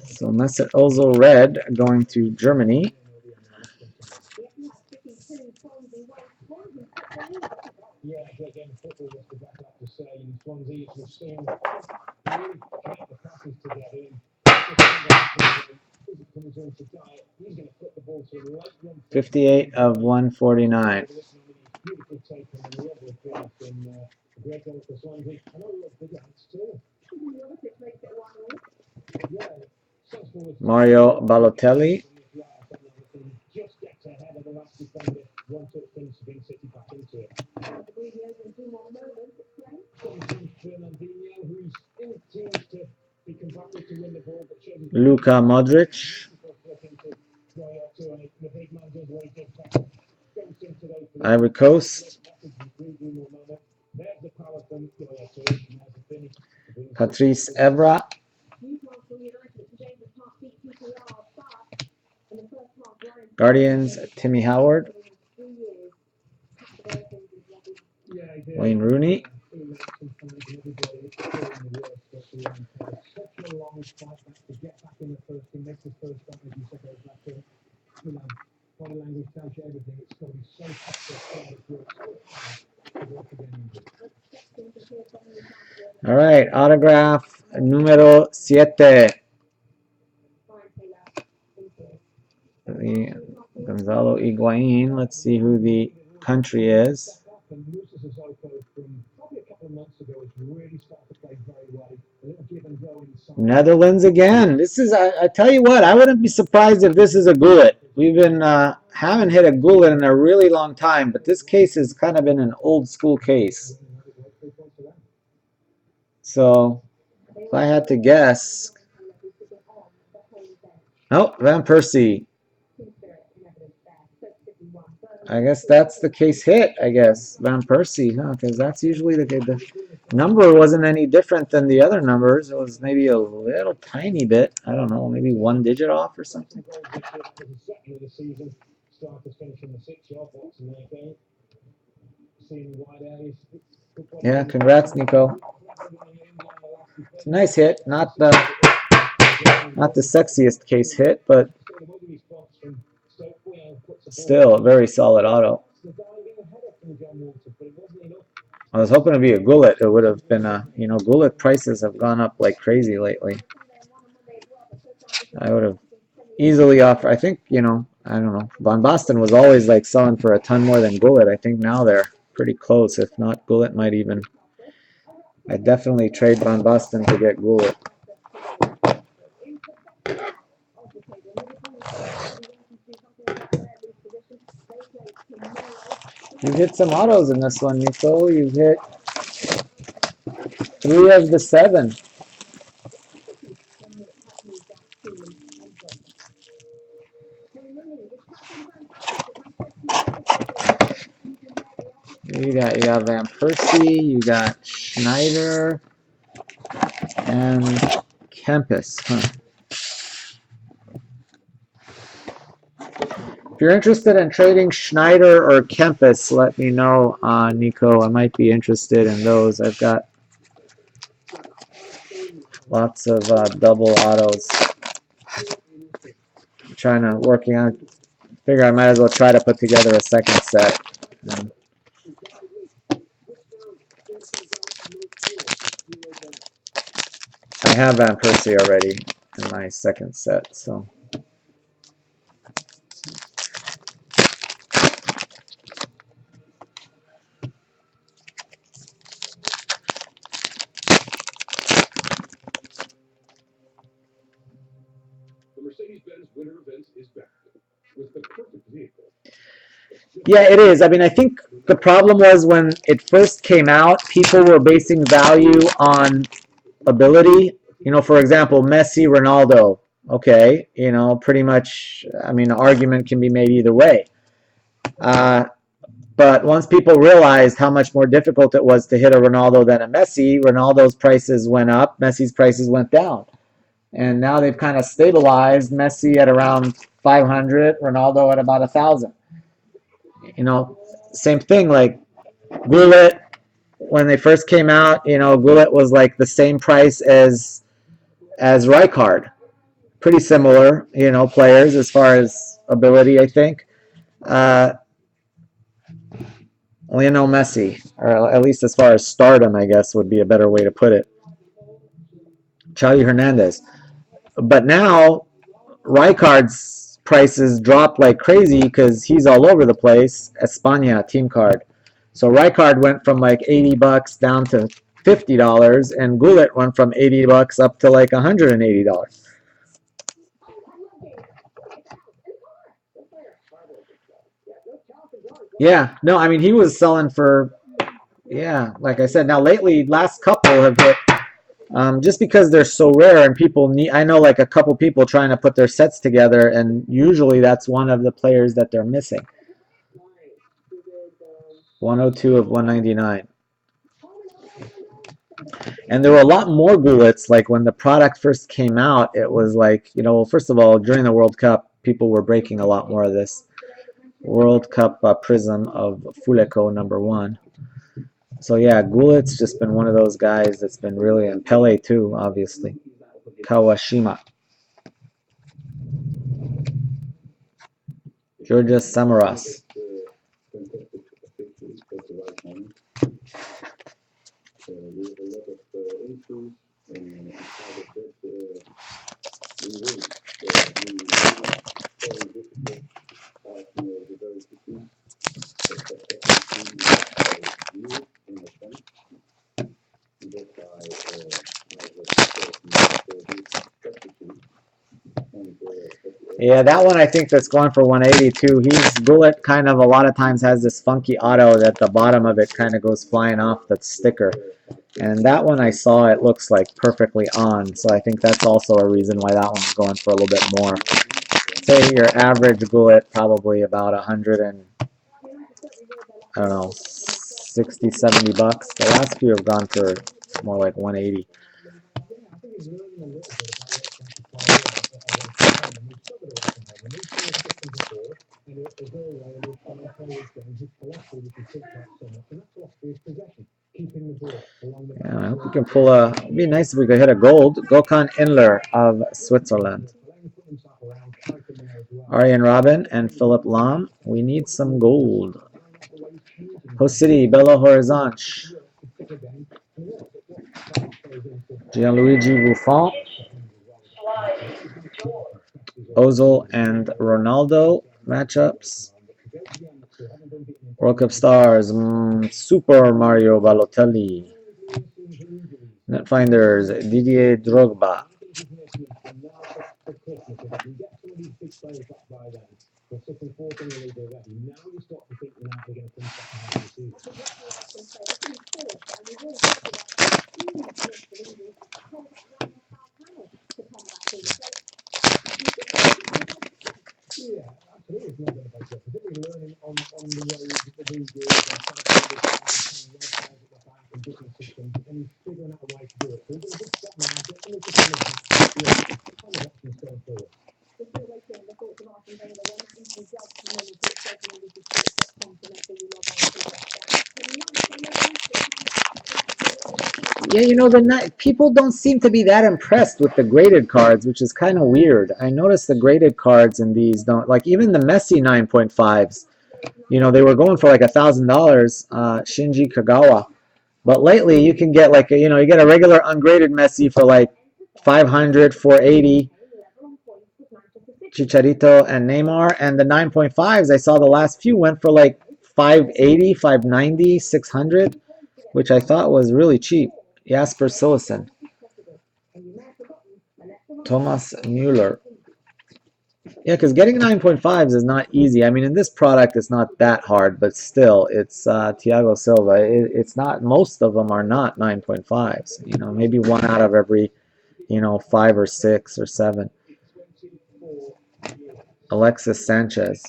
So Mesut Ozil, red, going to Germany. Yeah, again, football was the best have to say. And Swansea was still really kept the passes together. And comes on to die. He's going to put the ball to the right one. 58 of 149. Beautiful take on the lovely finish and a great goal for Swansea. I know we have big hands too. Yeah, sensible. Mario Balotelli. Just gets ahead of the last defender. One touch finish to bring City back into it. Fernandinho, who's in teams to be compatible to win the ball, but shows Luka Modric. Ivory Coast. Patrice Evra. Guardians, Timmy Howard. Wayne Rooney. All right, autograph número 7. Gonzalo Higuain. Let's see who the country is. Netherlands again. This is, I tell you what, I wouldn't be surprised if this is a Gullit. We've been haven't hit a Gullit in a really long time, but this case has kind of been an old school case. So if I had to guess, oh, Van Persie. I guess that's the case hit, I guess. Van Persie, huh? Because that's usually the number wasn't any different than the other numbers. It was maybe a little tiny bit. I don't know, maybe 1 digit off or something. Yeah, congrats, Nico. It's a nice hit. Not the sexiest case hit, but still a very solid auto. I was hoping to be a Gullit. It would have been a, you know, Gullit prices have gone up like crazy lately. I would have easily offered, I think, you know, I don't know. Van Basten was always like selling for a ton more than Gullit. I think now they're pretty close. If not, Gullit might even. I'd definitely trade Van Basten to get Gullit. You've hit some autos in this one, Nico. You've hit 3 of the 7. You got Van Persie, you got Schneider, and Kempis, huh? If you're interested in trading Schneider or Kempis, let me know, Nico. I might be interested in those. I've got lots of double autos. I'm trying to working on. Figure I might as well try to put together a second set. I have Van Persie already in my second set, so. Mercedes-Benz winter event is back with the perfect vehicle. Yeah, it is. I mean, I think the problem was when it first came out, people were basing value on ability. You know, for example, Messi, Ronaldo. Okay, you know, pretty much. I mean, the argument can be made either way. Uh, but once people realized how much more difficult it was to hit a Ronaldo than a Messi, Ronaldo's prices went up, Messi's prices went down. And now they've kind of stabilized. Messi at around 500, Ronaldo at about 1,000. You know, same thing. Like Gullit, when they first came out, you know, Gullit was like the same price as Rijkaard. Pretty similar, you know, players as far as ability, I think. Uh, Lionel Messi, or at least as far as stardom, I guess would be a better way to put it. Xavi Hernandez. But now Rijkaard's prices dropped like crazy because he's all over the place. España team card. So Rijkaard went from like $80 down to $50, and Gullit went from $80 up to like $180. Yeah, no, I mean he was selling for, yeah, like I said. Now lately, last couple have hit. Just because they're so rare and people need, I know like a couple people trying to put their sets together, and usually that's one of the players that they're missing. 102 of 199. And there were a lot more Gullits. Like when the product first came out, it was like, you know, first of all, during the World Cup, people were breaking a lot more of this World Cup Prism of Fuleco #1. So yeah, Gullit's just been one of those guys that's been really, and Pele too, obviously. Kawashima. Georgios Samaras. Yeah, that one I think that's going for 182. Gullit kind of a lot of times has this funky auto that the bottom of it kind of goes flying off that sticker. And that one I saw, it looks like perfectly on. So I think that's also a reason why that one's going for a little bit more. Say your average Gullit probably about 100 and, I don't know, 60, 70 bucks. The last few have gone for more like 180. Yeah, I hope we can pull a. It'd be nice if we could hit a gold. Gökhan Inler of Switzerland. Arjen Robben and Philip Lahm. We need some gold. Hosidi, Belo Horizonte. Gianluigi Buffon. Ozil and Ronaldo matchups. World Cup stars, Super Mario Balotelli. Netfinders, Didier Drogba. Yeah, you know, people don't seem to be that impressed with the graded cards, which is kind of weird. I noticed the graded cards in these don't, like even the Messi 9.5s, you know, they were going for like $1,000, Shinji Kagawa. But lately you can get like, you know, you get a regular ungraded Messi for like 500, 480, Chicharito and Neymar. And the 9.5s, I saw the last few went for like 580, 590, 600, which I thought was really cheap. Jasper Cillessen. Thomas Müller. Yeah, because getting 9.5s is not easy. I mean, in this product, it's not that hard, but still, it's Thiago Silva. It's not, most of them are not 9.5s. You know, maybe one out of every, 5 or 6 or 7. Alexis Sanchez.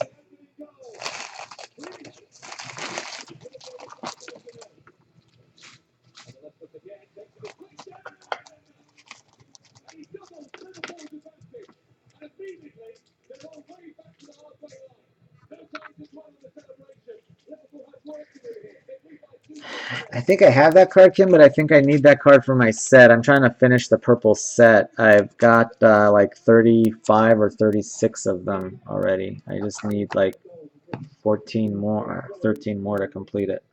I think I have that card, Kim, but I think I need that card for my set. I'm trying to finish the purple set. I've got like 35 or 36 of them already. I just need like 14 more, 13 more to complete it.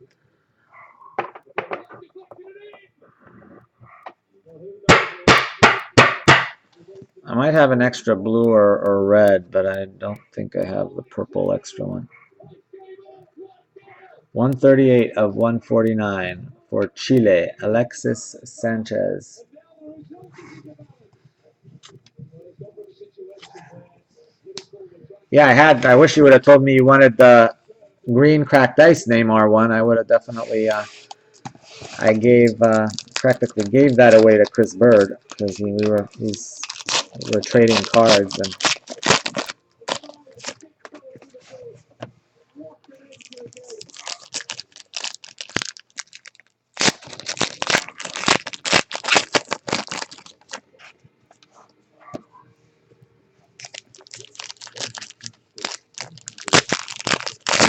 I might have an extra blue or red, but I don't think I have the purple extra one. 138 of 149 for Chile, Alexis Sanchez. Yeah, I wish you would have told me you wanted the green cracked ice Neymar one. I would have definitely. I practically gave that away to Chris Bird because we were trading cards and.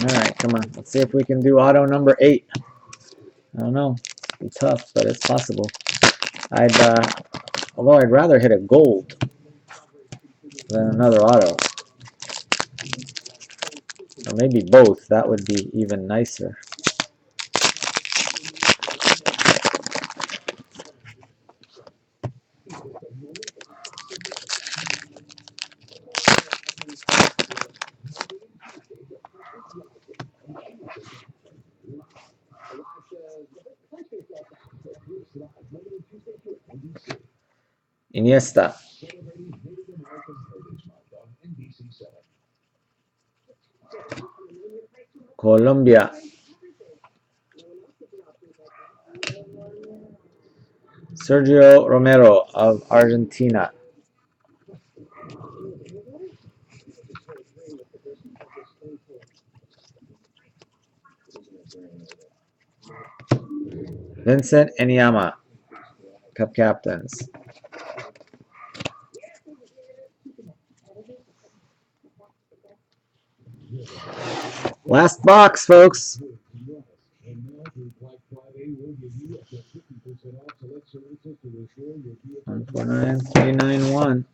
All right, come on. Let's see if we can do auto number 8. I don't know. It'll be tough, but it's possible. Although I'd rather hit a gold than another auto. Or maybe both. That would be even nicer. Iniesta. Colombia. Sergio Romero of Argentina. Vincent Enyama, Cup Captains. Last box, folks. 149391.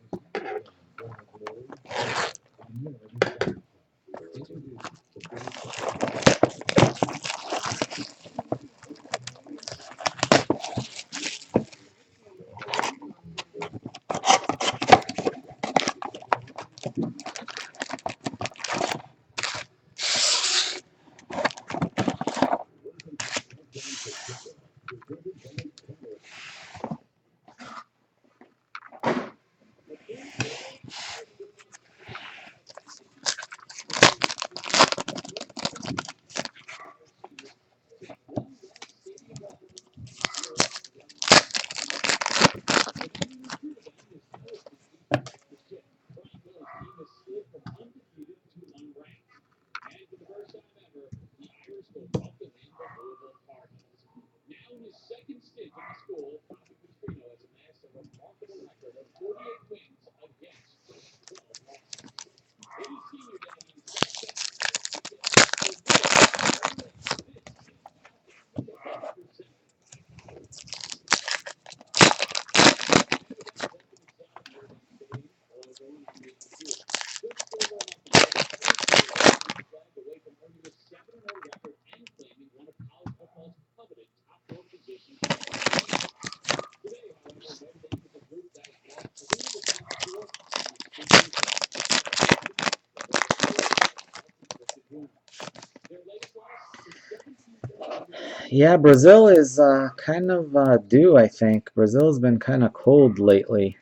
Yeah, Brazil is kind of due, I think. Brazil's been kind of cold lately.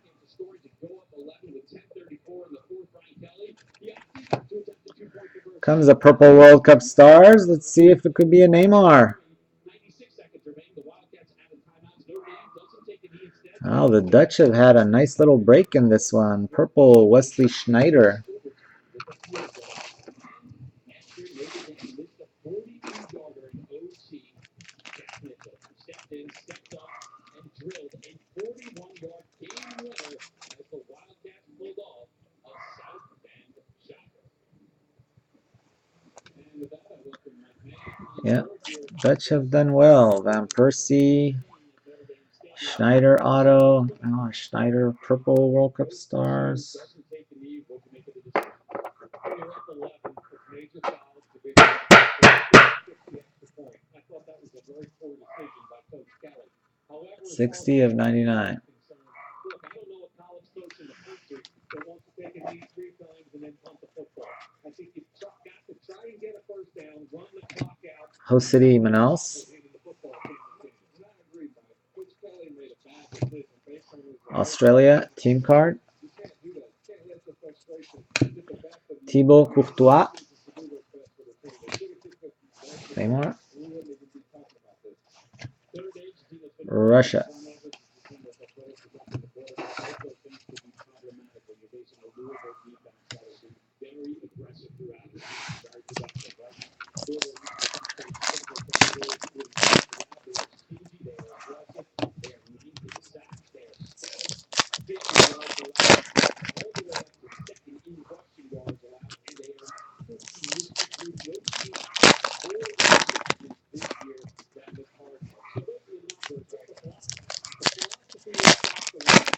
Comes the purple World Cup stars. Let's see if it could be a Neymar. 96 seconds remain. The Wildcats out of timeouts. Notre Dame doesn't take a knee instead. Oh, the Dutch have had a nice little break in this one. Purple Wesley Schneider. With the field goal. After Notre Dame missed a 42-yarder in OT, Jack Mitchell stepped in, stepped up, and drilled a 41-yard game winner as the Wildcats pulled off a South Bend shocker. And with that, I welcome my man on Yeah, board here. Dutch have done well. Van Persie, Notre Dame State. Schneider auto. Oh, Schneider purple World Cup stars. Doesn't take the knee, what to make of the decision. When you're up 11, it's major fouls to be the extra point. I thought that was a very poor decision by Coach Kelly. However, as far as 60 of 99. concerned, look, I don't know a college coach in the country that wants to take a knee 3 times and then punt the football. I think you've got to try and get a first down, run the clock out. José Manaus. The football team. And I agree, Mike. Coach Kelly made a bad decision based on his Australia team card. You can't do that. You can't let the frustration get the best of you. Thibaut Courtois. To do what's best for the team. They should have just been- Neymar. We wouldn't even be talking about this. Third age team has been- Russia. Very aggressive throughout the season, very productive, right? They are stingy, they are aggressive, they are 90 sacks, they are 50 yards allowed, all the way up to second in rushing yards allowed, and they are 50 mistakes, no team more interceptions this year than the Cardinals. So those are the numbers. What the philosophy is stop the run.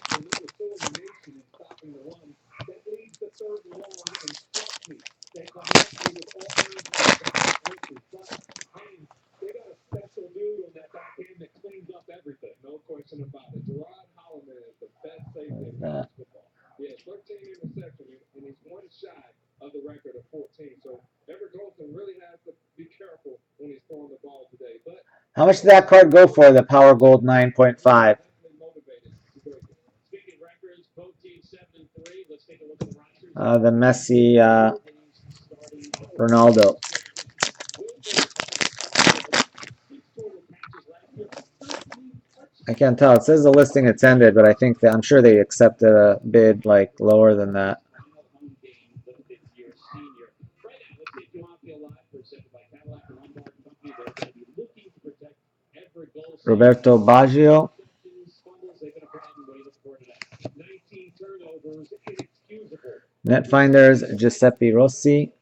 The number 2 in the nation is stopping the run. That leads the third and long, and trust me, they come after you with all kinds of approaches. But, hey, they got a special dude on that back end that cleans up everything. No question about it. Gerard Holliman is the best safety in college football. Yeah, 13 interceptions, and he's one shy of the record of 14. So Everett Golson really has to be careful when he's throwing the ball today. But How much did that card go for? The Power Gold 9.5. definitely motivated to break it. Speaking records, both teams 7-3. Let's take a look at the rosters. The Messi Ronaldo. I can't tell. It says the listing attended, but I think that I'm sure they accepted a bid like lower than that. Roberto Baggio. Netfinders Giuseppe Rossi.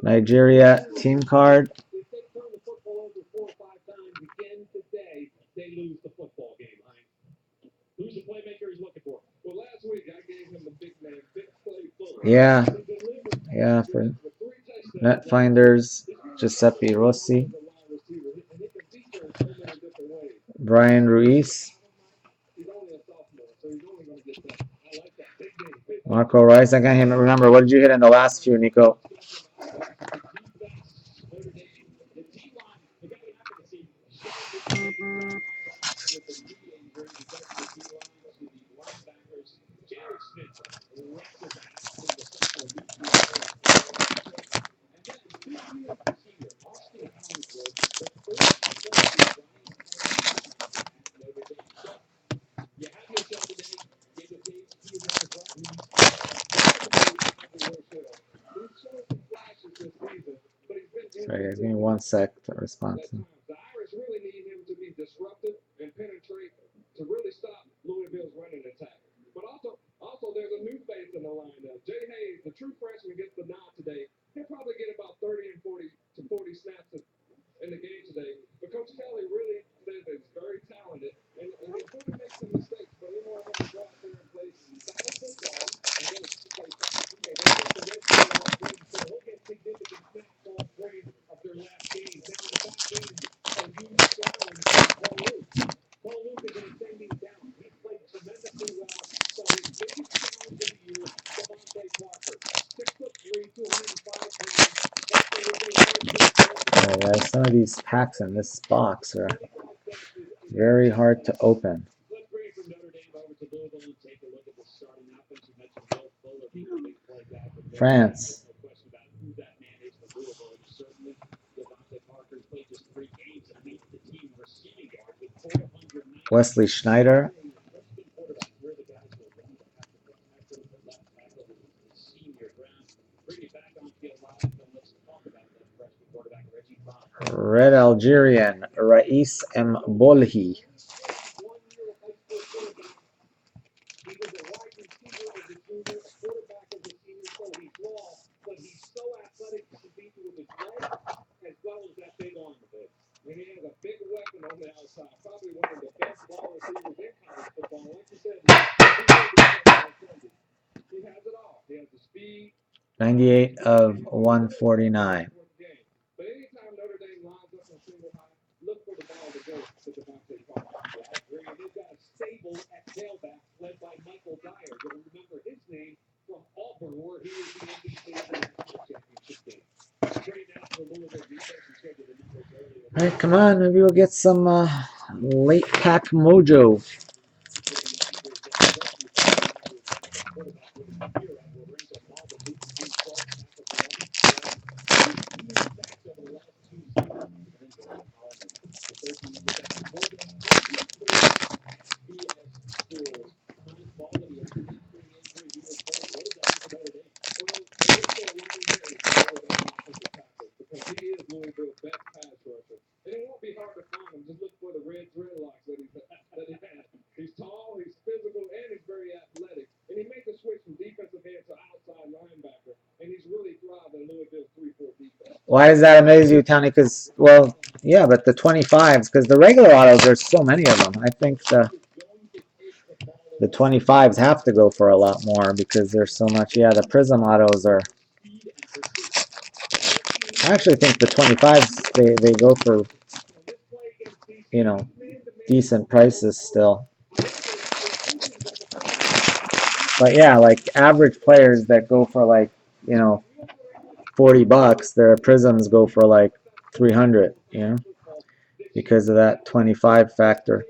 Nigeria team card. If they turn the football over 4 or 5 times again today, they lose the football game, Heinz. Who's the playmaker he's looking for? Well, last week I gave him the big man, big play full. Yeah. Yeah, for Netfinders Giuseppe Rossi. Brian Ruiz. Marco Rice. I can't remember. What did you hit in the last few, Nico? Sorry, guys, give me 1 sec to respond to. The Irish really need him to be disruptive and penetrate to really stop Louisville's running attack. But also there's a new face in the lineup. Jay Hayes, the true freshman, gets the nod today. He'll probably get about 30 and 40 snaps in the game today. But Coach Kelly really says that he's very talented, and he'll probably make some mistakes, but he'll know how to go out there and play solid football and then play fast. Okay, so he'll get significant snaps off grade of their last game. Now in the back end, a huge challenge for Paul Luke. Paul Luke is an ascending talent. He's played tremendously well. So his biggest challenge of the year, Devontae Parker. 6'3", 205 pounds. Alright, guys, some of these packs in this box are very hard to open. Let's bring it from Notre Dame over to Louisville and take a look at the starting offense. You mentioned Will Fuller. France. Wesley Schneider. Red Algerian, Rais Mbolhi. He has it all. He has the speed. 98 of 149. But anytime Notre Dame lines up on single high, look for the ball to go to Devontae Parker. I agree. And they've got a stable at tailback led by Michael Dyer. You'll remember his name from Auburn, where he was the MVP of the national championship game. Straight out to the Louisville defense and said to the numbers earlier. All right, come on. Maybe we'll get some late pack mojo. He's tall, he's physical, and he's very athletic. And he made the switch from defensive end to outside linebacker. And he's really thrived in Louisville's 3-4 defense. Why does that amaze you, Tony? Because, well, yeah, but the 25s, because the regular autos, there's so many of them. I think the 25s have to go for a lot more because there's so much. Yeah, the Prism autos are. I actually think the 25s, they go for, you know, decent prices still. But yeah, like average players that go for like, you know, $40, their Prisms go for like 300, you know, because of that 25 factor.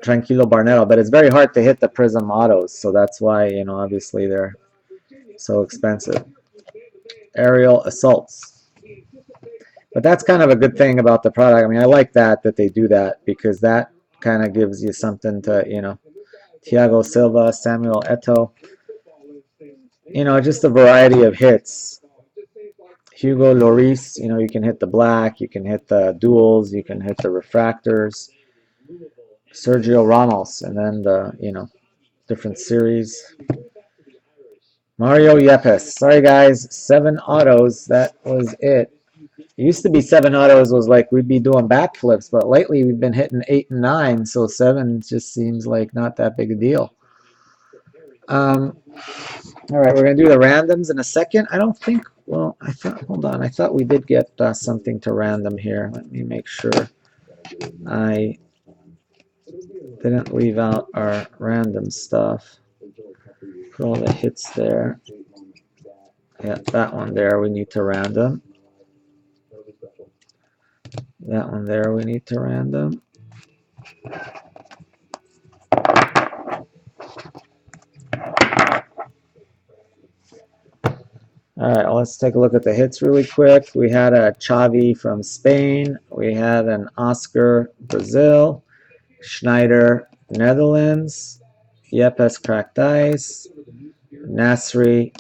Tranquilo Barnetto, but it's very hard to hit the Prism autos, so that's why, you know, obviously they're so expensive. Aerial Assaults. But that's kind of a good thing about the product. I mean, I like that they do that because that kind of gives you something to, you know, Thiago Silva, Samuel Eto'o. You know, just a variety of hits. Hugo Lloris, you know, you can hit the black, you can hit the duals, you can hit the refractors. Sergio Ramos, and then the, you know, different series. Mario Yepes. Sorry guys, 7 autos, that was it. It used to be 7 autos was like we'd be doing backflips, but lately we've been hitting 8 and 9, so 7 just seems like not that big a deal. All right, we're gonna do the randoms in a second. I don't think. Well, I thought. Hold on. I thought we did get something to random here. Let me make sure I didn't leave out our random stuff. Put all the hits there. Yeah, that one there we need to random. That one there we need to random. All right, well, let's take a look at the hits really quick. We had a Xavi from Spain. We had an Oscar, Brazil. Schneider, Netherlands. Yepes cracked ice. Nasri,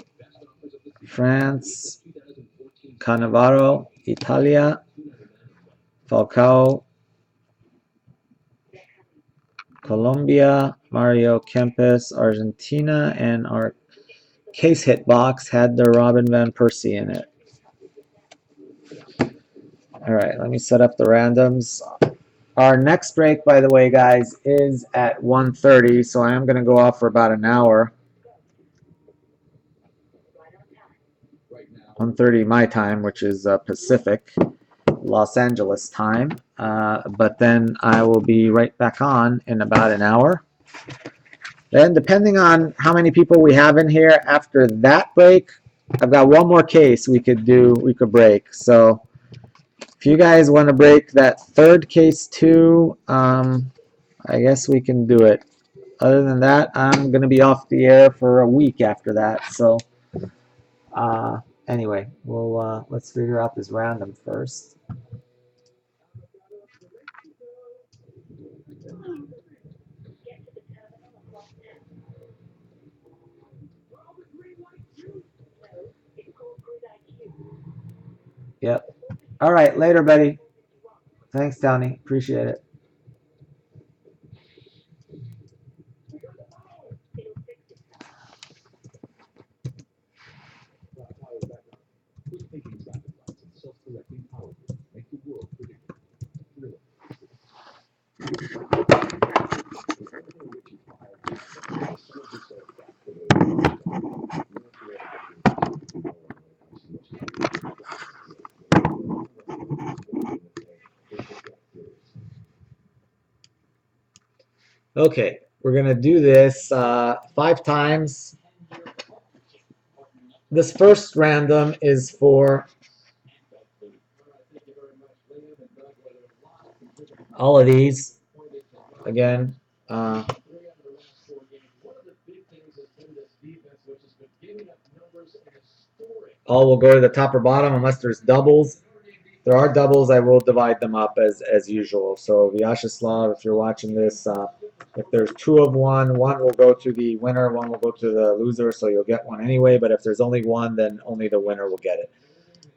France. Cannavaro, Italia. Falcao, Colombia. Mario Kempes, Argentina. And our case hit box had the Robin Van Persie in it. All right, let me set up the randoms. Our next break, by the way, guys, is at 1:30, so I am going to go off for about an hour. 1:30 my time, which is Pacific, Los Angeles time. But then I will be right back on in about an hour. Then, depending on how many people we have in here after that break, I've got one more case we could break. So if you guys want to break that third case too, I guess we can do it. other than that, I'm gonna be off the air for a week after that. So, anyway, we'll let's figure out this random first. Yep. All right, later, buddy. Thanks, Downey. Appreciate it. Quick thinking satellites and self-directing power grids make the world predictable. Thrilling. Okay, we're gonna do this 5 times. This first random is for all of these. Again, all will go to the top or bottom unless there's doubles. If there are doubles, I will divide them up as usual. So Vyacheslav, if you're watching this, if there's 2 of one will go to the winner, 1 will go to the loser, so you'll get 1 anyway. But if there's only 1, then only the winner will get it.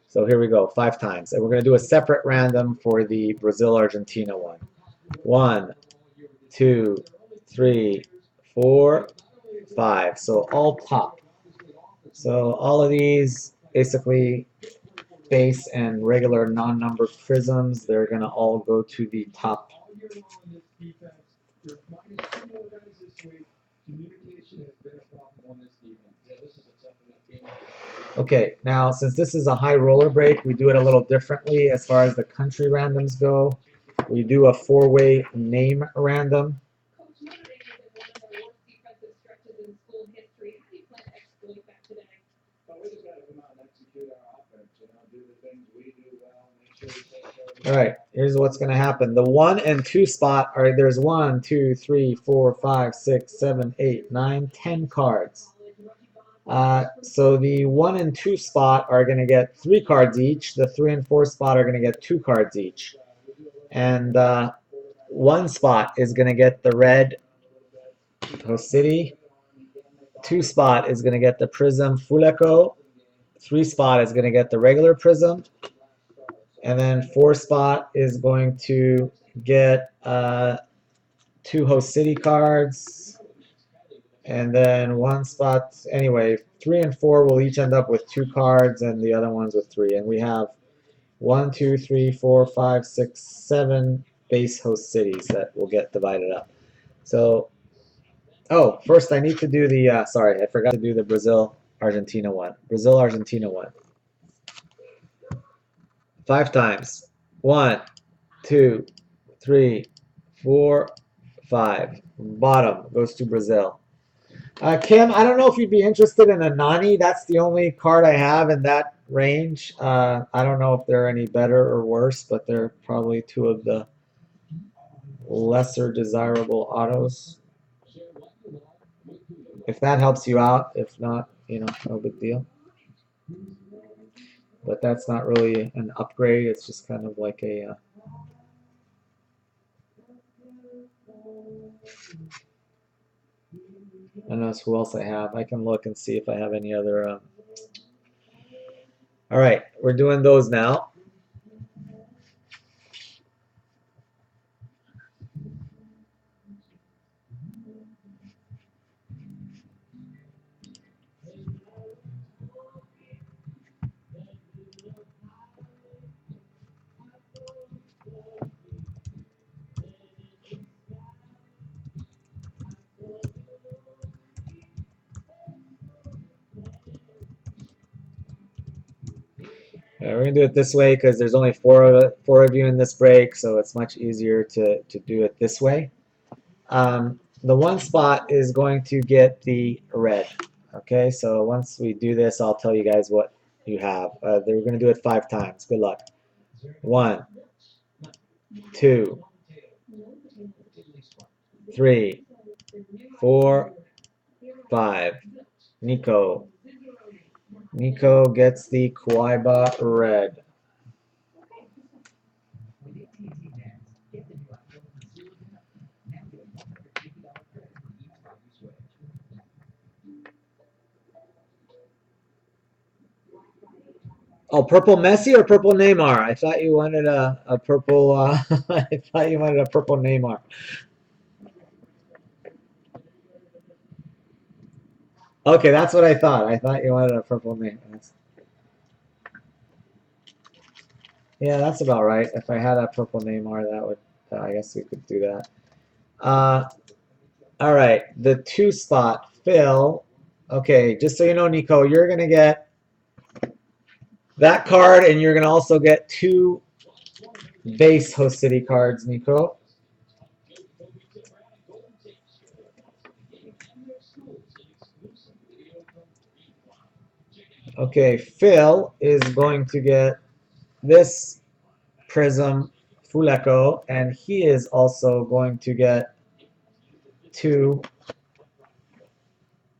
So here we go, 5 times. And we're going to do a separate random for the Brazil-Argentina one. 1, 2, 3, 4, 5. So all pop. So all of these basically base and regular non-numbered prisms, they're going to all go to the top. Okay, now since this is a high roller break, we do it a little differently as far as the country randoms go. We do a 4-way name random. All right, here's what's going to happen. The 1 and 2 spot are there's 1, 2, 3, 4, 5, 6, 7, 8, 9, 10 cards. So the 1 and 2 spot are going to get 3 cards each. The 3 and 4 spot are going to get 2 cards each. And 1 spot is going to get the red Host City. 2 spot is going to get the Prism Fuleco. 3 spot is going to get the regular Prism. And then 4 spot is going to get 2 Host City cards. And then 1 spot, anyway, 3 and 4 will each end up with 2 cards and the other ones with 3. And we have 1, 2, 3, 4, 5, 6, 7 base host cities that will get divided up. So, oh, first I need to do the, sorry, I forgot to do the Brazil-Argentina one. Brazil-Argentina one. 5 times. 1, 2, 3, 4, 5. Bottom goes to Brazil. Kim, I don't know if you'd be interested in a Nani. That's the only card I have in that range. I don't know if they're any better or worse, but they're probably 2 of the lesser desirable autos. If that helps you out. If not, you know, no big deal. But that's not really an upgrade. It's just kind of like a... I don't know who else I have. I can look and see if I have any other... All right, we're doing those now. We're going to do it this way because there's only four of you in this break, so it's much easier to do it this way. The 1 spot is going to get the red. Okay, so once we do this, I'll tell you guys what you have. We're going to do it 5 times. Good luck. 1, 2, 3, 4, 5. Nico. Nico gets the Kawaiba red. Oh, purple Messi or purple Neymar? I thought you wanted a purple. I thought you wanted a purple Neymar. Okay, that's what I thought. I thought you wanted a purple Neymar. Yeah, that's about right. If I had a purple Neymar, that would. I guess we could do that. All right, the 2 spot, Phil. Okay, just so you know, Nico, you're gonna get that card, and you're gonna also get 2 base Host City cards, Nico. Okay, Phil is going to get this Prism Full Echo, and he is also going to get 2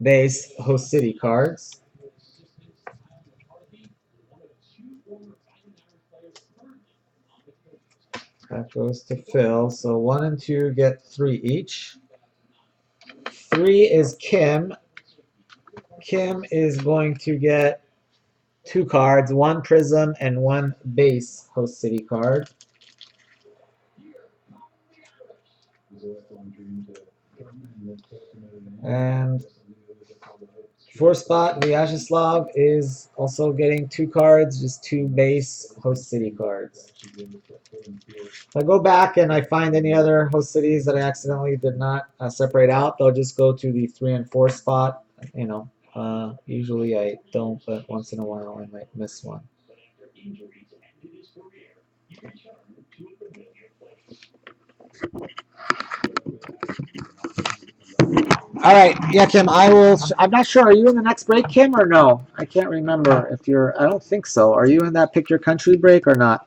base Host City cards. That goes to Phil. So 1 and 2 get 3 each. 3 is Kim. Kim is going to get 2 cards, 1 Prism and 1 base Host City card. And 4 spot, Vyacheslav is also getting 2 cards, just 2 base Host City cards. If I go back and I find any other Host Cities that I accidentally did not separate out, they'll just go to the 3 and 4 spot. You know, usually I don't, but once in a while I might miss one. All right, yeah, Kim. I'm not sure. Are you in the next break, Kim, or no? I can't remember if you're. I don't think so. Are you in that pick your country break or not?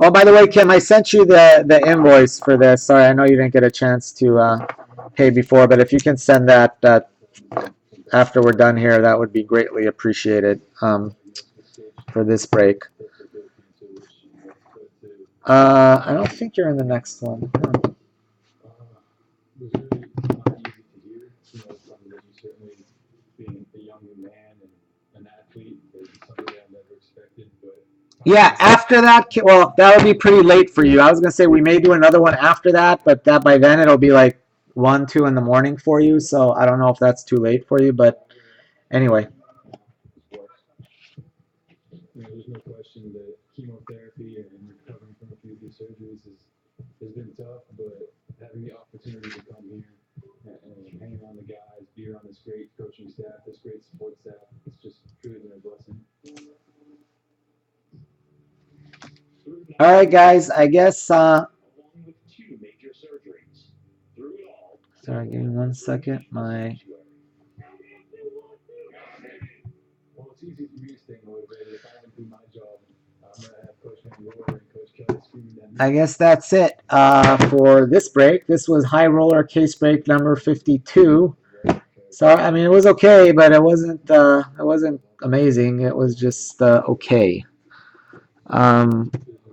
Oh, by the way, Kim, I sent you the invoice for this. Sorry, I know you didn't get a chance to pay before, but if you can send that after we're done here, that would be greatly appreciated for this break. I don't think you're in the next one. Was really not easy to hear, you know, from you certainly being a young man and an athlete, is something I never expected, but Yeah, after that, well, that would be pretty late for you. I was gonna say we may do another one after that, but that by then it'll be like 1, 2 in the morning for you. So I don't know if that's too late for you, but anyway. you know, there's no question that chemotherapy and recovering from a few of these surgeries has been tough, but having the opportunity to come here and hang around the guys, be around this great coaching staff, this great support staff, it's just truly been a blessing. All right, guys. I guess. Sorry, give me 1 second. Well, it's easy for me to stay motivated. If I don't do my job, I'm going to have Coach Van and Coach Kelly screaming at me. I guess that's it for this break. This was High Roller Case Break number 52. So I mean, it was okay, but it wasn't amazing. It was just okay.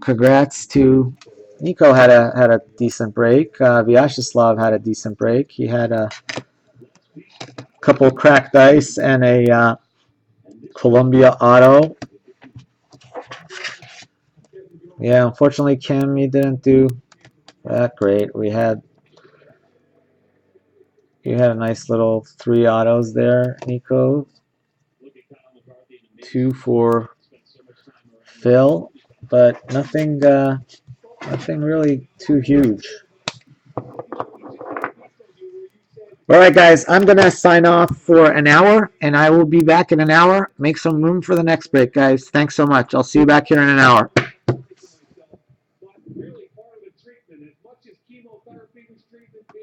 Congrats to Nico had a decent break. Vyacheslav had a decent break. He had a couple cracked dice and a Columbia auto. Yeah, unfortunately, Kim, you didn't do that great. You had a nice little 3 autos there, Nico. 2 for Phil, but nothing really too huge. All right, guys, I'm going to sign off for an hour, and I will be back in an hour. Make some room for the next break, guys. Thanks so much. I'll see you back here in an hour. Really part of the treatment, as much as chemotherapy was treatment.